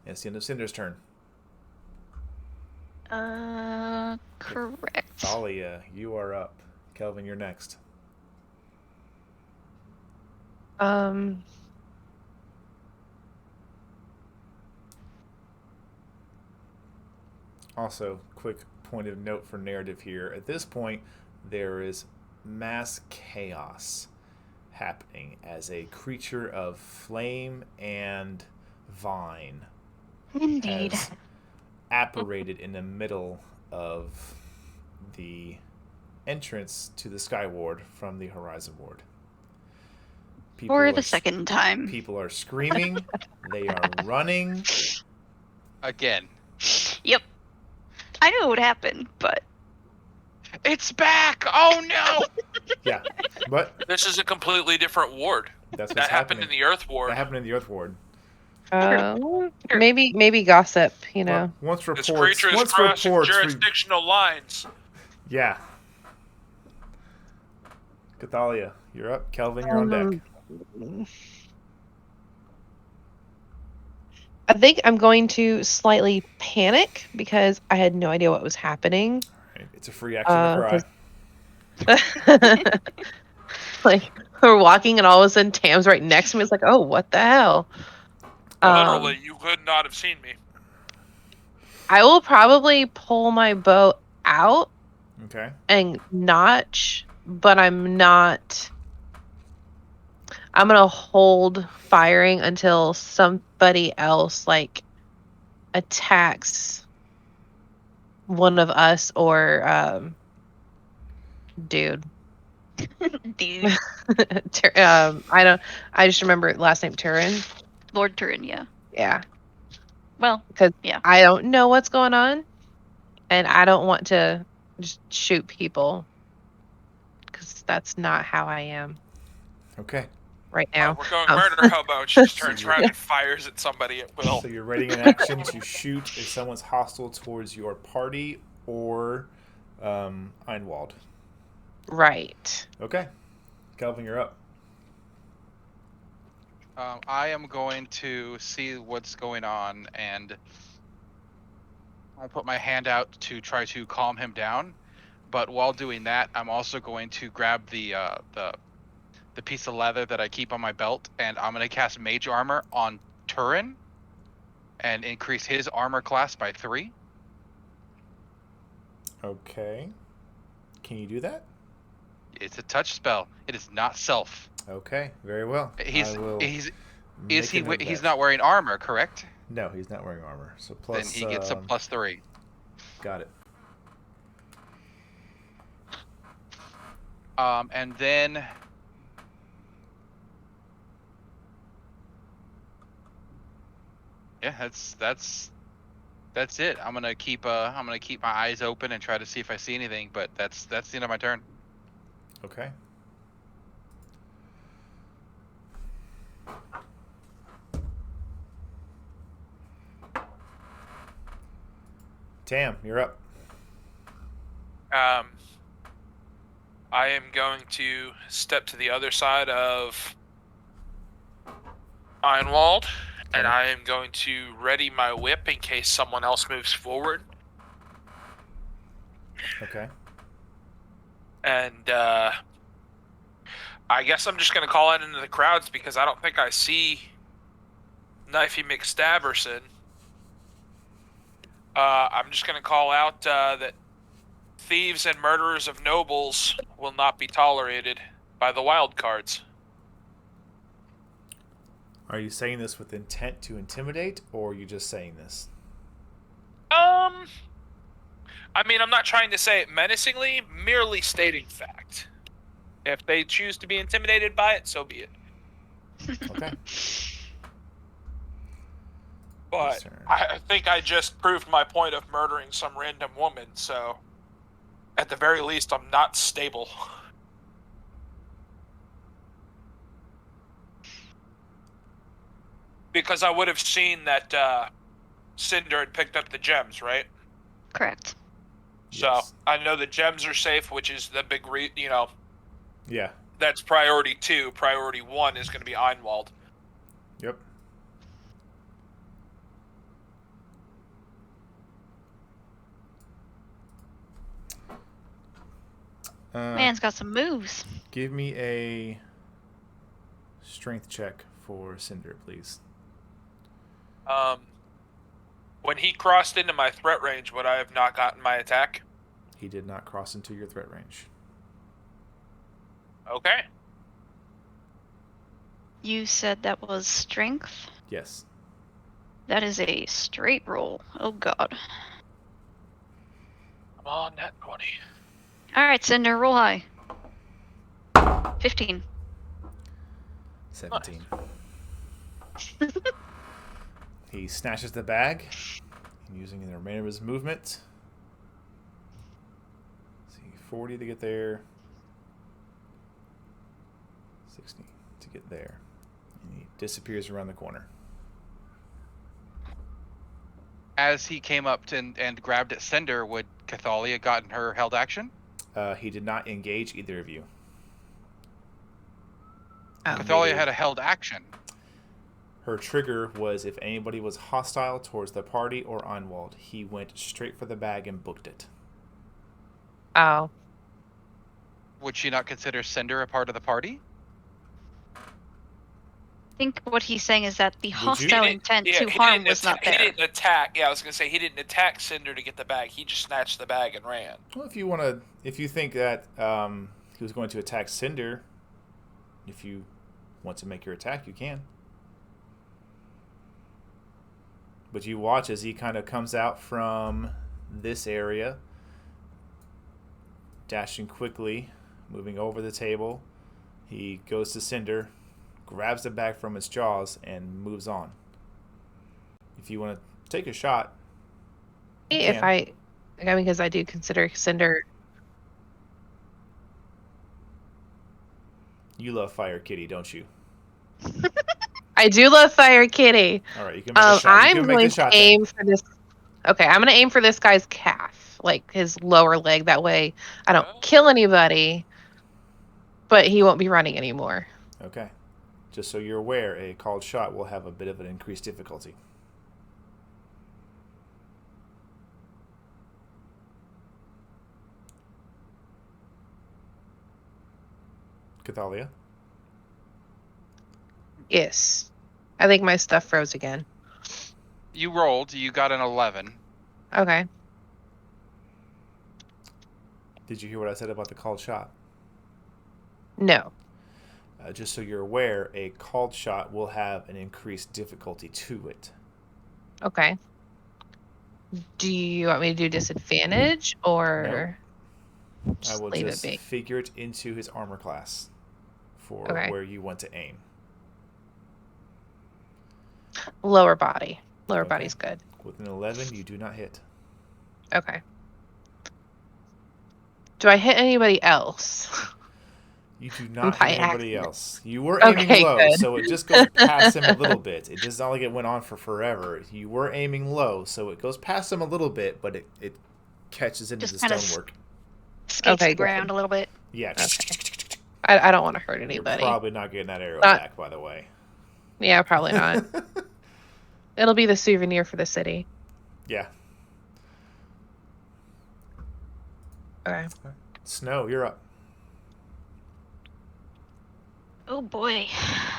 [SPEAKER 1] And it's the end of Cinder's turn.
[SPEAKER 3] Correct.
[SPEAKER 1] Thalia, you are up. Kelvin, you're next. Also, quick point of note for narrative here. At this point, there is mass chaos happening as a creature of flame and vine
[SPEAKER 3] Indeed.
[SPEAKER 1] has apparated in the middle of the entrance to the Sky Ward from the Horizon Ward.
[SPEAKER 3] For the second time.
[SPEAKER 1] People are screaming. They are running.
[SPEAKER 2] Again.
[SPEAKER 3] Yep. I knew it would happen, but...
[SPEAKER 2] It's back! Oh no!
[SPEAKER 1] Yeah, but...
[SPEAKER 4] This is a completely different ward.
[SPEAKER 1] That's what's
[SPEAKER 4] that happened
[SPEAKER 1] happening.
[SPEAKER 4] in the Earth Ward.
[SPEAKER 1] That happened in the Earth Ward.
[SPEAKER 5] Maybe gossip, you know.
[SPEAKER 1] Well, once
[SPEAKER 4] This creature is crossing jurisdictional lines.
[SPEAKER 1] Yeah. Cathalia, you're up. Kelvin, you're on deck.
[SPEAKER 5] I think I'm going to slightly panic because I had no idea what was happening.
[SPEAKER 1] Right. It's a free action to
[SPEAKER 5] cry. Like, we're walking and all of a sudden Tam's right next to me. It's like, oh, what the hell?
[SPEAKER 4] Literally, you could not have seen me.
[SPEAKER 5] I will probably pull my bow out.
[SPEAKER 1] Okay.
[SPEAKER 5] And notch, but I'm not... I'm going to hold firing until somebody else, like, attacks one of us or, dude.
[SPEAKER 3] Dude.
[SPEAKER 5] I just remember last name Turin.
[SPEAKER 3] Lord Turin, yeah.
[SPEAKER 5] Yeah.
[SPEAKER 3] Well,
[SPEAKER 5] because
[SPEAKER 3] yeah.
[SPEAKER 5] I don't know what's going on, and I don't want to just shoot people, because that's not how I am.
[SPEAKER 1] Okay.
[SPEAKER 5] Right now.
[SPEAKER 4] We're going murder hobo. She just turns around and fires at somebody at will.
[SPEAKER 1] So you're ready in action to shoot if someone's hostile towards your party or Einwald.
[SPEAKER 5] Right.
[SPEAKER 1] Okay. Kelvin, you're up.
[SPEAKER 2] I am going to see what's going on, and I'll put my hand out to try to calm him down. But while doing that, I'm also going to grab the piece of leather that I keep on my belt, and I'm going to cast Mage Armor on Turin and increase his armor class by 3.
[SPEAKER 1] Okay. Can you do that?
[SPEAKER 2] It's a touch spell. It is not self.
[SPEAKER 1] Okay, very well.
[SPEAKER 2] He's
[SPEAKER 1] I will
[SPEAKER 2] he's
[SPEAKER 1] make
[SPEAKER 2] is he
[SPEAKER 1] a note of
[SPEAKER 2] he's
[SPEAKER 1] that.
[SPEAKER 2] not wearing armor, correct?
[SPEAKER 1] No, he's not wearing armor. So
[SPEAKER 2] Then
[SPEAKER 1] plus.
[SPEAKER 2] he gets a +3.
[SPEAKER 1] Got it.
[SPEAKER 2] And then yeah, that's it. I'm gonna keep my eyes open and try to see if I see anything. But that's the end of my turn.
[SPEAKER 1] Okay. Tam, you're up.
[SPEAKER 4] I am going to step to the other side of Ironwald, and
[SPEAKER 1] Okay.
[SPEAKER 4] I am going to ready my whip in case someone else moves forward.
[SPEAKER 1] Okay.
[SPEAKER 4] And I guess I'm just going to call out into the crowds because I don't think I see Knifey McStabberson. I'm just going to call out that thieves and murderers of nobles will not be tolerated by the wild cards.
[SPEAKER 1] Are you saying this with intent to intimidate, or are you just saying this?
[SPEAKER 4] I mean, I'm not trying to say it menacingly, merely stating fact. If they choose to be intimidated by it, so be it.
[SPEAKER 1] Okay.
[SPEAKER 4] But I think I just proved my point of murdering some random woman, so at the very least, I'm not stable. Because I would have seen that Cinder had picked up the gems, right?
[SPEAKER 3] Correct.
[SPEAKER 4] So
[SPEAKER 1] Yes.
[SPEAKER 4] I know the gems are safe, which is the big,
[SPEAKER 1] Yeah.
[SPEAKER 4] that's priority 2. Priority 1 is going to be Einwald.
[SPEAKER 1] Yep.
[SPEAKER 3] Man's got some moves.
[SPEAKER 1] Give me a strength check for Cinder, please.
[SPEAKER 4] When he crossed into my threat range, would I have not gotten my attack?
[SPEAKER 1] He did not cross into your threat range.
[SPEAKER 4] Okay.
[SPEAKER 3] You said that was strength?
[SPEAKER 1] Yes.
[SPEAKER 3] That is a straight roll. Oh god.
[SPEAKER 4] Come on, net 20.
[SPEAKER 3] Alright, Cinder, roll high. 15.
[SPEAKER 1] 17. He snatches the bag, using the remainder of his movement. Let's see, 40 to get there. 60 to get there. And he disappears around the corner.
[SPEAKER 2] As he came up and grabbed at Cinder, would Cathalia gotten her held action?
[SPEAKER 1] He did not engage either of you.
[SPEAKER 2] Cathalia had a held action.
[SPEAKER 1] Her trigger was if anybody was hostile towards the party or Einwald. He went straight for the bag and booked it.
[SPEAKER 5] Oh.
[SPEAKER 2] Would she not consider Cinder a part of the party?
[SPEAKER 3] I think what he's saying is that the
[SPEAKER 1] you?
[SPEAKER 3] hostile intent to harm was not there.
[SPEAKER 4] He didn't attack. Yeah, I was going to say he didn't attack Cinder to get the bag. He just snatched the bag and ran.
[SPEAKER 1] Well, if you think that he was going to attack Cinder, if you want to make your attack, you can. But you watch as he kind of comes out from this area, dashing quickly, moving over the table. He goes to Cinder, grabs the bag from its jaws, and moves on. If you want to take a shot,
[SPEAKER 5] If I mean, because I do consider Cinder.
[SPEAKER 1] You love Fire Kitty, don't you?
[SPEAKER 5] I do love Fire Kitty.
[SPEAKER 1] All right, you can make a shot.
[SPEAKER 5] I'm going to aim for this. Okay, I'm going to aim for this guy's calf, like his lower leg. That way I don't kill anybody, but he won't be running anymore.
[SPEAKER 1] Okay. Just so you're aware, a called shot will have a bit of an increased difficulty. Cathalia?
[SPEAKER 5] Yes. I think my stuff froze again.
[SPEAKER 2] You rolled. You got an 11.
[SPEAKER 5] Okay.
[SPEAKER 1] Did you hear what I said about the called shot?
[SPEAKER 5] No.
[SPEAKER 1] Just so you're aware, a called shot will have an increased difficulty to it.
[SPEAKER 5] Okay. Do you want me to do disadvantage or
[SPEAKER 1] I
[SPEAKER 5] just
[SPEAKER 1] will
[SPEAKER 5] leave
[SPEAKER 1] just
[SPEAKER 5] it be?
[SPEAKER 1] figure it into his armor class for
[SPEAKER 5] Okay.
[SPEAKER 1] where you want to aim.
[SPEAKER 5] Lower body. Lower
[SPEAKER 1] Okay.
[SPEAKER 5] body's good.
[SPEAKER 1] With an 11, you do not hit.
[SPEAKER 5] Okay. Do I hit anybody else?
[SPEAKER 1] You do not
[SPEAKER 5] By
[SPEAKER 1] hit anybody
[SPEAKER 5] accident.
[SPEAKER 1] else. You were aiming
[SPEAKER 5] Okay,
[SPEAKER 1] low,
[SPEAKER 5] good.
[SPEAKER 1] so it just goes past him a little bit. It does not like it went on for forever. You were aiming low, so it goes past him a little bit, but it catches into
[SPEAKER 3] Just
[SPEAKER 1] the
[SPEAKER 3] kinda
[SPEAKER 1] stonework.
[SPEAKER 3] Skates
[SPEAKER 5] Okay,
[SPEAKER 3] the ground
[SPEAKER 5] good.
[SPEAKER 3] a little bit.
[SPEAKER 1] Yeah.
[SPEAKER 5] Okay. I don't want to hurt
[SPEAKER 1] You're
[SPEAKER 5] anybody.
[SPEAKER 1] probably not getting that arrow
[SPEAKER 5] Not-
[SPEAKER 1] back, by the way.
[SPEAKER 5] Yeah, probably not. It'll be the souvenir for the city.
[SPEAKER 1] Yeah.
[SPEAKER 5] Okay.
[SPEAKER 1] Snow, you're up.
[SPEAKER 3] Oh boy.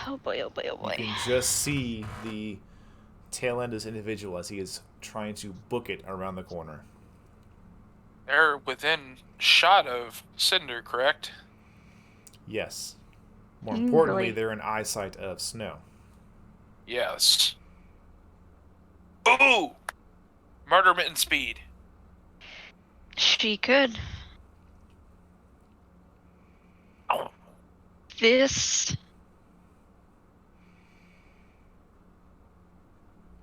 [SPEAKER 3] Oh boy, oh boy, oh
[SPEAKER 1] You
[SPEAKER 3] boy.
[SPEAKER 1] can just see the tail end of this individual as he is trying to book it around the corner.
[SPEAKER 4] They're within shot of Cinder, correct?
[SPEAKER 1] Yes. More
[SPEAKER 3] Mm,
[SPEAKER 1] importantly,
[SPEAKER 3] really?
[SPEAKER 1] they're in eyesight of Snow.
[SPEAKER 4] Yes. Ooh! Murder mitten speed.
[SPEAKER 3] She could.
[SPEAKER 4] Oh.
[SPEAKER 3] This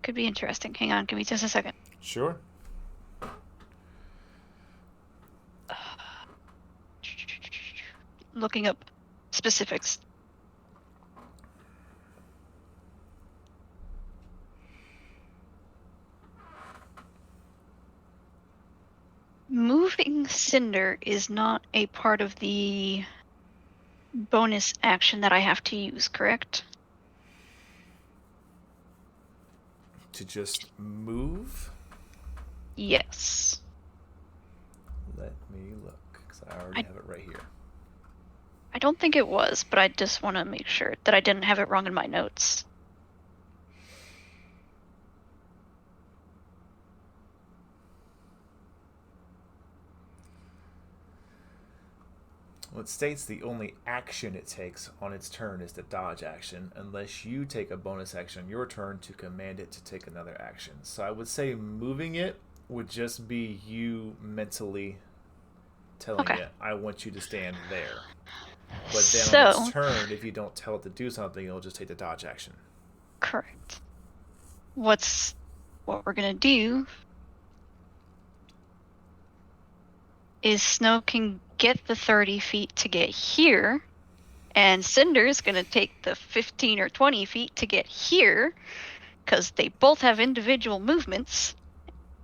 [SPEAKER 3] could be interesting. Hang on, give me just a second.
[SPEAKER 1] Sure.
[SPEAKER 3] Looking up specifics. Moving Cinder is not a part of the bonus action that I have to use, correct?
[SPEAKER 1] To just move?
[SPEAKER 3] Yes.
[SPEAKER 1] Let me look, because I already have it right here.
[SPEAKER 3] I don't think it was, but I just want to make sure that I didn't have it wrong in my notes.
[SPEAKER 1] Well, it states the only action it takes on its turn is the dodge action, unless you take a bonus action on your turn to command it to take another action. So I would say moving it would just be you mentally telling it, I want you to stand there. But then on its turn, if you don't tell it to do something, it'll just take the dodge action.
[SPEAKER 3] Correct. What we're gonna do is Snow can get the 30 feet to get here, and Cinder's gonna take the 15 or 20 feet to get here, because they both have individual movements,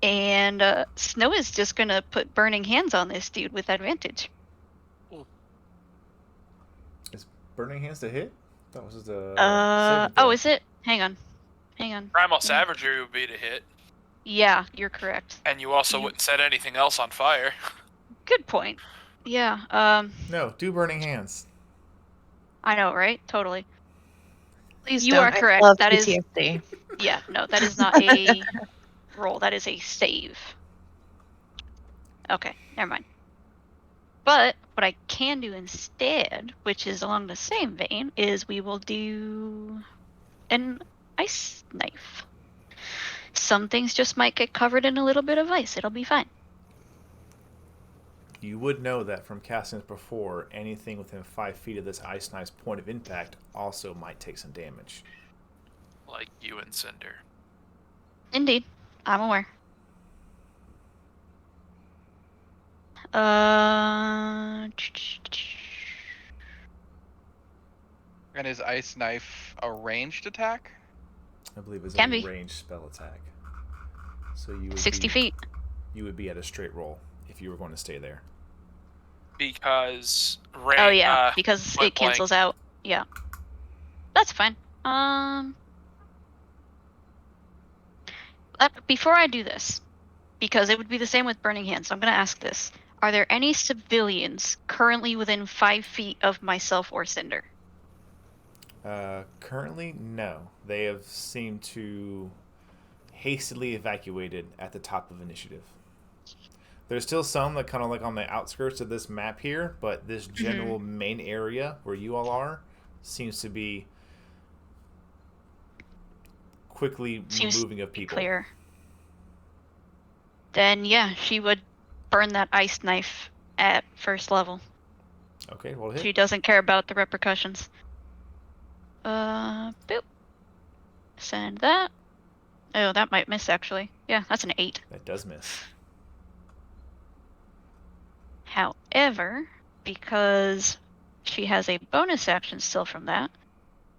[SPEAKER 3] and Snow is just gonna put burning hands on this dude with advantage.
[SPEAKER 1] Is Burning Hands to hit? That was just a
[SPEAKER 3] oh, is it? Hang on.
[SPEAKER 4] Primal Savagery would be to hit.
[SPEAKER 3] Yeah, you're correct.
[SPEAKER 4] And you also wouldn't set anything else on fire.
[SPEAKER 3] Good point. Yeah,
[SPEAKER 1] No, do Burning Hands.
[SPEAKER 3] I know, right? Totally.
[SPEAKER 5] Please
[SPEAKER 3] You
[SPEAKER 5] don't.
[SPEAKER 3] are correct.
[SPEAKER 5] I love
[SPEAKER 3] That is
[SPEAKER 5] PTSD.
[SPEAKER 3] Yeah, no, that is not a roll. That is a save. Okay, never mind. But what I can do instead, which is along the same vein, is we will do an ice knife. Some things just might get covered in a little bit of ice. It'll be fine.
[SPEAKER 1] You would know that from casting this before, anything within 5 feet of this ice knife's point of impact also might take some damage.
[SPEAKER 4] Like you and Cinder.
[SPEAKER 3] Indeed, I'm aware.
[SPEAKER 2] And is Ice Knife a ranged attack?
[SPEAKER 1] I believe it's
[SPEAKER 3] Can
[SPEAKER 1] a
[SPEAKER 3] be.
[SPEAKER 1] ranged spell attack. So you would
[SPEAKER 3] 60
[SPEAKER 1] be,
[SPEAKER 3] feet.
[SPEAKER 1] You would be at a straight roll if you were going to stay there.
[SPEAKER 4] Because
[SPEAKER 3] Oh yeah, because
[SPEAKER 4] point
[SPEAKER 3] it cancels out. Yeah, that's fine. Before I do this, because it would be the same with Burning Hands, so I'm going to ask this. Are there any civilians currently within 5 feet of myself or Cinder?
[SPEAKER 1] Currently, no. They have seemed to hastily evacuated at the top of initiative. There's still some that kind of like on the outskirts of this map here, but this general main area where you all are seems to be quickly moving of people.
[SPEAKER 3] Clear. Then yeah, she would burn that ice knife at first level.
[SPEAKER 1] Okay, well hit.
[SPEAKER 3] She doesn't care about the repercussions. Boop. Send that. Oh, that might miss actually. Yeah, that's an 8.
[SPEAKER 1] That does miss.
[SPEAKER 3] However, because she has a bonus action still from that,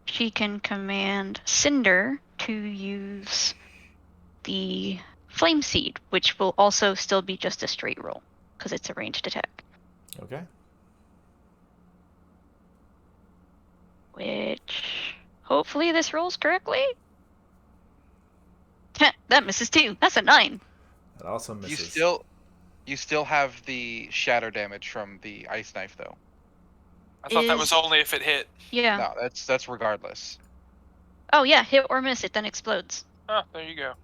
[SPEAKER 3] she can command Cinder to use the Flame Seed, which will also still be just a straight roll, because it's a ranged attack.
[SPEAKER 1] Okay.
[SPEAKER 3] Which, hopefully this rolls correctly. That misses too. That's a 9.
[SPEAKER 1] That also misses.
[SPEAKER 2] You still have the shatter damage from the ice knife, though.
[SPEAKER 4] I thought that was only if it hit.
[SPEAKER 3] Yeah.
[SPEAKER 2] No, that's regardless.
[SPEAKER 3] Oh yeah, hit or miss, it then explodes.
[SPEAKER 4] Oh, there you go.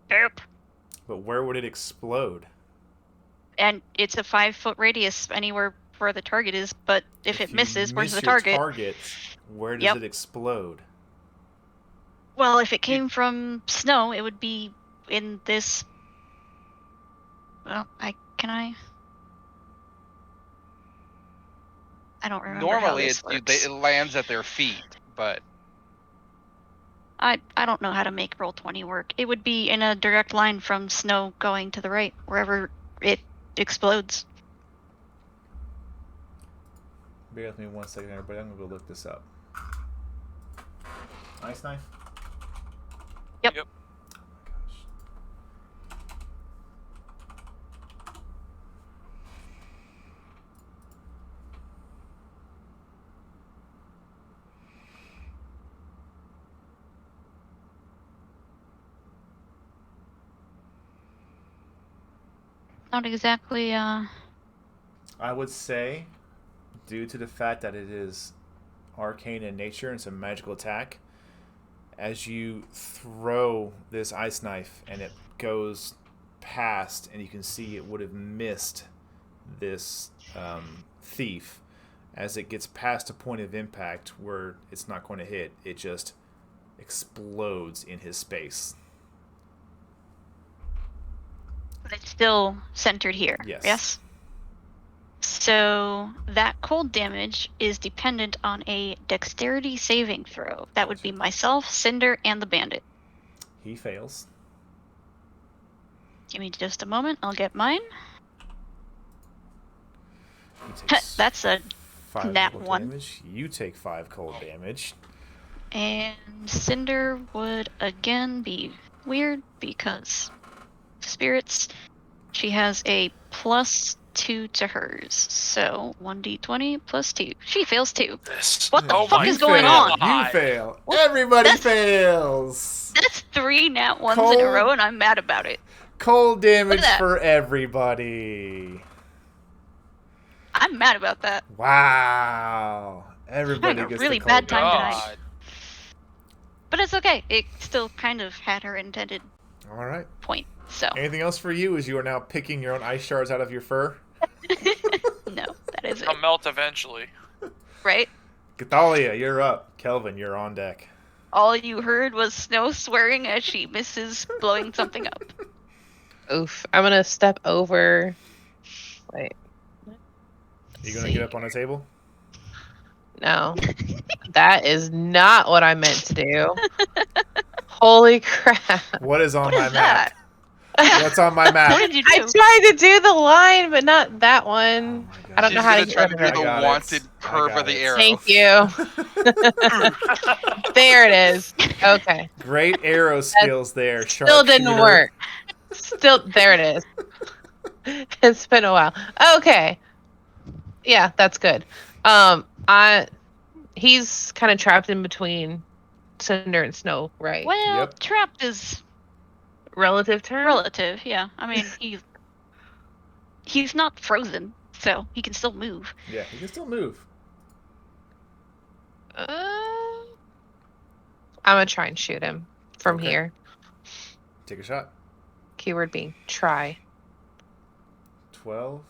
[SPEAKER 3] Yep.
[SPEAKER 1] But where would it explode?
[SPEAKER 3] And it's a 5-foot radius anywhere where the target is, but if it misses, where's the target?
[SPEAKER 1] Where does it explode?
[SPEAKER 3] Well, if it came from snow, it would be in this. Well, I don't remember.
[SPEAKER 2] Normally,
[SPEAKER 3] how this
[SPEAKER 2] it lands at their feet, but
[SPEAKER 3] I don't know how to make Roll20 work. It would be in a direct line from snow going to the right, wherever it explodes.
[SPEAKER 1] Bear with me 1 second, everybody. I'm gonna go look this up. Ice knife.
[SPEAKER 3] Yep.
[SPEAKER 4] Yep.
[SPEAKER 3] Not exactly.
[SPEAKER 1] I would say, due to the fact that it is arcane in nature and it's a magical attack, as you throw this ice knife and it goes past, and you can see it would have missed this thief, as it gets past a point of impact where it's not going to hit, it just explodes in his space.
[SPEAKER 3] But it's still centered here.
[SPEAKER 1] Yes.
[SPEAKER 3] So that cold damage is dependent on a dexterity saving throw. That would be myself, Cinder, and the bandit.
[SPEAKER 1] He fails.
[SPEAKER 3] Give me just a moment. I'll get mine.
[SPEAKER 1] He takes
[SPEAKER 3] That's a
[SPEAKER 1] 5
[SPEAKER 3] nat
[SPEAKER 1] cold
[SPEAKER 3] 1.
[SPEAKER 1] damage. You take 5 cold damage.
[SPEAKER 3] And Cinder would again be weird because spirits. She has a +2 to hers. So 1d20 + 2. She fails too. What the fuck is going on?
[SPEAKER 1] You fail. Everybody fails.
[SPEAKER 3] That's 3 nat 1s in a row, and I'm mad about it.
[SPEAKER 1] Cold damage for everybody.
[SPEAKER 3] I'm mad about that.
[SPEAKER 1] Wow. Everybody
[SPEAKER 3] having a
[SPEAKER 1] gets
[SPEAKER 3] really
[SPEAKER 1] the cold
[SPEAKER 3] bad time
[SPEAKER 1] damage.
[SPEAKER 3] tonight. But it's okay. It still kind of had her intended
[SPEAKER 1] All right.
[SPEAKER 3] point. So
[SPEAKER 1] Anything else for you as you are now picking your own ice shards out of your fur?
[SPEAKER 3] no, that is it.
[SPEAKER 4] I'll melt eventually.
[SPEAKER 3] Right?
[SPEAKER 1] Cathalia, you're up. Kelvin, you're on deck.
[SPEAKER 3] All you heard was Snow swearing as she misses blowing something up.
[SPEAKER 5] Oof. I'm gonna step over. Wait.
[SPEAKER 1] You gonna get up on a table?
[SPEAKER 5] No. That is not what I meant to do. Holy crap.
[SPEAKER 1] What is on
[SPEAKER 3] What
[SPEAKER 1] my
[SPEAKER 3] is
[SPEAKER 1] map?
[SPEAKER 3] that?
[SPEAKER 1] What's on my map?
[SPEAKER 3] What did you do?
[SPEAKER 5] I tried to do the line, but not that one.
[SPEAKER 1] Oh my
[SPEAKER 5] I don't know how to
[SPEAKER 2] She's gonna
[SPEAKER 5] get
[SPEAKER 2] try
[SPEAKER 5] rid
[SPEAKER 2] to
[SPEAKER 5] of
[SPEAKER 2] do
[SPEAKER 5] it.
[SPEAKER 2] the wanted curve of the arrow.
[SPEAKER 5] Thank you. There it is. Okay.
[SPEAKER 1] Great arrow skills there.
[SPEAKER 5] Still didn't
[SPEAKER 1] Sharpshooter.
[SPEAKER 5] work. Still, there it is. It's been a while. Okay. Yeah, that's good. He's kind of trapped in between Cinder and Snow, right?
[SPEAKER 3] Well,
[SPEAKER 1] Yep.
[SPEAKER 3] trapped is
[SPEAKER 5] Relative term?
[SPEAKER 3] relative, yeah. I mean, He's not frozen, so he can still move.
[SPEAKER 1] Yeah, he can still move.
[SPEAKER 5] I'm gonna try and shoot him from
[SPEAKER 1] Okay.
[SPEAKER 5] here.
[SPEAKER 1] Take a shot.
[SPEAKER 5] Keyword being try.
[SPEAKER 1] 12.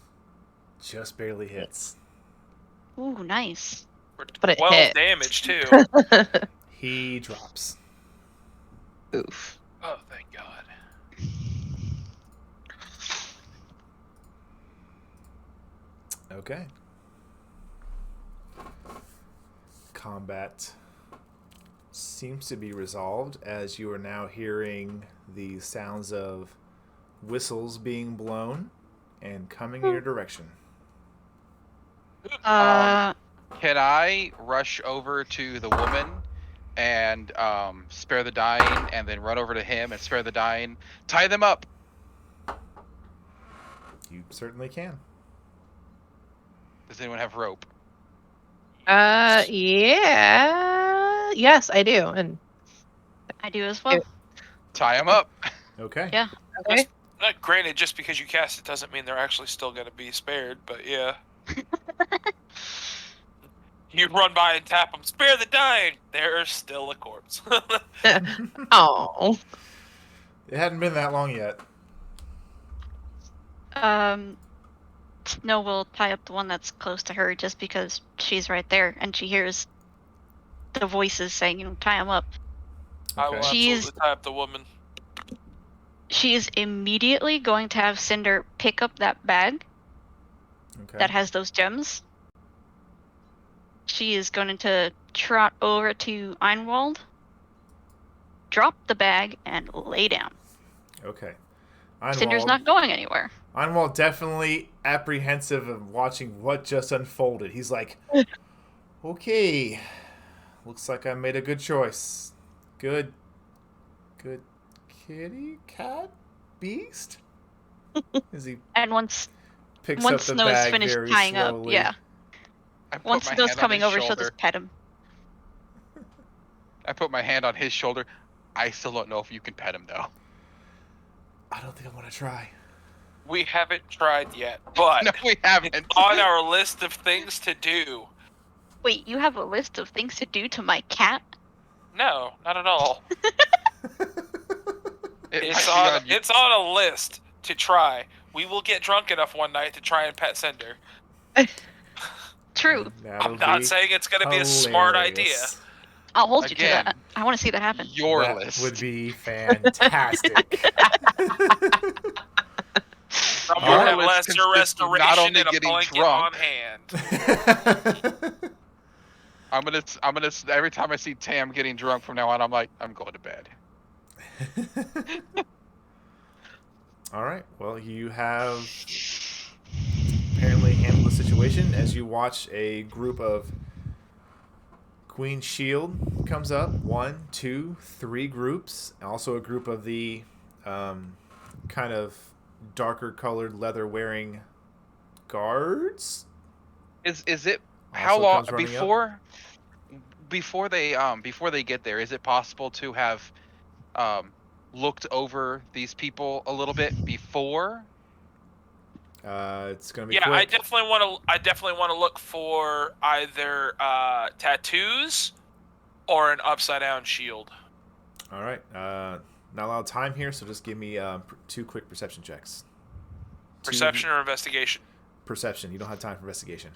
[SPEAKER 1] Just barely hits.
[SPEAKER 3] Ooh, nice.
[SPEAKER 4] For
[SPEAKER 5] But it
[SPEAKER 4] 12
[SPEAKER 5] hit.
[SPEAKER 4] damage too.
[SPEAKER 1] He drops.
[SPEAKER 5] Oof.
[SPEAKER 4] Oh, thank God.
[SPEAKER 1] Okay. Combat seems to be resolved as you are now hearing the sounds of whistles being blown and coming in your direction.
[SPEAKER 2] Can I rush over to the woman and spare the dying, and then run over to him and spare the dying? Tie them up.
[SPEAKER 1] You certainly can.
[SPEAKER 2] Does anyone have rope?
[SPEAKER 5] Yeah. Yes, I do. And
[SPEAKER 3] I do as well.
[SPEAKER 2] Tie them up.
[SPEAKER 1] Okay.
[SPEAKER 3] Yeah.
[SPEAKER 5] okay.
[SPEAKER 4] Granted, just because you cast it doesn't mean they're actually still going to be spared, but yeah. You run by and tap them, spare the dying! There's still a corpse.
[SPEAKER 5] Oh.
[SPEAKER 1] It hadn't been that long yet.
[SPEAKER 3] Snow will tie up the one that's close to her just because she's right there and she hears the voices saying, tie him up.
[SPEAKER 4] I will
[SPEAKER 1] Okay.
[SPEAKER 4] absolutely tie up the woman.
[SPEAKER 3] She is immediately going to have Cinder pick up that bag
[SPEAKER 1] Okay.
[SPEAKER 3] that has those gems. She is going to trot over to Einwald, drop the bag, and lay down.
[SPEAKER 1] Okay.
[SPEAKER 3] Cinder's not going anywhere.
[SPEAKER 1] Einwald definitely apprehensive of watching what just unfolded. He's like, okay, looks like I made a good choice. Good kitty, cat, beast? As he
[SPEAKER 3] And once
[SPEAKER 1] picks up the
[SPEAKER 3] Snow's
[SPEAKER 1] bag
[SPEAKER 3] finished
[SPEAKER 1] very
[SPEAKER 3] tying
[SPEAKER 1] slowly.
[SPEAKER 3] up, yeah.
[SPEAKER 2] I put
[SPEAKER 3] Once
[SPEAKER 2] my
[SPEAKER 3] Snow's
[SPEAKER 2] hand on
[SPEAKER 3] coming
[SPEAKER 2] his
[SPEAKER 3] over, she'll
[SPEAKER 2] shoulder.
[SPEAKER 3] just pet him.
[SPEAKER 2] I put my hand on his shoulder. I still don't know if you can pet him, though.
[SPEAKER 1] I don't think I want to try.
[SPEAKER 4] We haven't tried yet, but
[SPEAKER 2] No, we haven't.
[SPEAKER 4] it's on our list of things to do.
[SPEAKER 3] Wait, you have a list of things to do to my cat?
[SPEAKER 4] No, not at all.
[SPEAKER 2] It's on.
[SPEAKER 4] It's on a list to try. We will get drunk enough one night to try and pet Cinder.
[SPEAKER 3] True.
[SPEAKER 4] I'm not saying it's going to be a smart idea.
[SPEAKER 3] I'll hold you to
[SPEAKER 2] Again,
[SPEAKER 3] that. I want to see that happen.
[SPEAKER 2] Your
[SPEAKER 1] That
[SPEAKER 2] list
[SPEAKER 1] would be fantastic.
[SPEAKER 4] Someone
[SPEAKER 1] Your
[SPEAKER 4] have
[SPEAKER 2] list
[SPEAKER 4] lesser
[SPEAKER 2] consists of
[SPEAKER 4] restoration
[SPEAKER 2] not only
[SPEAKER 4] and a
[SPEAKER 2] getting
[SPEAKER 4] blanket
[SPEAKER 2] drunk.
[SPEAKER 4] on hand.
[SPEAKER 2] I'm gonna. Every time I see Tam getting drunk from now on, I'm like, I'm going to bed.
[SPEAKER 1] All right. Well, you have apparently handled the situation as you watch a group of Queen Shield comes up. 1, 2, 3 groups. Also a group of the kind of darker colored leather wearing guards.
[SPEAKER 2] Is it
[SPEAKER 1] Also
[SPEAKER 2] how long
[SPEAKER 1] comes running up.
[SPEAKER 2] before they get there? Is it possible to have looked over these people a little bit before?
[SPEAKER 1] It's gonna be
[SPEAKER 4] Yeah,
[SPEAKER 1] quick.
[SPEAKER 4] I definitely want to look for either tattoos or an upside down shield.
[SPEAKER 1] All right. Not a lot of time here, so just give me 2 quick perception checks.
[SPEAKER 4] Perception or investigation?
[SPEAKER 1] Perception. You don't have time for investigation.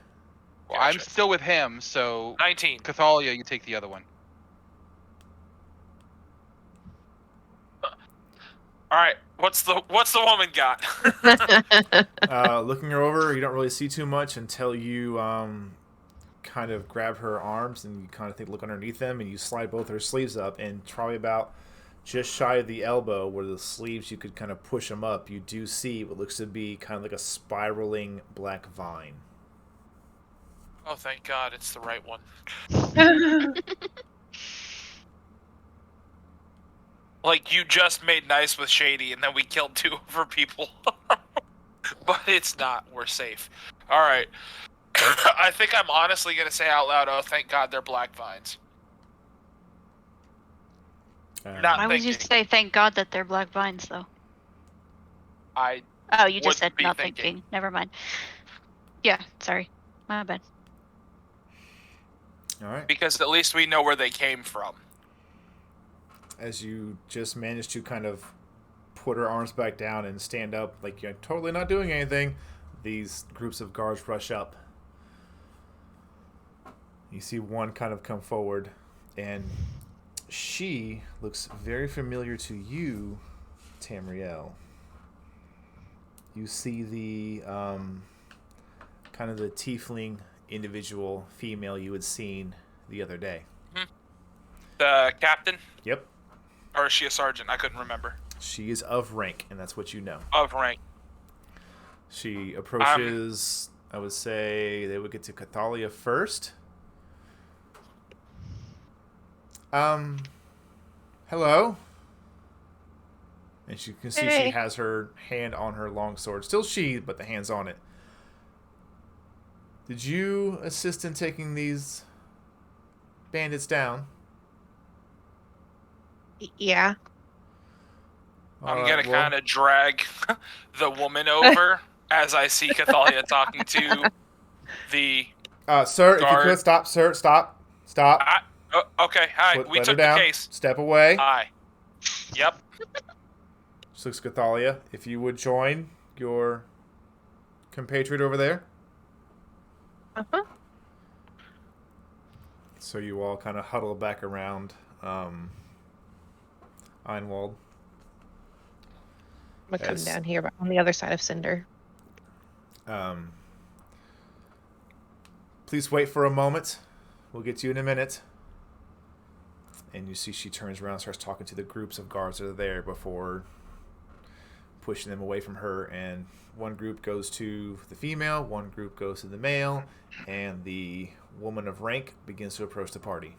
[SPEAKER 2] Well, I'm
[SPEAKER 4] Gotcha.
[SPEAKER 2] still with him, so
[SPEAKER 4] 19.
[SPEAKER 2] Cathalia, you take the other one.
[SPEAKER 4] All right. What's the woman got?
[SPEAKER 1] Looking her over, you don't really see too much until you kind of grab her arms and you kind of look underneath them and you slide both her sleeves up, and probably about just shy of the elbow where the sleeves you could kind of push them up, you do see what looks to be kind of like a spiraling black vine.
[SPEAKER 4] Oh, thank God, it's the right one. Like, you just made nice with Shady, and then we killed 2 of her people. But it's not. We're safe. All right. I think I'm honestly going to say out loud, oh, thank God they're black vines. Not
[SPEAKER 3] Why would you
[SPEAKER 4] thinking.
[SPEAKER 3] say thank God that they're black vines, though?
[SPEAKER 4] I
[SPEAKER 3] Oh, you just
[SPEAKER 4] would
[SPEAKER 3] said
[SPEAKER 4] be
[SPEAKER 3] not
[SPEAKER 4] thinking.
[SPEAKER 3] thinking. Never mind. Yeah, sorry. My bad.
[SPEAKER 1] All right.
[SPEAKER 4] Because at least we know where they came from.
[SPEAKER 1] As you just managed to kind of put her arms back down and stand up like you're totally not doing anything, these groups of guards rush up. You see one kind of come forward, and she looks very familiar to you, Tamriel. You see the kind of the tiefling individual female you had seen the other day.
[SPEAKER 4] The captain?
[SPEAKER 1] Yep.
[SPEAKER 4] Or is she a sergeant? I couldn't remember.
[SPEAKER 1] She is of rank, and that's what you know.
[SPEAKER 4] Of rank.
[SPEAKER 1] She approaches, I would say they would get to Cathalia first. Hello? And you can see
[SPEAKER 5] Hey.
[SPEAKER 1] she has her hand on her longsword. Still sheathed, but the hand's on it. Did you assist in taking these bandits down?
[SPEAKER 5] Yeah.
[SPEAKER 4] I'm going to kind of drag the woman over as I see Cathalia talking to the
[SPEAKER 1] sir,
[SPEAKER 4] guard.
[SPEAKER 1] if you could stop, sir, stop.
[SPEAKER 4] Okay, hi. We
[SPEAKER 1] Let
[SPEAKER 4] took
[SPEAKER 1] her down.
[SPEAKER 4] the case.
[SPEAKER 1] Step away.
[SPEAKER 4] Hi. Yep.
[SPEAKER 1] She looks Cathalia. If you would join your compatriot over there.
[SPEAKER 5] Uh-huh.
[SPEAKER 1] So you all kind of huddle back around Einwald.
[SPEAKER 5] I'm gonna come down here, but on the other side of Cinder.
[SPEAKER 1] Please wait for a moment. We'll get you in a minute. And you see she turns around and starts talking to the groups of guards that are there before pushing them away from her. And one group goes to the female, one group goes to the male, and the woman of rank begins to approach the party.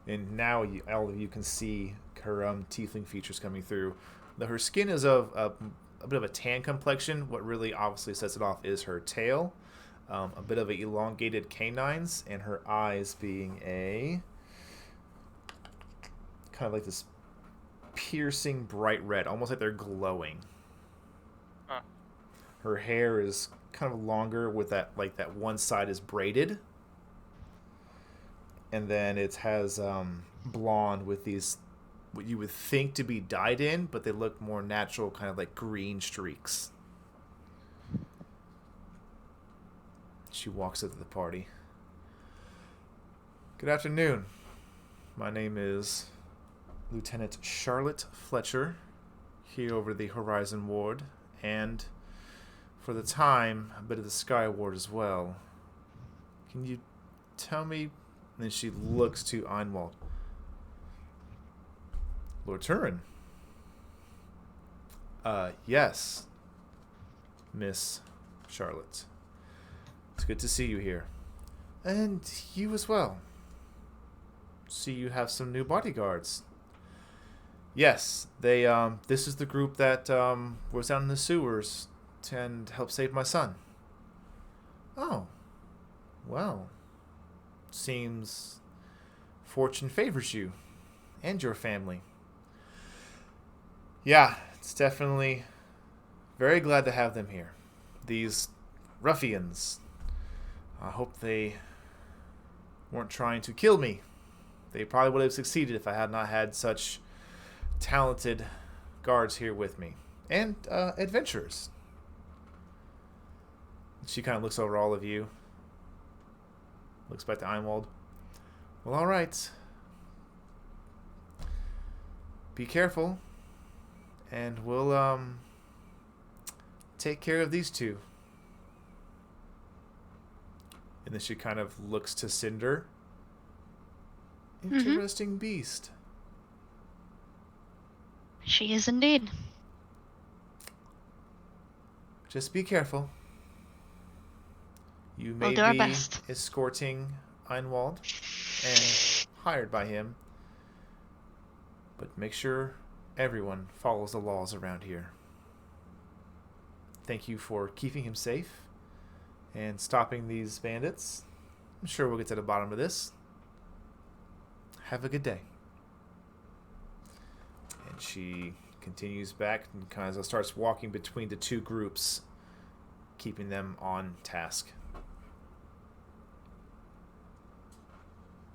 [SPEAKER 1] And now all of you can see her tiefling features coming through. Her skin is of a bit of a tan complexion. What really obviously sets it off is her tail. A bit of elongated canines, and her eyes being a kind of like this piercing bright red, almost like they're glowing.
[SPEAKER 4] Huh.
[SPEAKER 1] Her hair is kind of longer with that, like that one side is braided. And then it has blonde with these, what you would think to be dyed in, but they look more natural, kind of like green streaks. She walks up to the party. Good afternoon. My name is Lieutenant Charlotte Fletcher, here over the Horizon Ward, and for the time, a bit of the Sky Ward as well. Can you tell me? And then she looks to Einwald. Lord Turin. Yes, Miss Charlotte. It's good to see you here. And you as well. See you have some new bodyguards. Yes, they this is the group that was down in the sewers and helped save my son. Oh. Well. Seems fortune favors you and your family. Yeah, it's definitely very glad to have them here. These ruffians. I hope they weren't trying to kill me. They probably would have succeeded if I had not had such talented guards here with me. And adventurers. She kind of looks over all of you. Looks back to Einwald. Well, all right. Be careful. And we'll take care of these two. And then she kind of looks to Cinder. Interesting beast.
[SPEAKER 3] She is indeed.
[SPEAKER 1] Just be careful. You may
[SPEAKER 3] We'll do our
[SPEAKER 1] be
[SPEAKER 3] best.
[SPEAKER 1] escorting Einwald and hired by him. But make sure everyone follows the laws around here. Thank you for keeping him safe and stopping these bandits. I'm sure we'll get to the bottom of this. Have a good day. And she continues back and kind of starts walking between the two groups, keeping them on task.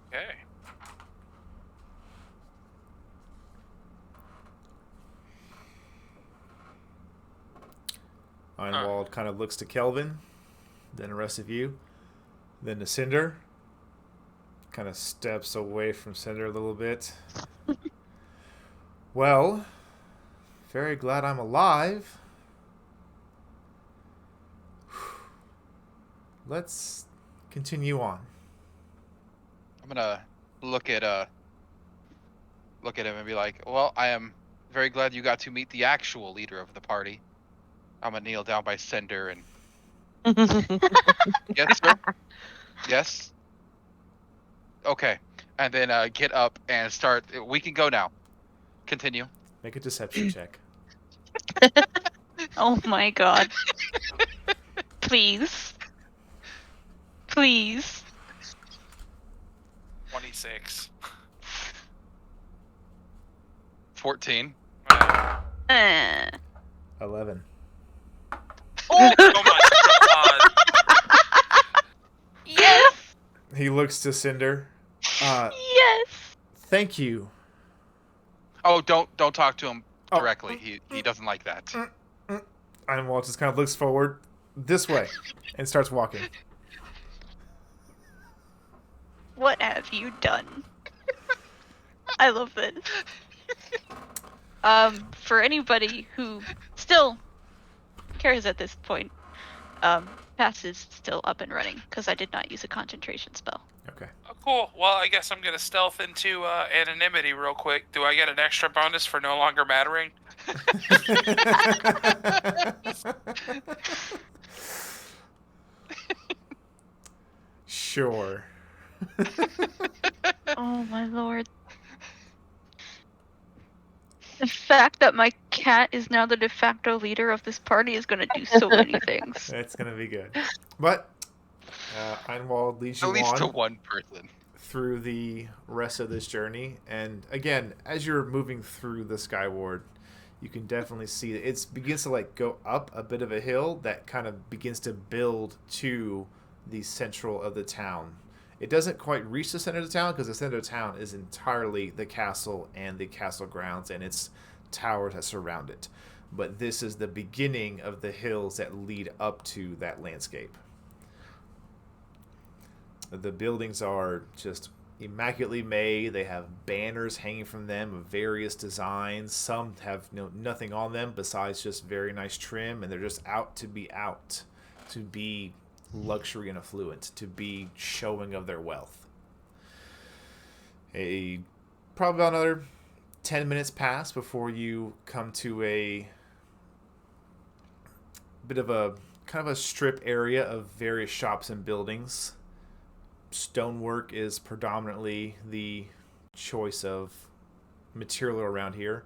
[SPEAKER 4] Okay.
[SPEAKER 1] Einwald kind of looks to Kelvin, then the rest of you, then to Cinder. Kind of steps away from Cinder a little bit. Well, very glad I'm alive. Let's continue on.
[SPEAKER 2] I'm gonna look at him and be like, "Well, I am very glad you got to meet the actual leader of the party." I'm gonna kneel down by Cinder and yes, sir. Yes. Okay, and then get up and start. We can go now. Continue.
[SPEAKER 1] Make a deception check.
[SPEAKER 3] Oh my god. Please. Please.
[SPEAKER 4] 26.
[SPEAKER 2] 14.
[SPEAKER 3] Eh.
[SPEAKER 1] 11.
[SPEAKER 4] Oh my god.
[SPEAKER 3] Yes.
[SPEAKER 1] He looks to Cinder.
[SPEAKER 3] Yes.
[SPEAKER 1] Thank you.
[SPEAKER 2] Oh, don't talk to him
[SPEAKER 1] Oh.
[SPEAKER 2] directly. He doesn't like that.
[SPEAKER 1] Einwald just kind of looks forward this way and starts walking.
[SPEAKER 3] What have you done? I love this. For anybody who still cares at this point, Pass is still up and running because I did not use a concentration spell.
[SPEAKER 1] Okay.
[SPEAKER 4] Oh, cool. Well, I guess I'm gonna stealth into anonymity real quick. Do I get an extra bonus for no longer mattering?
[SPEAKER 1] Sure.
[SPEAKER 3] Oh my lord. The fact that my cat is now the de facto leader of this party is gonna do so many things.
[SPEAKER 1] That's going to be good. But Einwald leads you
[SPEAKER 2] At least to
[SPEAKER 1] on
[SPEAKER 2] one person.
[SPEAKER 1] through the rest of this journey. And again, as you're moving through the Skyward, you can definitely see that it begins to like go up a bit of a hill that kind of begins to build to the central of the town. It doesn't quite reach the center of the town because the center of the town is entirely the castle and the castle grounds and its towers that surround it. But this is the beginning of the hills that lead up to that landscape. The buildings are just immaculately made. They have banners hanging from them of various designs. Some have nothing on them besides just very nice trim, and they're just out, to be luxury and affluent, to be showing of their wealth. Probably about another 10 minutes pass before you come to a bit of a kind of a strip area of various shops and buildings. Stonework is predominantly the choice of material around here,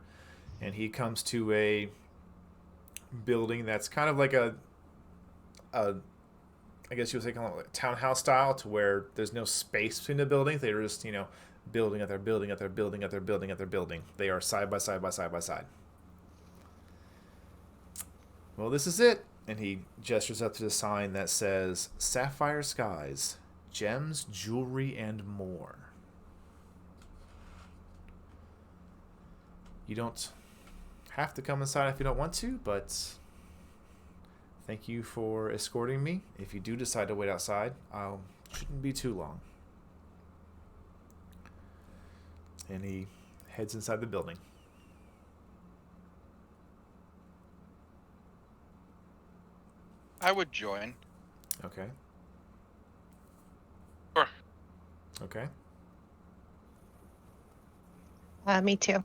[SPEAKER 1] and he comes to a building that's kind of like a I guess you would say kind of like townhouse style, to where there's no space between the buildings. They're just, building at their building at their building at their building at their building. They are side by side by side by side. Well, this is it. And he gestures up to the sign that says Sapphire Skies, Gems, Jewelry, and More. You don't have to come inside if you don't want to, but thank you for escorting me. If you do decide to wait outside, shouldn't be too long. And he heads inside the building.
[SPEAKER 2] I would join.
[SPEAKER 1] Okay.
[SPEAKER 4] Sure.
[SPEAKER 1] Okay.
[SPEAKER 5] Me too.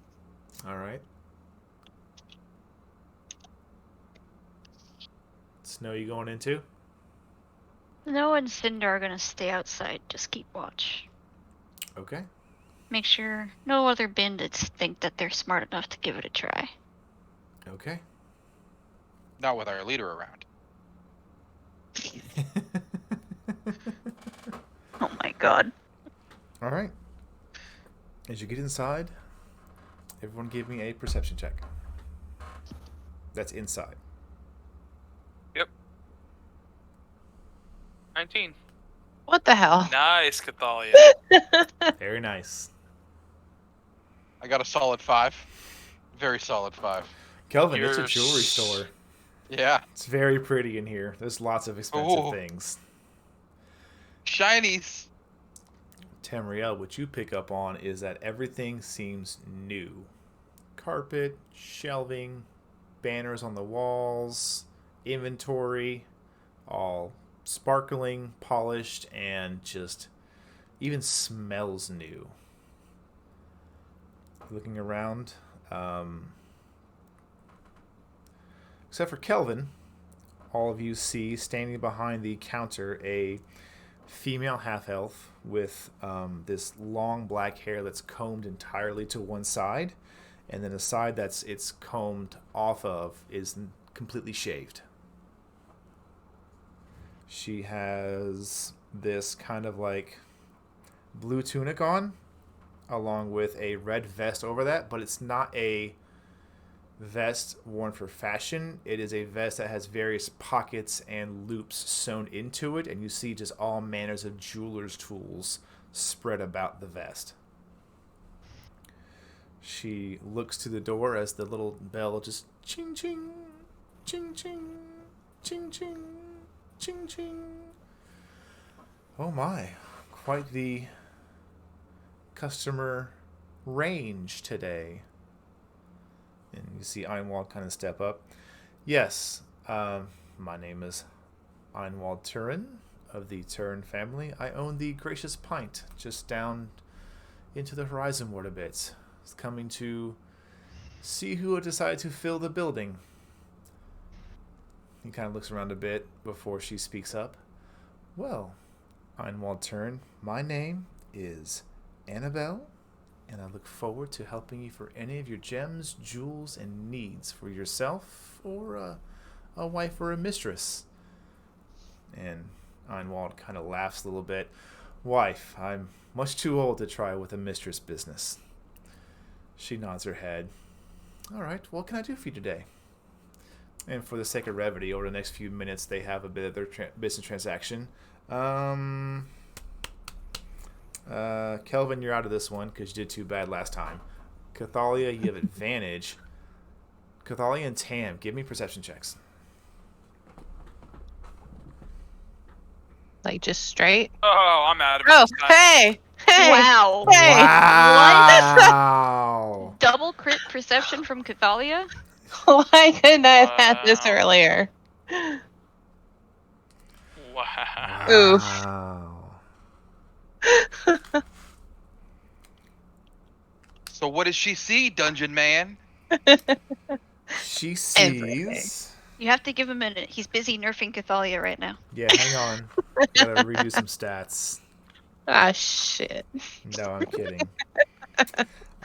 [SPEAKER 1] All right. Snow, you going into?
[SPEAKER 3] Snow and Cinder are gonna stay outside. Just keep watch.
[SPEAKER 1] Okay.
[SPEAKER 3] Make sure no other bandits think that they're smart enough to give it a try.
[SPEAKER 1] Okay.
[SPEAKER 2] Not with our leader around.
[SPEAKER 3] Oh my god.
[SPEAKER 1] All right. As you get inside, everyone give me a perception check. That's inside.
[SPEAKER 4] Yep. 19.
[SPEAKER 5] What the hell?
[SPEAKER 4] Nice, Cathalia.
[SPEAKER 1] Very nice.
[SPEAKER 2] I got a solid 5. Very solid 5.
[SPEAKER 1] Kelvin, it's a
[SPEAKER 4] You're
[SPEAKER 1] jewelry
[SPEAKER 4] s-
[SPEAKER 1] store.
[SPEAKER 2] Yeah.
[SPEAKER 1] It's very pretty in here. There's lots of expensive
[SPEAKER 2] Ooh.
[SPEAKER 1] things.
[SPEAKER 2] Shinies.
[SPEAKER 1] Tamriel, what you pick up on is that everything seems new. Carpet, shelving, banners on the walls, inventory, all sparkling, polished, and just even smells new. Looking around, except for Kelvin, all of you see standing behind the counter a female half-elf with this long black hair that's combed entirely to one side, and then the side it's combed off of is completely shaved. She has this kind of like blue tunic on, along with a red vest over that, but it's not a vest worn for fashion. It is a vest that has various pockets and loops sewn into it, and you see just all manners of jeweler's tools spread about the vest. She looks to the door as the little bell just ching ching, ching ching, ching ching, ching ching. Oh my, quite the customer range today. And you see Einwald kind of step up. Yes, my name is Einwald Turin of the Turin family. I own the Gracious Pint just down into the horizon ward a bit. It's coming to see who would decide to fill the building. He kind of looks around a bit before she speaks up. Well, Einwald Turin, my name is Annabelle, and I look forward to helping you for any of your gems, jewels, and needs for yourself or a wife or a mistress. And Einwald kind of laughs a little bit. Wife, I'm much too old to try with a mistress business. She nods her head. All right, what can I do for you today? And for the sake of brevity, over the next few minutes, they have a bit of their business transaction. Kelvin, you're out of this one because you did too bad last time. Cathalia, you have advantage. Cathalia and Tam, give me perception checks.
[SPEAKER 5] Like just straight.
[SPEAKER 4] Oh, I'm out of it.
[SPEAKER 5] Oh,
[SPEAKER 4] this time.
[SPEAKER 5] hey, hey.
[SPEAKER 3] Wow.
[SPEAKER 5] Hey.
[SPEAKER 1] Wow.
[SPEAKER 3] Double crit perception from Cathalia?
[SPEAKER 5] Why couldn't I have had this
[SPEAKER 4] Wow.
[SPEAKER 5] earlier?
[SPEAKER 4] Wow.
[SPEAKER 5] Oof.
[SPEAKER 1] Wow.
[SPEAKER 2] So what does she see, Dungeon Man?
[SPEAKER 1] She
[SPEAKER 5] Everything.
[SPEAKER 1] sees.
[SPEAKER 3] You have to give him a minute. He's busy nerfing Cathalia right now.
[SPEAKER 1] Yeah, hang on. Gotta redo some stats.
[SPEAKER 5] Ah, shit.
[SPEAKER 1] No, I'm kidding.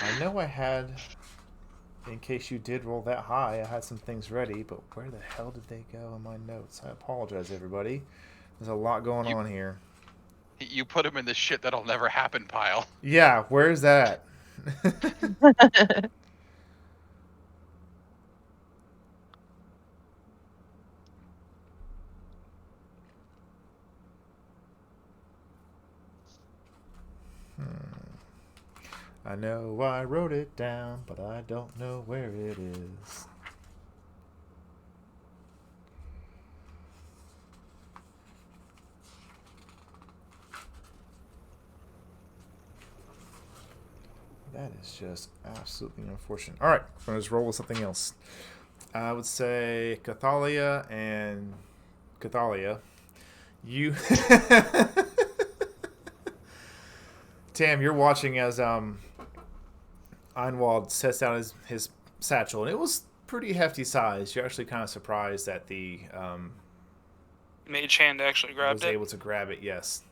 [SPEAKER 1] I know I had, in case you did roll that high, I had some things ready, but where the hell did they go in my notes? I apologize, everybody. There's a lot going on here.
[SPEAKER 2] You put him in the shit that'll never happen pile.
[SPEAKER 1] Yeah, where's that? I know I wrote it down, but I don't know where it is. That is just absolutely unfortunate. All right, I'm going to just roll with something else. I would say Cathalia and Cathalia. You... Tam, you're watching as Einwald sets down his satchel, and it was pretty hefty size. You're actually kind of surprised that the
[SPEAKER 4] Mage hand actually grabbed
[SPEAKER 1] was
[SPEAKER 4] it.
[SPEAKER 1] able to grab it, yes.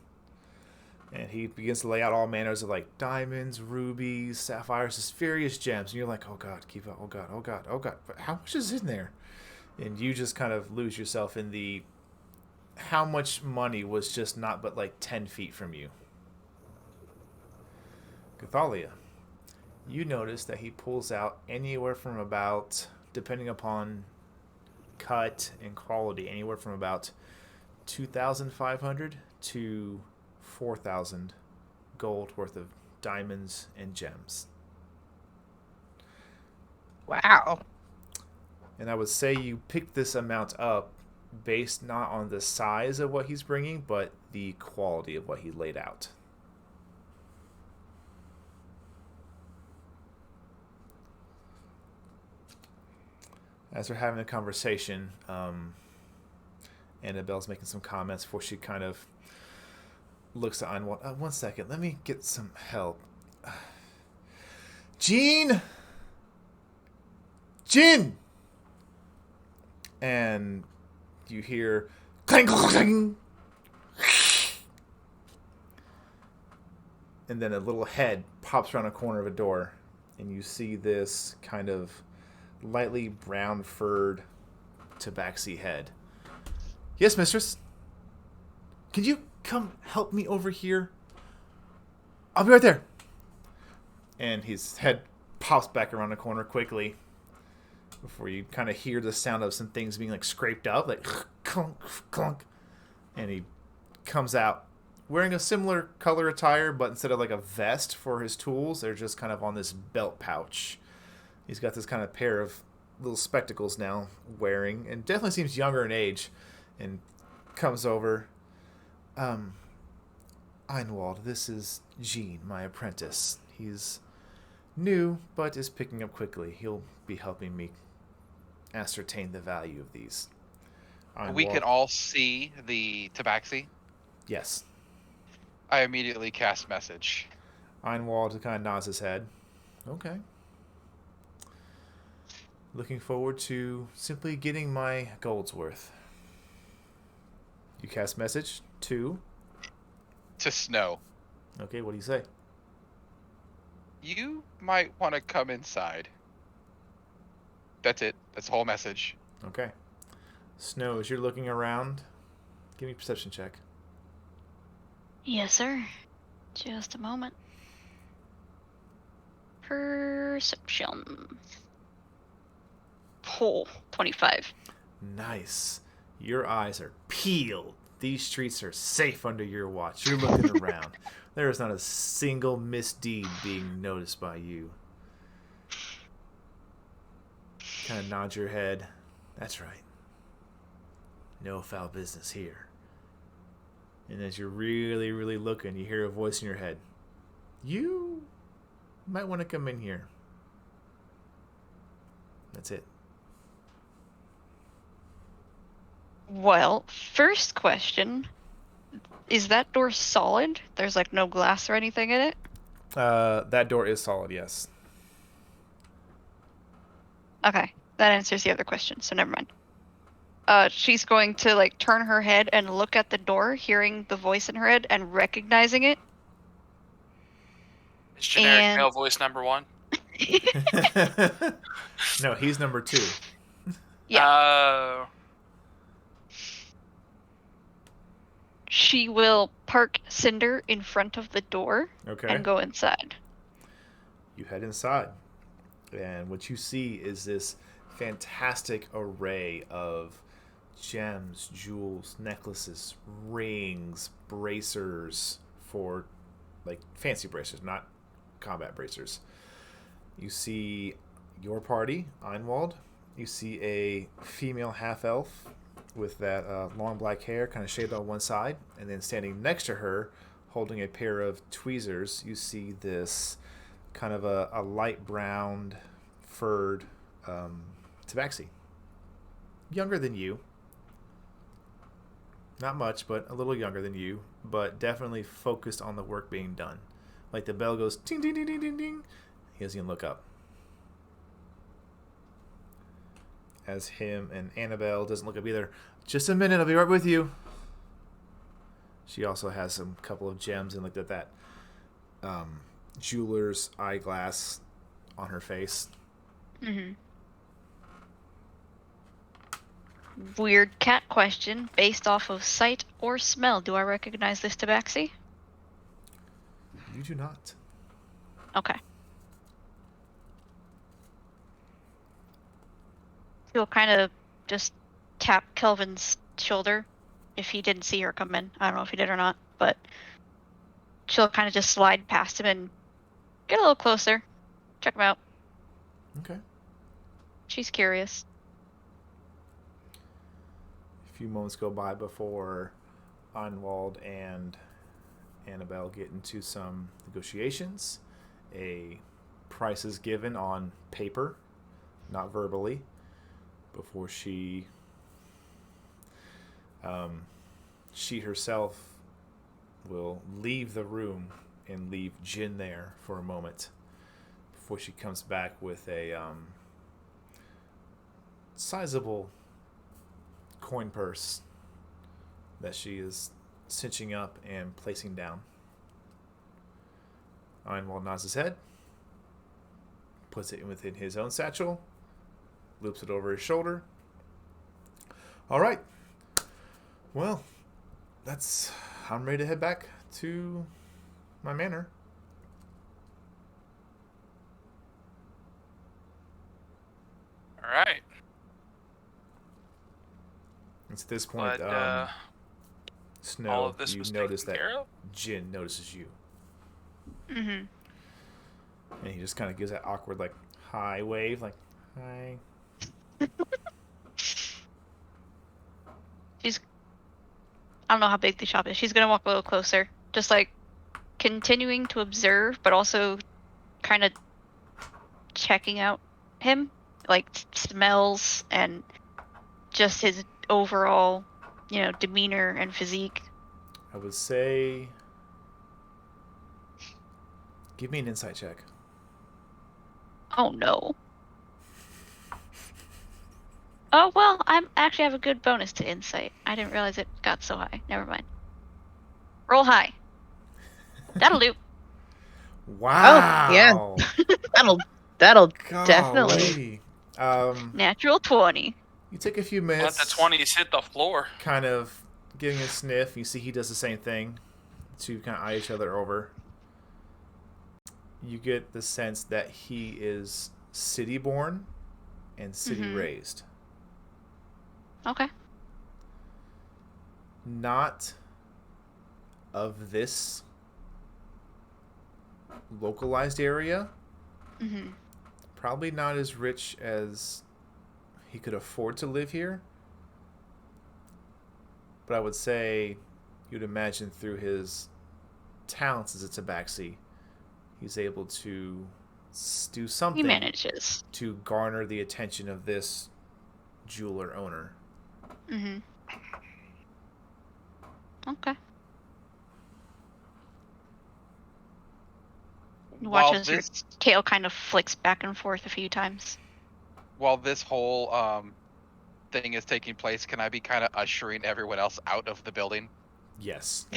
[SPEAKER 1] And he begins to lay out all manners of like diamonds, rubies, sapphires, just various gems. And you're like, oh god, keep up, oh god, oh god, oh god. But how much is in there? And you just kind of lose yourself in the how much money was just not but like 10 feet from you. Cathalia, you notice that he pulls out anywhere from about, depending upon cut and quality, anywhere from about 2,500 to 4,000 gold worth of diamonds and gems.
[SPEAKER 5] Wow.
[SPEAKER 1] And I would say you picked this amount up based not on the size of what he's bringing, but the quality of what he laid out. As they're having a conversation, Annabelle's making some comments before she kind of looks at Einwald. 1 second, let me get some help. Jean! Jin! And you hear clang, clang, and then a little head pops around a corner of a door, and you see this kind of lightly brown furred tabaxi head. Yes, mistress. Can you come help me over here? I'll be right there. And his head pops back around the corner quickly before you kind of hear the sound of some things being like scraped up, like clunk, clunk. And he comes out wearing a similar color attire, but instead of like a vest for his tools, they're just kind of on this belt pouch. He's got this kind of pair of little spectacles now wearing, and definitely seems younger in age, and comes over. Einwald, this is Jean, my apprentice. He's new, but is picking up quickly. He'll be helping me ascertain the value of these.
[SPEAKER 2] We can all see the tabaxi.
[SPEAKER 1] Yes.
[SPEAKER 2] I immediately cast message.
[SPEAKER 1] Einwald kind of nods his head. Okay. Looking forward to simply getting my gold's worth. You cast message to
[SPEAKER 2] Snow.
[SPEAKER 1] Okay, what do you say?
[SPEAKER 2] You might want to come inside. That's it. That's the whole message.
[SPEAKER 1] Okay. Snow, as you're looking around, give me a perception check.
[SPEAKER 3] Yes, sir. Just a moment. Perception. Oh, 25.
[SPEAKER 1] Nice. Your eyes are peeled. These streets are safe under your watch. You're looking around. There is not a single misdeed being noticed by you. Kind of nod your head. That's right. No foul business here. And as you're really, really looking, you hear a voice in your head. You might want to come in here. That's it.
[SPEAKER 3] Well, first question. Is that door solid? There's like no glass or anything in it?
[SPEAKER 1] That door is solid, yes.
[SPEAKER 3] Okay, that answers the other question, so never mind. She's going to like turn her head and look at the door, hearing the voice in her head and recognizing it.
[SPEAKER 4] Is generic
[SPEAKER 3] And-
[SPEAKER 4] male voice number one?
[SPEAKER 1] No, he's number 2.
[SPEAKER 3] Yeah. She will park Cinder in front of the door
[SPEAKER 1] Okay.
[SPEAKER 3] and go inside.
[SPEAKER 1] You head inside, and what you see is this fantastic array of gems, jewels, necklaces, rings, bracers for like fancy bracers, not combat bracers. You see your party, Einwald. You see a female half-elf with that long black hair kind of shaved on one side, and then standing next to her holding a pair of tweezers, you see this kind of a light brown furred tabaxi. Younger than you. Not much, but a little younger than you, but definitely focused on the work being done. Like the bell goes ding ding ding ding ding ding. He doesn't even look up. As him and Annabelle doesn't look up either. Just a minute, I'll be right with you. She also has some couple of gems and looked at that jeweler's eyeglass on her face.
[SPEAKER 3] Mm-hmm. Weird cat question. Based off of sight or smell, do I recognize this tabaxi?
[SPEAKER 1] You do not.
[SPEAKER 3] Okay. She'll kind of just tap Kelvin's shoulder if he didn't see her come in. I don't know if he did or not, but she'll kind of just slide past him and get a little closer. Check him out.
[SPEAKER 1] Okay.
[SPEAKER 3] She's curious.
[SPEAKER 1] A few moments go by before Einwald and Annabelle get into some negotiations. A price is given on paper, not verbally, before she herself will leave the room and leave Jin there for a moment before she comes back with a sizable coin purse that she is cinching up and placing down. Einwald nods his head, puts it within his own satchel, loops it over his shoulder. All right. Well, I'm ready to head back to my manor.
[SPEAKER 4] All right.
[SPEAKER 1] It's at this point,
[SPEAKER 4] But
[SPEAKER 1] Snow,
[SPEAKER 4] all of this
[SPEAKER 1] you
[SPEAKER 4] was
[SPEAKER 1] notice
[SPEAKER 4] taken
[SPEAKER 1] that
[SPEAKER 4] care of?
[SPEAKER 1] Jin notices you.
[SPEAKER 3] Mm-hmm.
[SPEAKER 1] And he just kind of gives that awkward, like, hi wave, like, hi.
[SPEAKER 3] I don't know how big the shop is. She's gonna walk a little closer, just like continuing to observe, but also kind of checking out him, like smells and just his overall, demeanor and physique.
[SPEAKER 1] I would say, give me an insight check.
[SPEAKER 3] Oh no. Oh well, I actually have a good bonus to insight. I didn't realize it got so high. Never mind. Roll high. That'll do.
[SPEAKER 1] Wow.
[SPEAKER 5] Oh, yeah. That'll definitely.
[SPEAKER 3] Natural 20.
[SPEAKER 1] You take a few
[SPEAKER 4] Let
[SPEAKER 1] minutes.
[SPEAKER 4] the 20s hit the floor.
[SPEAKER 1] Kind of getting a sniff. You see he does the same thing. To kind of eye each other over. You get the sense that he is city-born and city-raised.
[SPEAKER 3] Okay.
[SPEAKER 1] Not of this localized area.
[SPEAKER 3] Mm-hmm.
[SPEAKER 1] Probably not as rich as he could afford to live here. But I would say you'd imagine through his talents as a tabaxi, he's able to do something.
[SPEAKER 3] He manages
[SPEAKER 1] to garner the attention of this jeweler owner.
[SPEAKER 3] Mm-hmm. Okay. You watch as your tail kind of flicks back and forth a few times.
[SPEAKER 2] While this whole thing is taking place, can I be kind of ushering everyone else out of the building?
[SPEAKER 1] Yes.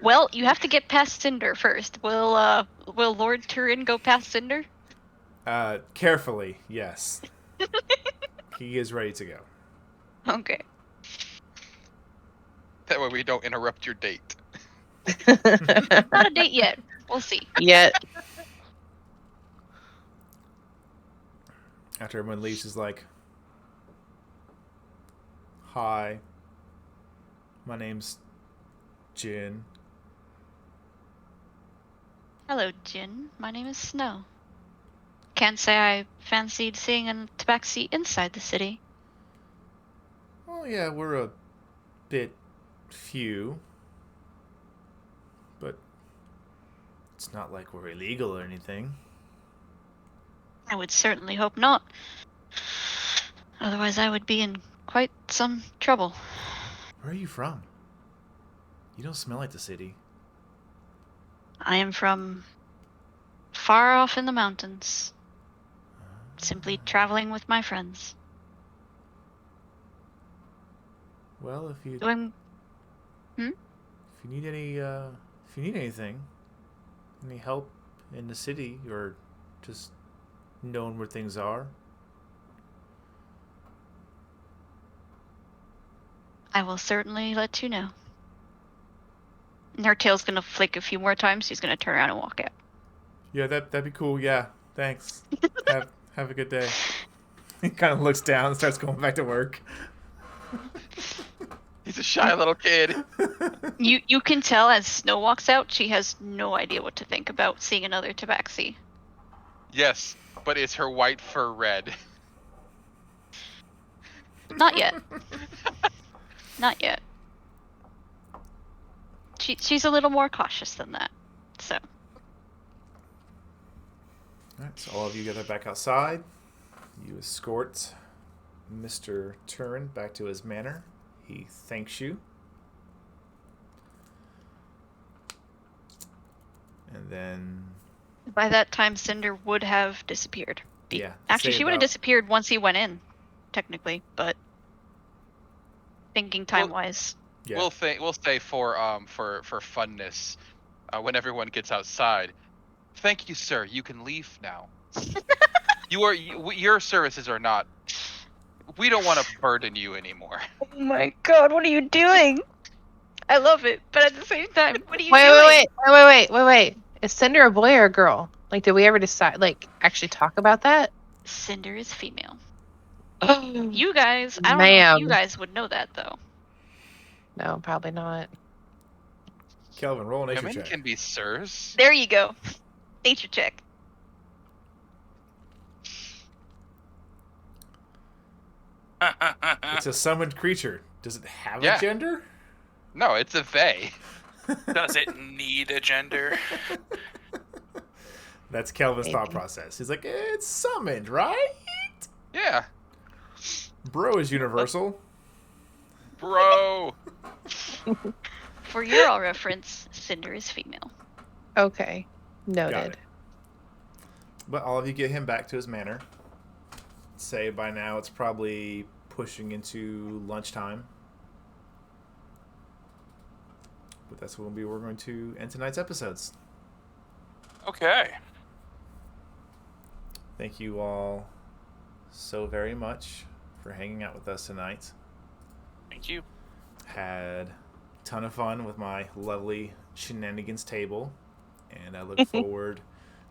[SPEAKER 3] Well, you have to get past Cinder first. Will Lord Turin go past Cinder?
[SPEAKER 1] Carefully, yes. He is ready to go.
[SPEAKER 3] Okay.
[SPEAKER 2] That way we don't interrupt your date.
[SPEAKER 3] Not a date yet. We'll see.
[SPEAKER 5] Yet.
[SPEAKER 1] After everyone leaves, he's like, hi, my name's Jin.
[SPEAKER 3] Hello, Jin. My name is Snow. Can't say I fancied seeing a tabaxi inside the city.
[SPEAKER 1] Oh yeah, we're a bit few. But it's not like we're illegal or anything.
[SPEAKER 3] I would certainly hope not. Otherwise I would be in quite some trouble.
[SPEAKER 1] Where are you from? You don't smell like the city.
[SPEAKER 3] I am from far off in the mountains. Simply traveling with my friends.
[SPEAKER 1] Well, if you need anything, any help in the city or just knowing where things are,
[SPEAKER 3] I will certainly let you know. And her tail's gonna flick a few more times. She's gonna turn around and walk out.
[SPEAKER 1] yeah, that'd be cool. Yeah, thanks. have a good day. He kind of looks down and starts going back to work.
[SPEAKER 2] He's a shy little kid.
[SPEAKER 3] You can tell as Snow walks out, she has no idea what to think about seeing another tabaxi.
[SPEAKER 2] Yes, but is her white fur red?
[SPEAKER 3] Not yet. Not yet. She's a little more cautious than that. So.
[SPEAKER 1] Alright, so all of you gather back outside. You escort Mr. Turin back to his manor. He thanks you. And then...
[SPEAKER 3] By that time, Cinder would have disappeared.
[SPEAKER 1] Yeah.
[SPEAKER 3] Actually,
[SPEAKER 1] say
[SPEAKER 3] she would have
[SPEAKER 1] about-
[SPEAKER 3] disappeared once he went in, technically, but thinking time-wise.
[SPEAKER 1] Yeah.
[SPEAKER 2] We'll say for funness, when everyone gets outside. Thank you, sir. You can leave now. Your services are not. We don't want to burden you anymore.
[SPEAKER 3] Oh my god, what are you doing? I love it, but at the same time, what are you doing?
[SPEAKER 5] Wait. Is Cinder a boy or a girl? Like, did we ever decide, like, actually talk about that?
[SPEAKER 3] Cinder is female.
[SPEAKER 5] You
[SPEAKER 3] You guys, I don't know if you guys would know that, though.
[SPEAKER 5] No, probably not.
[SPEAKER 1] Kelvin, roll a nature
[SPEAKER 2] Women
[SPEAKER 1] check.
[SPEAKER 2] can be sirs.
[SPEAKER 3] There you go. Nature check.
[SPEAKER 1] It's a summoned creature. Does it have
[SPEAKER 2] Yeah.
[SPEAKER 1] a gender?
[SPEAKER 2] No, it's a they.
[SPEAKER 4] Does it need a gender?
[SPEAKER 1] That's Kelvin's thought
[SPEAKER 5] Maybe.
[SPEAKER 1] process. He's like, it's summoned, right?
[SPEAKER 2] Yeah,
[SPEAKER 1] Bro is universal.
[SPEAKER 2] bro.
[SPEAKER 3] For your all reference, Cinder is female.
[SPEAKER 5] Okay.
[SPEAKER 1] Got
[SPEAKER 5] Noted.
[SPEAKER 1] it. But all of you get him back to his manor. Say by now it's probably pushing into lunchtime. But that's when we're going to end tonight's episodes.
[SPEAKER 4] Okay.
[SPEAKER 1] Thank you all so very much for hanging out with us tonight.
[SPEAKER 4] Thank you.
[SPEAKER 1] Had a ton of fun with my lovely shenanigans table, and I look forward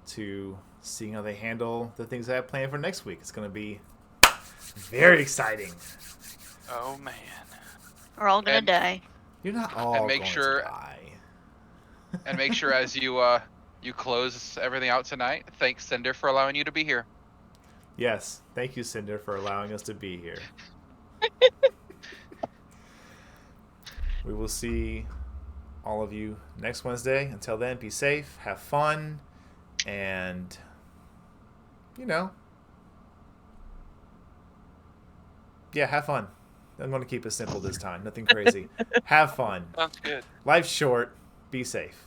[SPEAKER 1] to seeing how they handle the things I have planned for next week. It's going to be very exciting.
[SPEAKER 4] Oh man.
[SPEAKER 3] We're all gonna
[SPEAKER 2] And-
[SPEAKER 3] die.
[SPEAKER 1] You're not all
[SPEAKER 2] make
[SPEAKER 1] going
[SPEAKER 2] sure-
[SPEAKER 1] to die.
[SPEAKER 2] And make sure as you close everything out tonight, thanks Cinder for allowing you to be here.
[SPEAKER 1] Yes, thank you, Cinder, for allowing us to be here. We will see all of you next Wednesday. Until then, be safe, have fun, and, yeah, have fun. I'm going to keep it simple this time. Nothing crazy. Have fun.
[SPEAKER 4] Sounds good.
[SPEAKER 1] Life's short. Be safe.